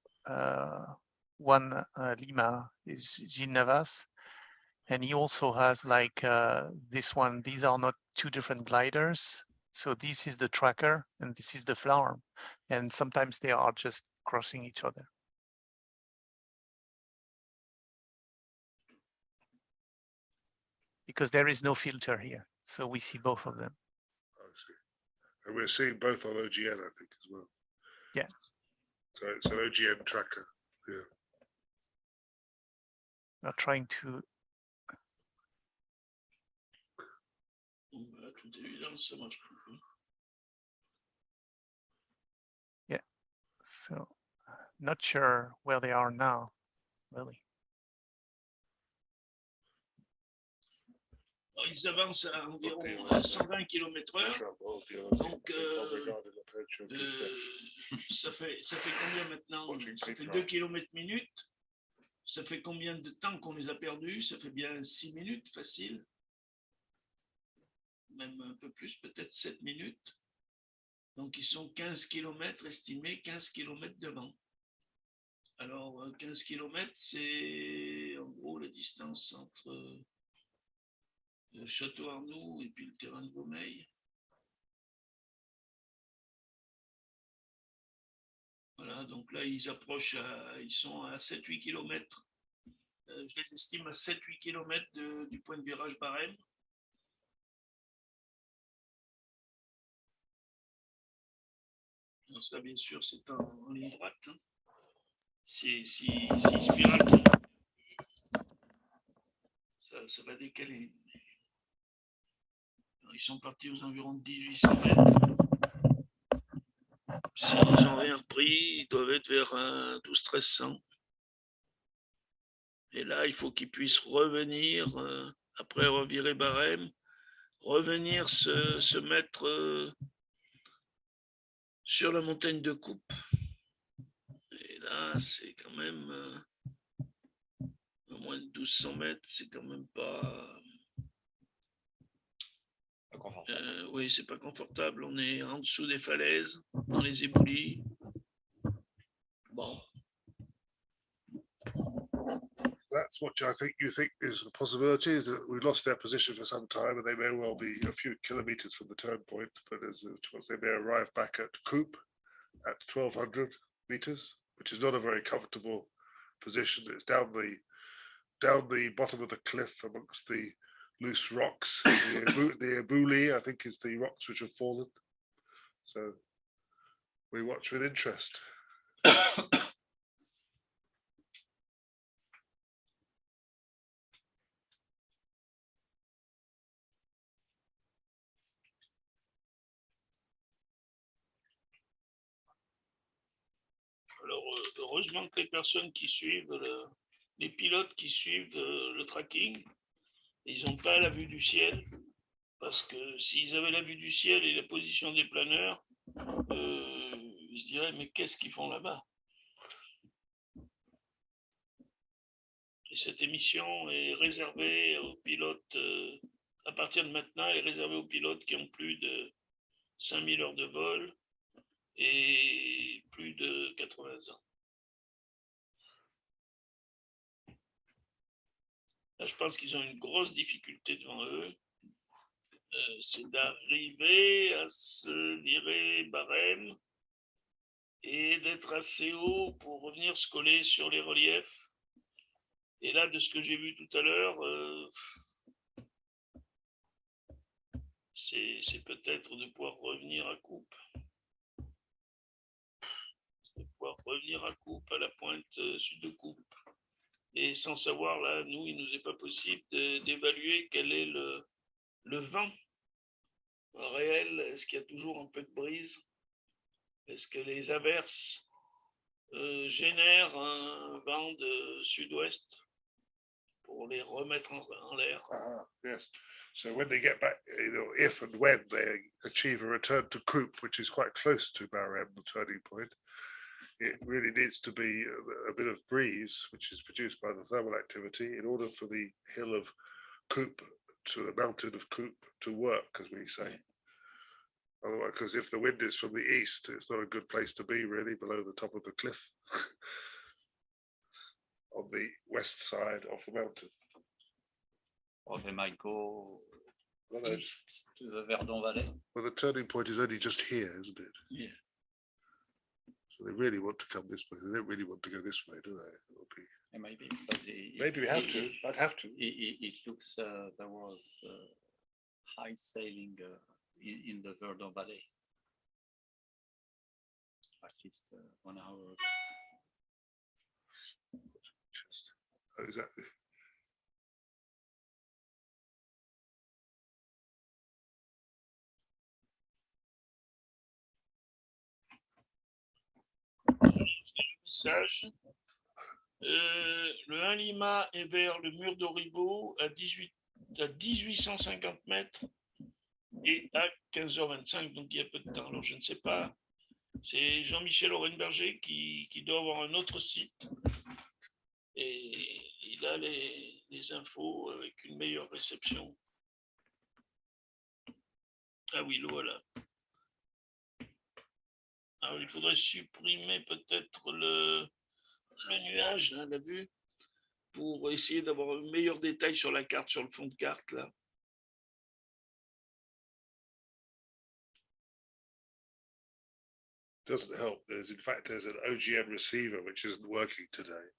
one Lima is Gilles Navas, and he also has like this one. These are not 2 different gliders. So this is the tracker and this is the flower. And sometimes they are just crossing each other. Because there is no filter here. So we see both of them. I see. And we're seeing both on OGN, I think, as well. Yeah. So it's an OGN tracker. Yeah. We're trying to. À toute évidence, ça marche plus. Yeah. So not sure where they are now, really. Alors, ils avancent à environ 120 km/h. Donc, ça fait combien maintenant? Ça fait 2 km minute. Ça fait combien de temps qu'on les a perdus? Ça fait bien 6 minutes, facile. Même un peu plus, peut-être 7 minutes. Donc, ils sont 15 km estimés, 15 km devant. Alors, 15 km, c'est en gros la distance entre le Château Arnoux et puis le terrain de Vaumeil. Voilà, donc là, ils approchent, ils sont à 7-8 km. Je les estime à 7-8 km du point de virage Barème. Alors ça, bien sûr, c'est en ligne droite. Hein. Si spirale, ça va décaler. Alors, ils sont partis aux environs de 1800 mètres. S'ils n'ont rien repris, ils doivent être vers 1200-1300. Et là, il faut qu'ils puissent revenir, après revirer Barème, revenir se mettre sur la montagne de Coupe. Et là, c'est quand même à moins de 1200 mètres, c'est quand même pas confortable. Oui, c'est pas confortable. On est en dessous des falaises, dans les éboulis. Bon. that's what I think you think is a possibility, is that we lost their position for some time and they may well be a few kilometers from the turn point, but as a chance they may arrive back at Coupe at 1200 meters, which is not a very comfortable position. It's down the bottom of the cliff amongst the loose rocks. The Abouli, I think, is the rocks which have fallen. So we watch with interest. Alors, heureusement que les personnes qui suivent, les pilotes qui suivent le tracking, ils n'ont pas la vue du ciel, parce que s'ils avaient la vue du ciel et la position des planeurs, ils se diraient, mais qu'est-ce qu'ils font là-bas? Et cette émission est réservée aux pilotes, à partir de maintenant, elle est réservée aux pilotes qui ont plus de 5000 heures de vol et plus de 80 ans. Là, je pense qu'ils ont une grosse difficulté devant eux, c'est d'arriver à se virer barème et d'être assez haut pour revenir se coller sur les reliefs. Et là, de ce que j'ai vu tout à l'heure, c'est peut-être de pouvoir revenir à coupe. De pouvoir revenir à coupe, à la pointe sud de coupe. Et sans savoir, là, nous, il ne nous est pas possible d'évaluer quel est le vent réel. Est-ce qu'il y a toujours un peu de brise? Est-ce que les averses génèrent un vent de sud-ouest pour les remettre en l'air? Yes. So when they get back, if and when they achieve a return to Coupe, which is quite close to Barème, the turning point, it really needs to be a bit of breeze, which is produced by the thermal activity, in order for the hill of Coupe to the mountain of Coupe to work, as we say. Otherwise, because if the wind is from the east, it's not a good place to be, really, below the top of the cliff on the west side of the mountain. Or they might go Well, east to the Verdon Valley. well, the turning point is only just here, isn't it? Yeah. So they really want to come this way. They don't really want to go this way, do they? It'll be... And maybe because Maybe we have to. I'd have to. It looks there was high sailing in the Verdon Valley. At least 1 hour ago. Oh, exactly. Message. Le 1 Lima est vers le mur d'Oribo à 1850 mètres et à 15h25, donc il y a peu de temps. Alors je ne sais pas, c'est Jean-Michel Orenberger qui doit avoir un autre site et il a les infos avec une meilleure réception. Ah oui, le voilà. Alors il faudrait supprimer peut-être le nuage, là, la vue, pour essayer d'avoir un meilleur détail sur la carte, sur le fond de carte, là. Doesn't help. In fact, there's an OGM receiver which isn't working today.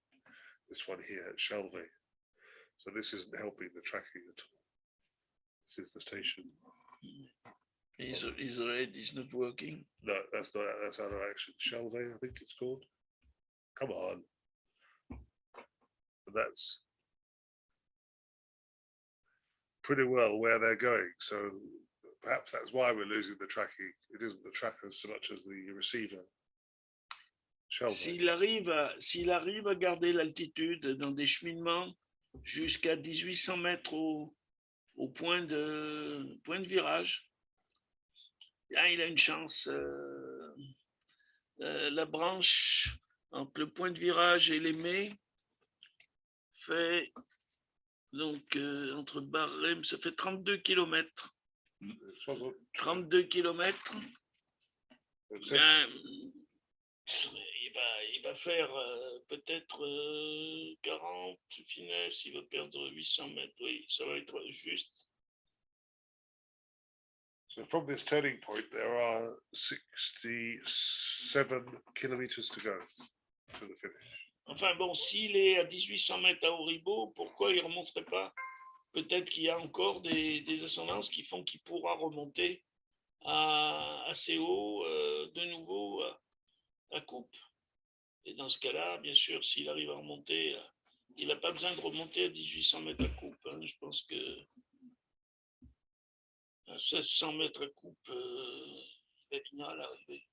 This one here at Shelby. So this isn't helping the tracking at all. This is the station. Israel is not working. No, that's not. That's out of action. Shelby, I think it's called. Come on. But that's pretty well where they're going. So perhaps that's why we're losing the tracking. It isn't the tracker so much as the receiver. S'il arrive à garder l'altitude dans des cheminements jusqu'à 1800 mètres au point de virage, là, il a une chance. La branche entre le point de virage et les mets fait donc entre Barème, ça fait 32 km. 32 km. Ben, il il va faire peut-être 40 finesse, il va perdre 800 mètres. Oui, ça va être juste. So from this turning point, there are 67 kilometers to go to the finish. Enfin bon, s'il est à 1800 mètres à Auribeau, pourquoi il ne remonterait pas? Peut-être qu'il y a encore des ascendances qui font qu'il pourra remonter assez haut de nouveau à coupe. Et dans ce cas-là, bien sûr, s'il arrive à remonter, il n'a pas besoin de remonter à 1800 mètres à coupe. Hein. Je pense que à 1600 mètres à coupe, il est à l'arrivée.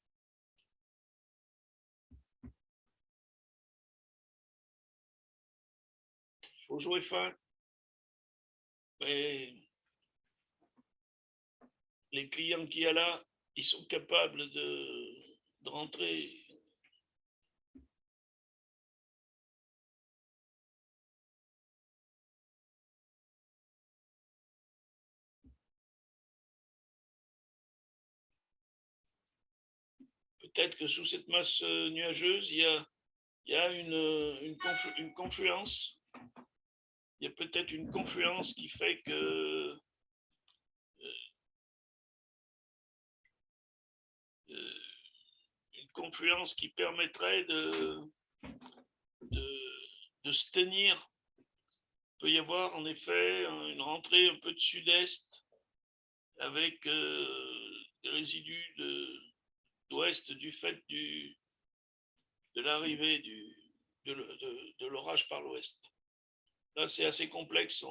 Il faut jouer fin. Mais les clients qu'il y a là, ils sont capables de rentrer. Peut-être que sous cette masse nuageuse, il y a une confluence. Il y a peut-être une confluence qui fait que une confluence qui permettrait de se tenir. Il peut y avoir en effet une rentrée un peu de sud-est avec des résidus d'ouest du fait de l'arrivée de l'orage par l'ouest. Là, c'est assez complexe.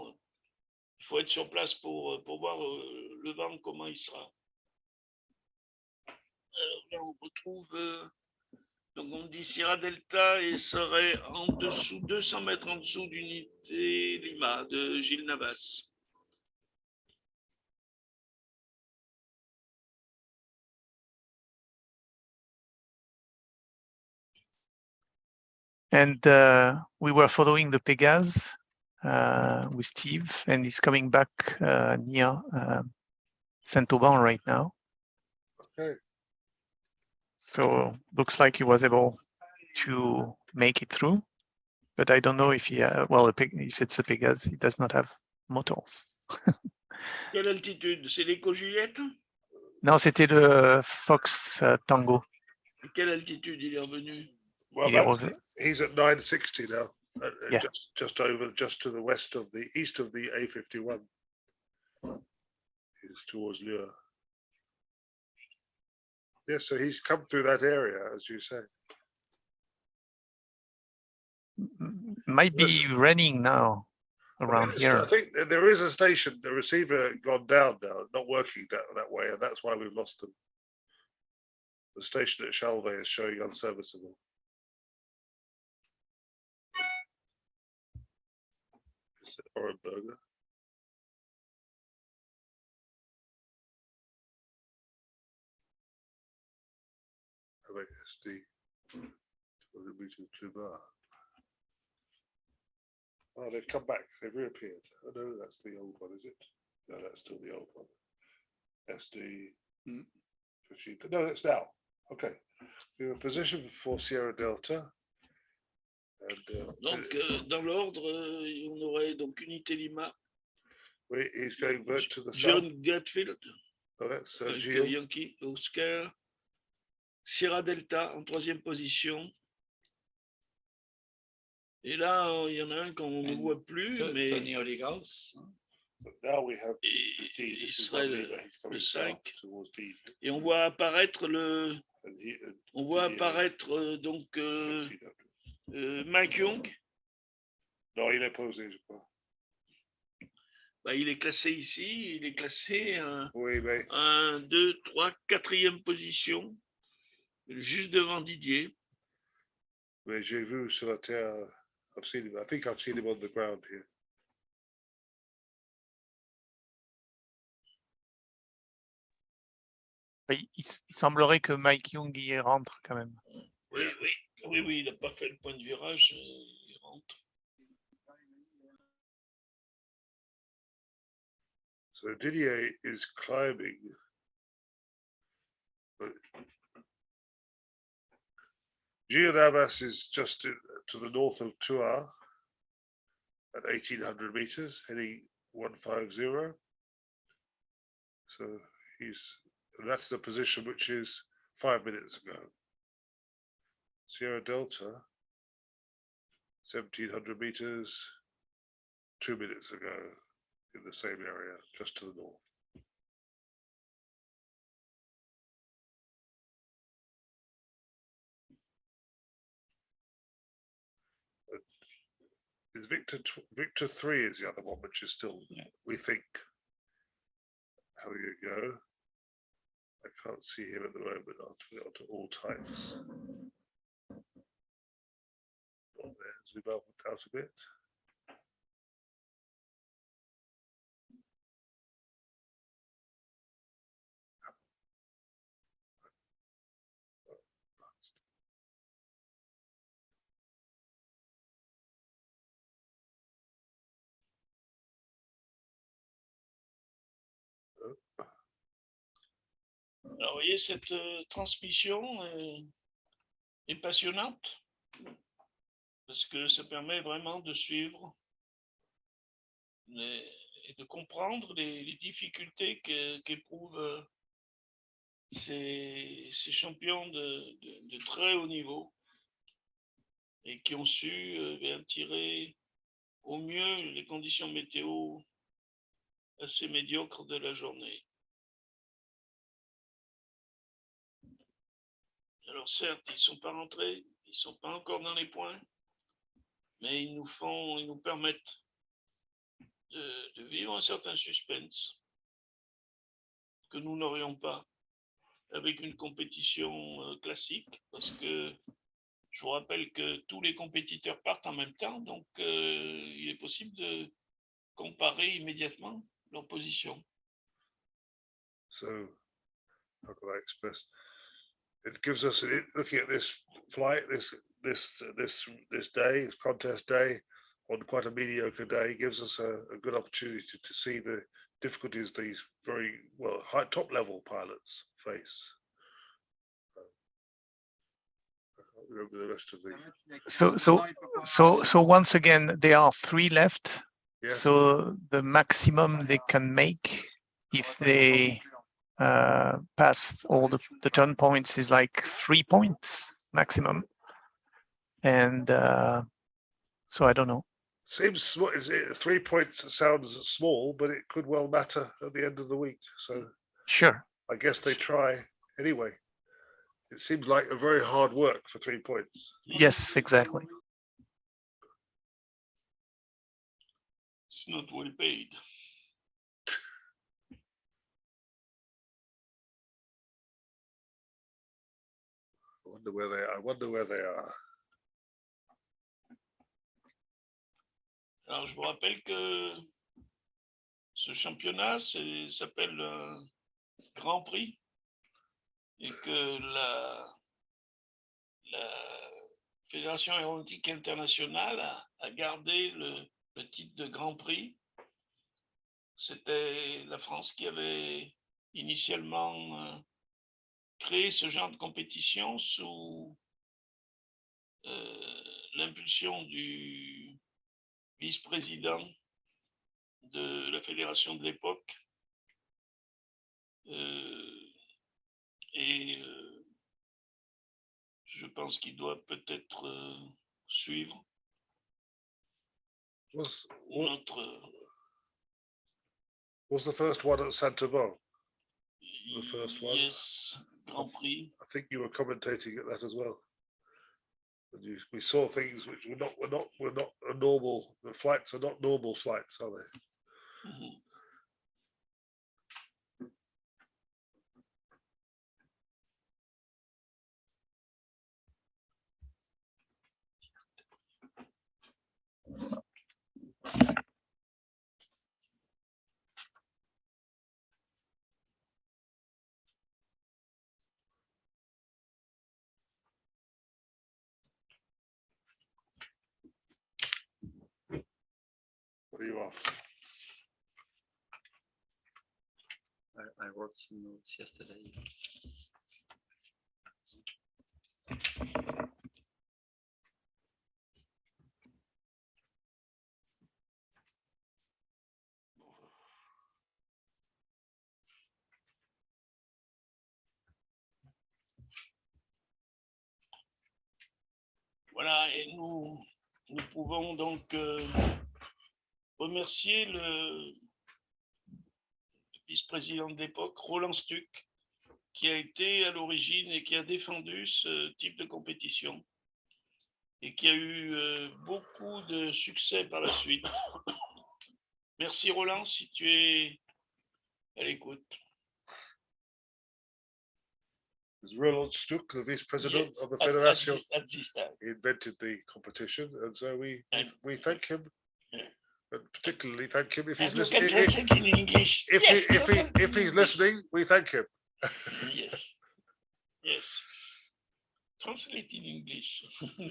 Il faut être sur place pour voir le vent, comment il sera. Alors là, on retrouve, donc on dit Sierra Delta et serait en dessous, 200 mètres en dessous d'unité Lima de Gilles Navas. And we were following the Pégase with Steve, and he's coming back near Saint-Auban right now. Okay. So looks like he was able to make it through, but I don't know if he, if it's a Pégase, he does not have motors. Quelle altitude? C'est l'éco-Juliette? Non, c'était le Fox Tango. Quelle altitude il est revenu? Well, Il est revenu. he's at 960 now, Yeah. just to the east of the A51. He's towards Lure. Yeah, so he's come through that area, as you say. Might be raining now around here. I think there is a station, the receiver gone down now, not working that way, and that's why we've lost them. The station at Chalvet is showing unserviceable. Orenburger. Avec SD. Oh, they've come back. They've reappeared. Oh no, that's the old one, is it? No, that's still the old one. SD. 15. No, that's now. Okay. We have a position for Sierra Delta. And, donc, dans l'ordre, on aurait donc Unité Lima. wait, he's going back to the John south. Gatfield. Oh, that's avec Gio. Yankee Oscar. Sierra Delta en troisième position. Et là, il y en a un qu'on ne voit plus, mais Tony Oligaus. Now we have Israël, he's coming le south 5. towards Dean. Et on voit apparaître donc Mike Young. Non, il est posé, je crois. Bah, il est classé ici, il est classé Oui, mais 1, 2, 3, 4e position, juste devant Didier. j'ai vu sur la terre. I've seen him. I think I've seen him on the ground here. Il semblerait que Mike Young y rentre quand même. Oui, il n'a pas fait le point de virage, il rentre. So Didier is climbing. But Gianavas is just to the north of Tuar at 1800 meters, heading 150. So that's the position which is 5 minutes ago. Sierra Delta, 1700 meters, 2 minutes ago in the same area, just to the north. Is Victor 3 is the other one, which is still, we think, how you go. I can't see him at the moment. I'll turn it on to all times. There, zoom out a bit. Alors, vous voyez, cette transmission est passionnante parce que ça permet vraiment de suivre et de comprendre les difficultés qu'éprouvent ces champions de très haut niveau et qui ont su tirer au mieux les conditions météo assez médiocres de la journée. Alors certes, ils ne sont pas rentrés, ils ne sont pas encore dans les points, mais ils nous permettent de vivre un certain suspense que nous n'aurions pas avec une compétition classique, parce que je vous rappelle que tous les compétiteurs partent en même temps, donc il est possible de comparer immédiatement leur position. So, how can I express? It gives us, looking at this flight, this day, this contest day, on quite a mediocre day, gives us a good opportunity to see the difficulties these very high top level pilots face. I can't remember the rest of the. So once again, there are 3 left. Yes. So the maximum they can make if they pass all the turn points is like 3 points maximum. And so I don't know. Seems small. 3 points sounds small, but it could well matter at the end of the week. So Sure. I guess they try anyway. It seems like a very hard work for 3 points. Yes, exactly. It's not well paid. I wonder where they are. Alors, je vous rappelle que ce championnat s'appelle un Grand Prix et que la Fédération aéronautique internationale a gardé le titre de Grand Prix. C'était la France qui avait initialement créé ce genre de compétition sous l'impulsion du vice-président de la fédération de l'époque. Je pense qu'il doit peut-être suivre Was the first one at Saint-Ouen? The first one? Yes, Grand Prix. I think you were commentating at that as well. We saw things which were not a normal. The flights are not normal flights, are they? Mm-hmm. What are you after? I wrote some notes yesterday. Voilà, et nous pouvons donc remercier le vice-président d'époque, Roland Stuck, qui a été à l'origine et qui a défendu ce type de compétition et qui a eu beaucoup de succès par la suite. Merci Roland, si tu es à l'écoute. There's Roland Stuck, the vice president Yes, of the at Federation. this time. He invented the competition, and so we thank him. Yeah. And particularly thank him if he's And you can listening. translate in English. Yes, you can If in he's English. listening, we thank him. Yes, yes. Translate in English.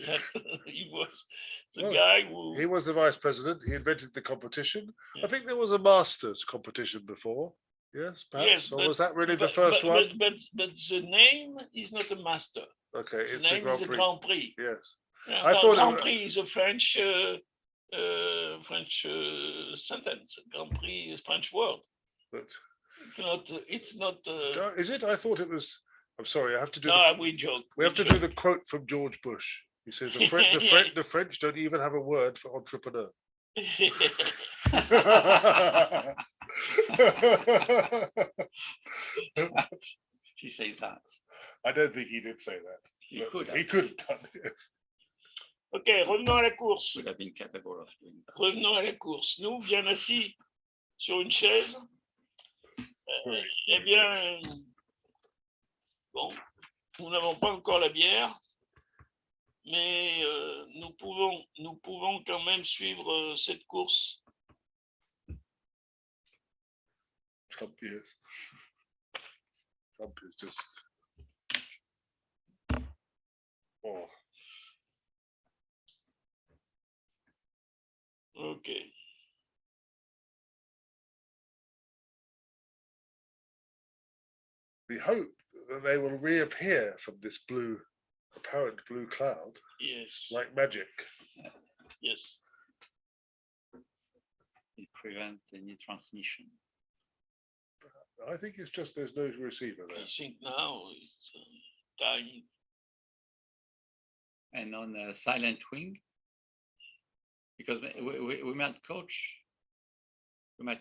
That he was the Well, guy who. He was the vice president. He invented the competition. Yeah. I think there was a masters competition before. Yes, perhaps. Yes, or but- was that really the but- first but- one? but the name is not a master. Okay, The it's the name is Grand a Prix. Grand Prix. Yes. Yeah, I well, thought it Grand wa- Prix is a French sentence. Grand Prix is French word. But It's not. is it? I thought it was. I'm sorry. I have to do. No, we joke. We have to do the quote from George Bush. He says the French don't even have a word for entrepreneur. He said that. I don't think he did say that. He but could He have. could have done it. Ok, revenons à la course. Would have been capable of doing that. Revenons à la course. Nous, bien assis sur une chaise, eh bien, bon, nous n'avons pas encore la bière, mais nous pouvons quand même suivre cette course. Trump is. Trump is just. Oh, Ok. we hope that they will reappear from this apparent blue cloud Yes. like magic. Yes. It prevents any transmission. I think it's just there's no receiver I there. think now it's time. And on a silent wing, because we might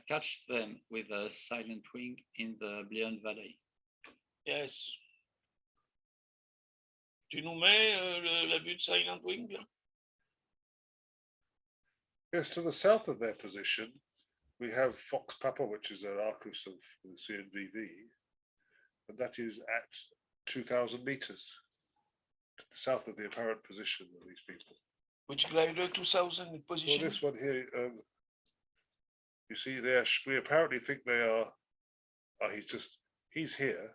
catch them with a silent wing in the Bleon Valley. Yes. Tu nous mets la vue de Silent Wing là? Yes, to the south of their position, we have Fox Papa, which is an Arcus of the CNVV, and that is at 2,000 meters to the south of the apparent position of these people. Which glider 2000 Well, position? this one here, you see, we apparently think they are. He's here,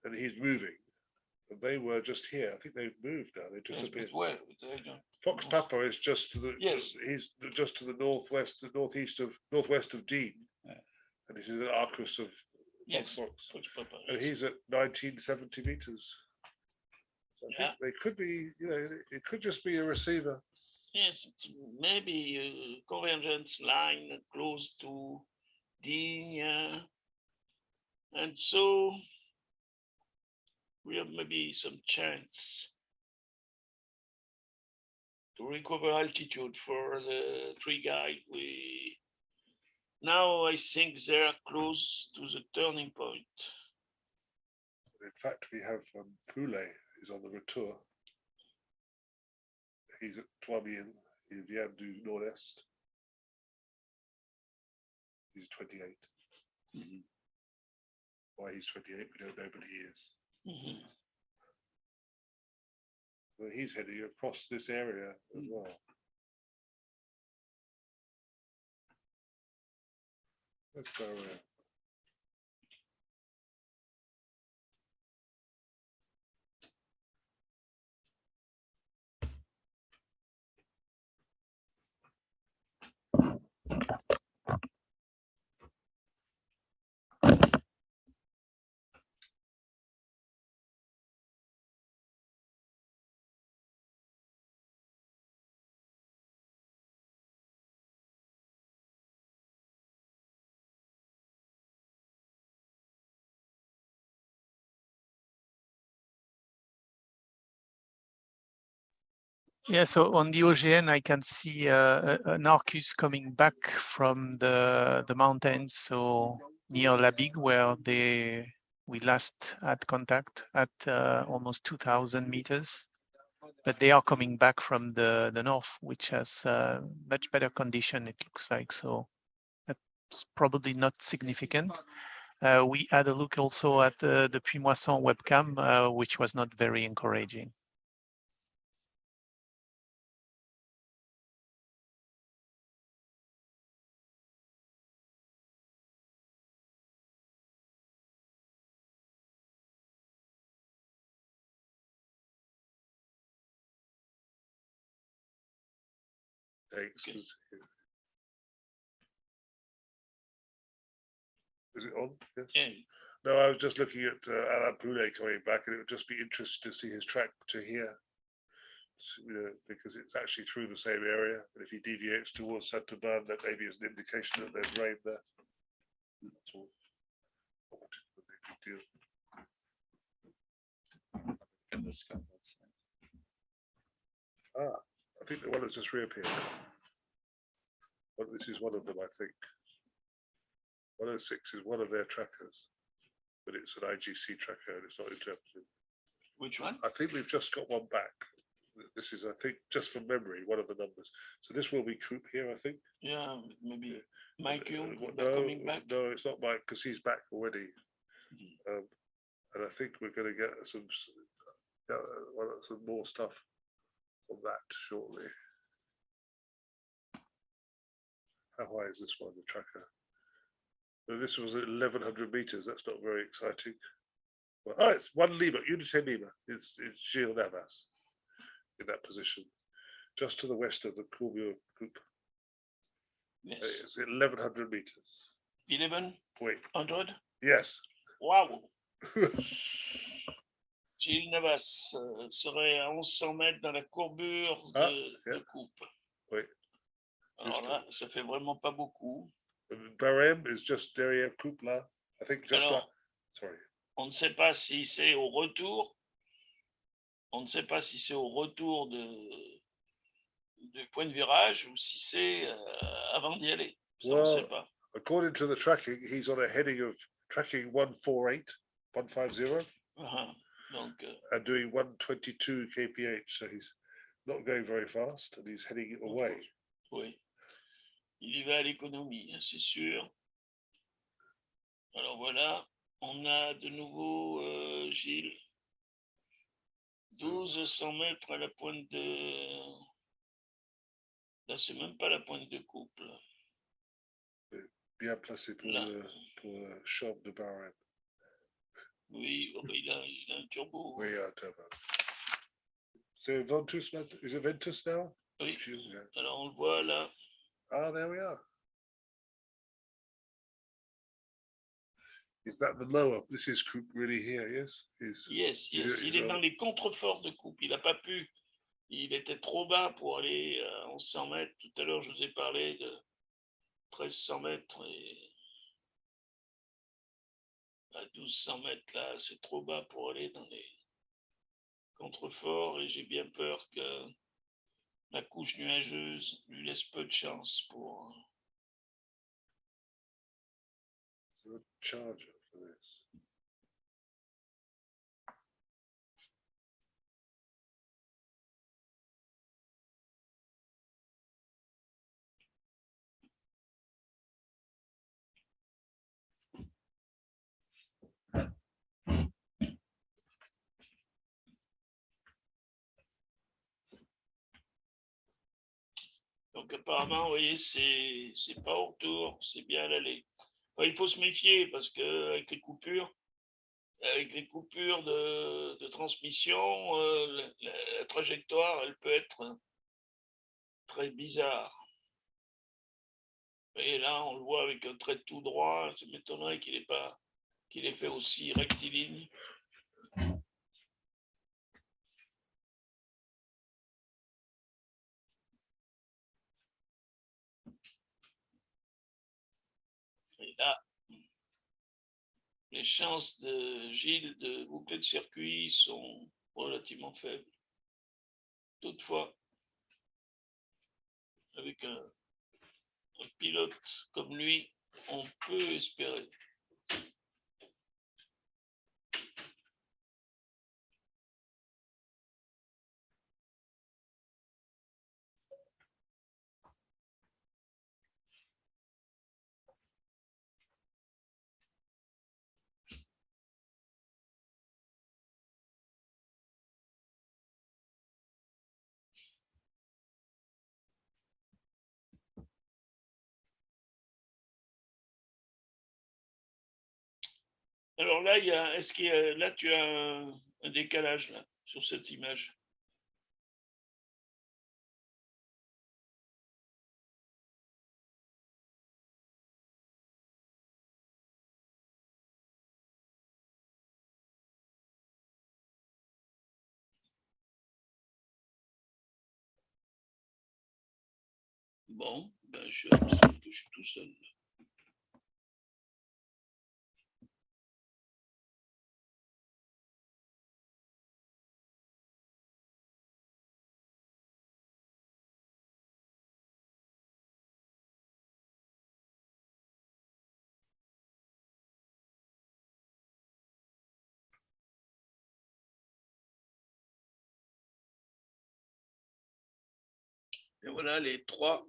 and he's moving. And they were just here. I think they've moved now. They Yes, disappeared. but where? They don't- Fox Papa is just to the. Yes. He's just to the northwest of Dean, Yeah. and this is an Arcus of Yes. Fox. Fox Papa, And yes. he's at 1970 meters. So I Yeah. think they could be, it could just be a receiver. Yes, it's maybe a convergence line close to Dean, and so we have maybe some chance to recover altitude for the three guys. Now I think they're close to the turning point. In fact, we have Poulet is on the retour. He's at Toimien. He vient du Nord-Est. He's 28. Mhm. Why he's 28, we don't know, but he is. Mhm. So he's heading across this area as well. Let's go around. Yeah, so on the OGN, I can see an Arcus coming back from the mountains, so near La Bigue, where we last had contact at almost 2,000 meters. But they are coming back from the north, which has much better condition, it looks like. So that's probably not significant. We had a look also at the Prix webcam, which was not very encouraging. Thanks. Okay. Is it on? Yes. Yeah. No, I was just looking at Alain Poulet coming back, and it would just be interesting to see his track to here, because it's actually through the same area. And if he deviates towards Saint-Aubin, that maybe is an indication that there's rain there. That's all. Not a big deal. And let's go. I think the one that's just reappeared. Well, this is one of them, I think. 106 is one of their trackers, but it's an IGC tracker and it's not interpreted. Which one? I think we've just got one back. This is, I think, just from memory, one of the numbers. So this will be Coop here, I think. Yeah, maybe Mike Young No, coming back. no, it's not Mike because he's back already. And I think we're going to get some more stuff on that shortly. How high is this one, the tracker? So this was at 1,100 meters. That's not very exciting. Well, oh, it's 1 Lima, Unité Lima. It's Gilles Navas in that position, just to the west of the Courbure Coupe. Yes. It's 1,100 meters. 1100. Yes. Waouh. Gilles Navas serait à 1100 mètres dans la courbure de coupe. Oui. Alors là, ça fait vraiment pas beaucoup. Barème is just derrière coupe là. I think just Alors, là. Sorry. On ne sait pas si c'est au retour. On ne sait pas si c'est au retour du point de virage ou si c'est avant d'y aller. Ça, on ne sait pas. According to the tracking, he's on a heading of tracking 148, 150. Donc, and doing 122 kph, so he's not going very fast and he's heading away. Oui. Il y va à l'économie, hein, c'est sûr. Alors voilà, on a de nouveau Gilles. 1200 mètres à la pointe de... Là, c'est même pas la pointe de couple. Bien placé pour le shop de Barème. Oui, il a un turbo. Oui, un turbo. So Ventus, is it Ventus now? Oui, Yeah. alors on le voit là. Ah, there we are. Is that the lower? This is Coupe really here, yes? Yes. Il est dans les contreforts de coupe. Il n'a pas pu. Il était trop bas pour aller à 1100 mètres. Tout à l'heure, je vous ai parlé de 1300 mètres et à 1200 mètres là, c'est trop bas pour aller dans les contreforts et j'ai bien peur que la couche nuageuse lui laisse peu de chance pour. Charger for this. Donc apparemment, vous voyez, c'est pas au retour, c'est bien à l'aller. Enfin, il faut se méfier parce que avec les coupures de transmission, la trajectoire, elle peut être très bizarre. Et là, on le voit avec un trait tout droit. Ça m'étonnerait qu'il ait fait aussi rectiligne. Et là, les chances de Gilles de boucler le circuit sont relativement faibles. Toutefois, avec un pilote comme lui, on peut espérer. Alors là, là tu as un décalage là, sur cette image. Bon, ben je suis tout seul. Et voilà les trois.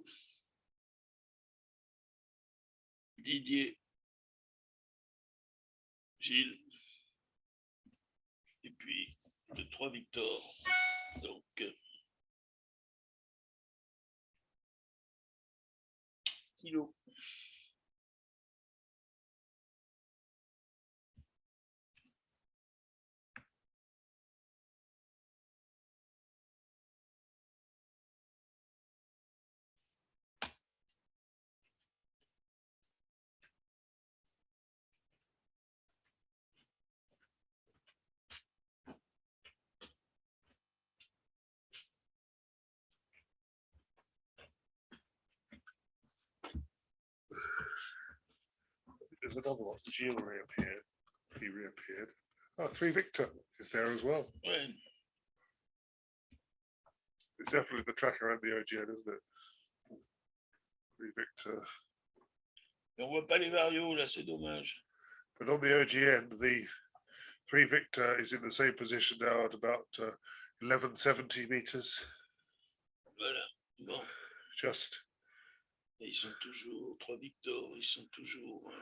Didier, Gilles, et puis le 3 Victor. Donc, kilo. There's another one. Gilles reappeared. He reappeared. Oh, 3 Victor is there as well. Ouais. It's definitely the tracker and the OGN, isn't it? 3 Victor. Mais on voit pas les varios là, c'est dommage. But on the OGN, the 3 Victor is in the same position now at about 1170 meters. Voilà. Bon. Just. Et ils sont toujours 3 Victor, ils sont toujours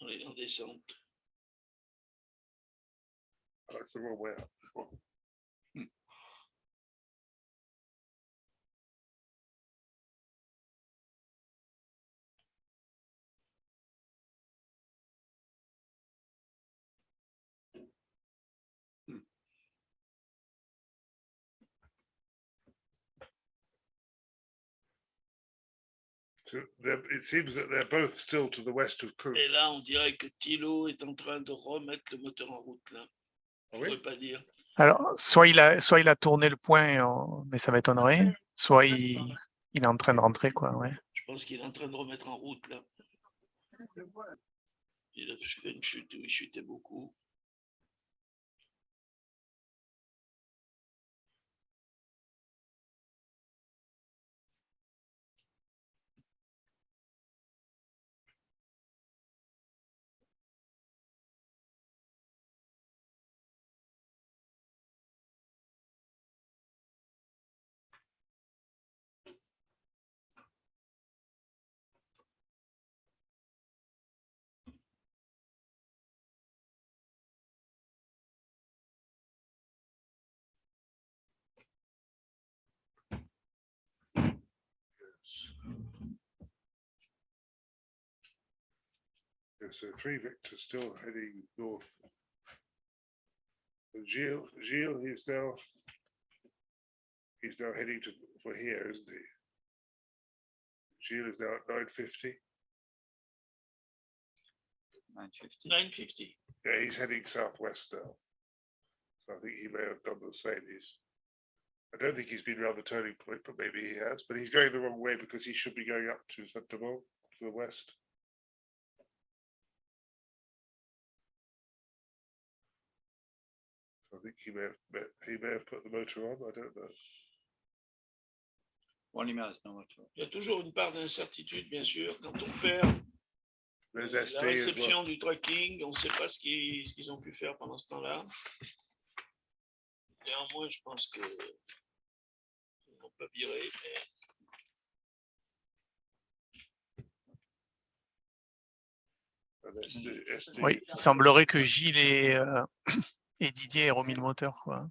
en descente. Oh, that's the wrong way up. It seems that they're both still to the west of Prix. Et là, on dirait que Thilo est en train de remettre le moteur en route là. Ah Je oui? ne pourrais pas dire. Alors, soit il a tourné le point, mais ça m'étonnerait, soit il est en train de rentrer, quoi, ouais. Je pense qu'il est en train de remettre en route là. Il a fait une chute où il chutait beaucoup. Yeah, so 3 Victor still heading north. And Gilles, he's now heading for here, isn't he? Gilles is now at 950. 950. 950. Yeah, he's heading southwest now. So I think he may have done the same. I don't think he's been around the turning point, but maybe he has. But he's going the wrong way because he should be going up to Saint-Amand, to the west. So I think he may have put the motor on. I don't know. Il y a toujours une part d'incertitude, bien sûr, quand on perd There's la SD as well. réception du tracking, on ne sait pas ce qu'ils ont pu faire pendant ce temps-là. Néanmoins, je pense que ils n'ont pas viré. Mais... And SD. Oui, il semblerait que Gilles et Didier aient remis le moteur, quoi.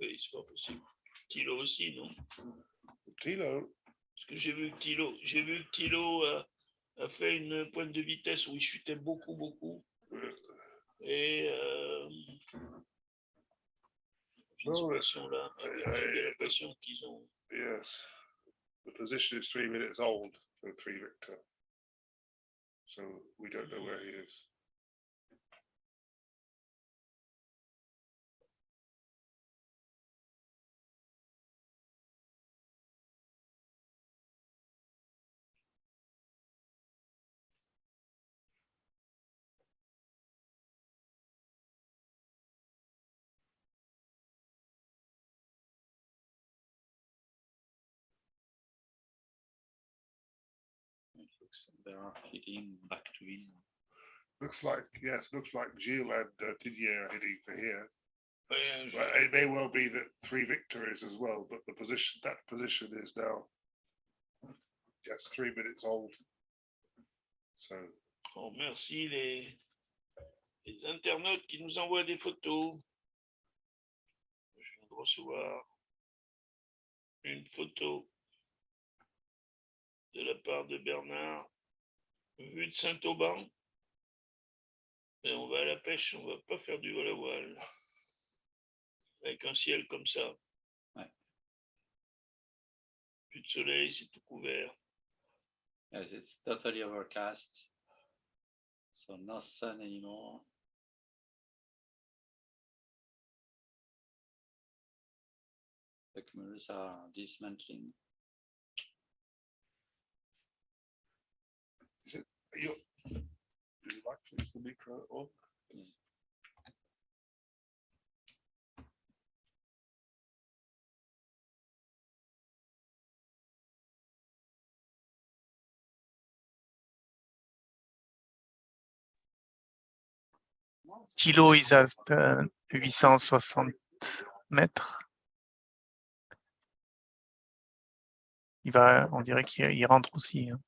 Oui, c'est pas possible. Thilo aussi, non? Tilo, Parce que j'ai vu que Thilo a fait une pointe de vitesse où il chutait beaucoup. Et j'ai No, l'impression là, j'ai l'impression qu'ils ont. yes. The position is 3 minutes old for 3 Victor. So we don't know where he is. They are heading back to Vinon. Looks like Gilles and Didier are heading for here. Ouais, Well, it may well be that 3 victories as well, but that position is now, yes, 3 minutes old. So bon, merci les internautes qui nous envoient des photos. Je viens de recevoir une photo de la part de Bernard, vue de Saint-Auban. Et on va à la pêche, on va pas faire du vol à voile. Avec un ciel comme ça. Ouais. Plus de soleil, c'est tout couvert. Yes, it's totally overcast. So no sun anymore. The cumulus are dismantling. would you like to use the micro on? Yes. Thilo is at 860 mètres. On dirait qu'il rentre aussi. Hein.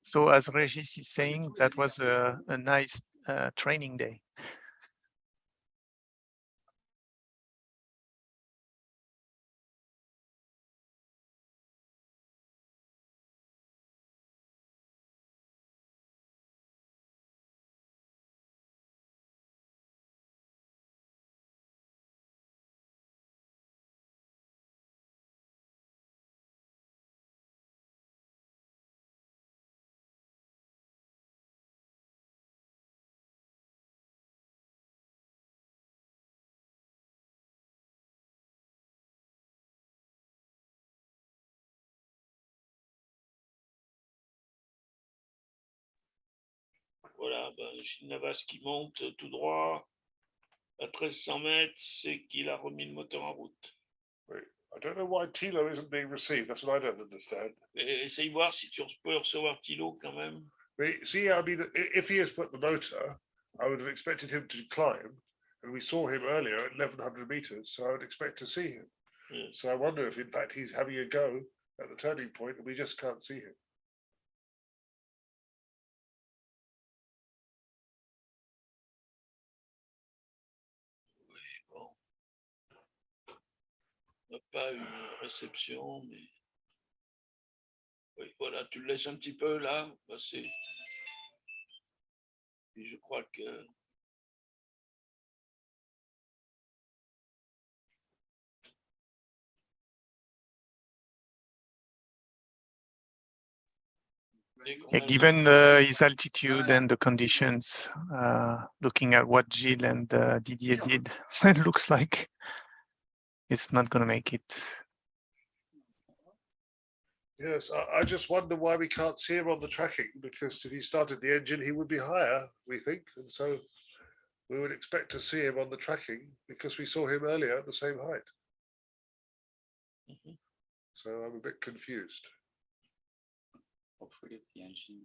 So as Regis is saying, that was a nice training day. Voilà, Gilles Navas qui monte tout droit à 1300 mètres, c'est qu'il a remis le moteur en route. Wait, I don't know why Tilo isn't being received. That's what I don't understand. Et essaye de voir si tu peux recevoir Thilo quand même. But see, I mean, if he has put the motor, I would have expected him to climb, and we saw him earlier at 1100 meters, so I would expect to see him. Yes. So I wonder if, in fact, he's having a go at the turning point, and we just can't see him. Bon. On n'a pas une réception, mais. Oui, voilà, tu le laisses un petit peu là, passer. Et je crois que. Dès qu'on Yeah, a le given his altitude and the conditions, looking at what Gilles and Didier did, it looks like it's not going to make it. Yes, I just wonder why we can't see him on the tracking, because if he started the engine, he would be higher, we think. And so we would expect to see him on the tracking because we saw him earlier at the same height. Mhm. So I'm a bit confused. Hopefully the engine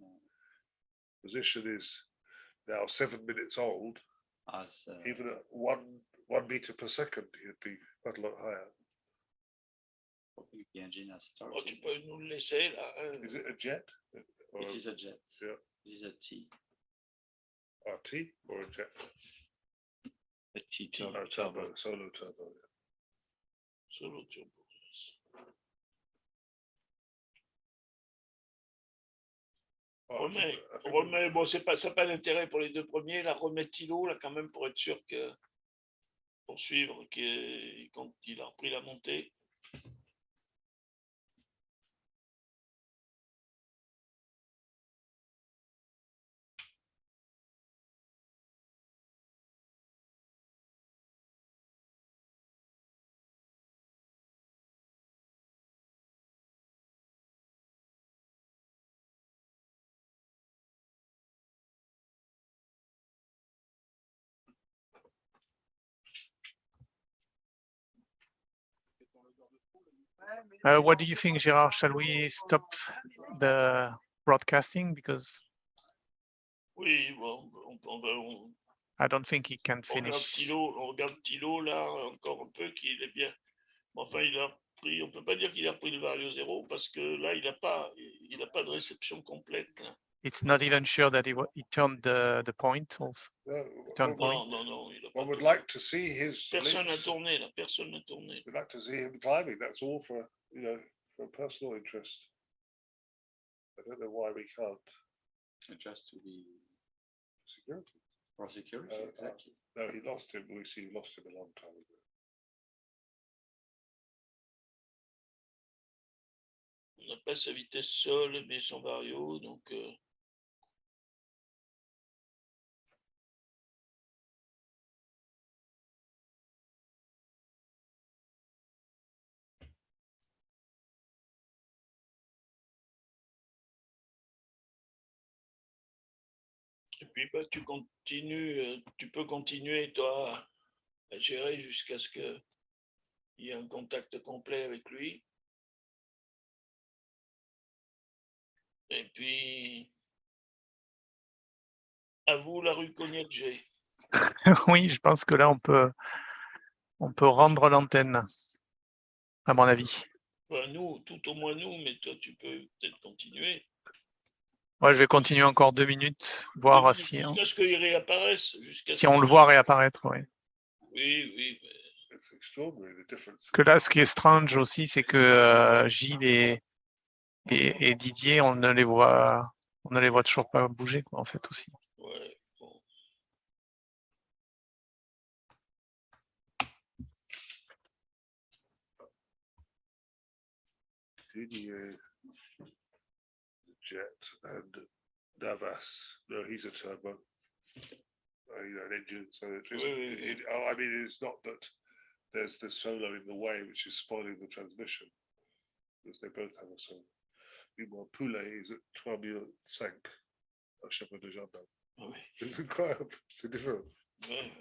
Position is now 7 minutes old. has Even at one meter per second, he'd be quite a lot higher. hopefully the engine has Oh, started. tu peux nous le laisser là. Is it a jet? Or It is a jet. Yeah. It is a T. RT or a jet? A TT. Turbo, solo turbo. Solo turbo. Oh, Remets, bon, ça n'a pas d'intérêt pour les deux premiers. Là, remets Thilo, là, quand même, pour être sûr que pour suivre quand il a repris la montée. What do you think, Gérard? Shall we stop the broadcasting? Because Oui, bon, I don't think he can on regarde finish. Thilo, là, encore un peu, qu'il est bien. Mais enfin, il a pris, on ne peut pas dire qu'il a pris le vario 0 parce que là, il n'a pas de réception complète. Là. It's not even sure that he turned the point also. Turn point. Non, il a pas One would tourné. like to see his. Personne n'a links. tourné, là, personne n'a tourné. We'd like to see him climbing. That's all for for personal interest. I don't know why we can't. Just to be Security. for security. Exactly. No, he lost him. We lost him a long time ago. On n'a pas sa vitesse seule, mais son vario, donc. Et puis bah, tu peux continuer toi à gérer jusqu'à ce qu'il y ait un contact complet avec lui. Et puis à vous la rue Cognac-G. Oui, je pense que là on peut rendre l'antenne, à mon avis. Bah, nous, tout au moins nous, mais toi tu peux peut-être continuer. Moi, je vais continuer encore 2 minutes, voir si Jusqu'à ce qu'il réapparaisse. si on le voit réapparaître. Oui. Oui. It's extraordinary the difference. Parce que là, ce qui est strange aussi, c'est que Gilles et Didier, on ne les voit toujours pas bouger, quoi, en fait aussi. Ouais, bon. Didier, Jet, and Navas. No, he's a turbo. An engine. So it is, Oui. I mean, it's not that there's the solo in the way, which is spoiling the transmission, because they both have a solo. Meanwhile, Poulet is at 3005 à Chapeau de Jardin. Oui. C'est incroyable, c'est différent. Ouais.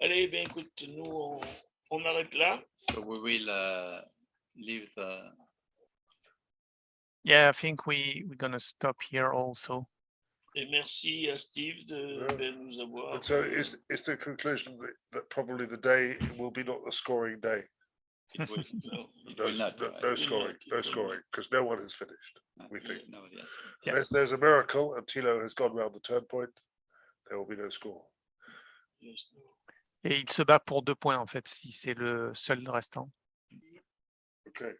Allez, bien écoute, nous on arrête là. So we will leave the. Yeah, I think we're gonna stop here also. Et merci à Steve de nous avoir. And so is the conclusion that probably the day will be not a scoring day? It will, it No, will not. no scoring, because no one has finished. We think. No, yes. Yeah. Unless there's a miracle and Tilo has gone round the turn point, there will be no score. Yes, no. Et il se bat pour 2 points, en fait, si c'est le seul restant. Okay.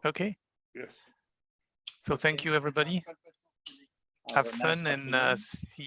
Okay, Yes. so thank you, everybody. Have fun and see you.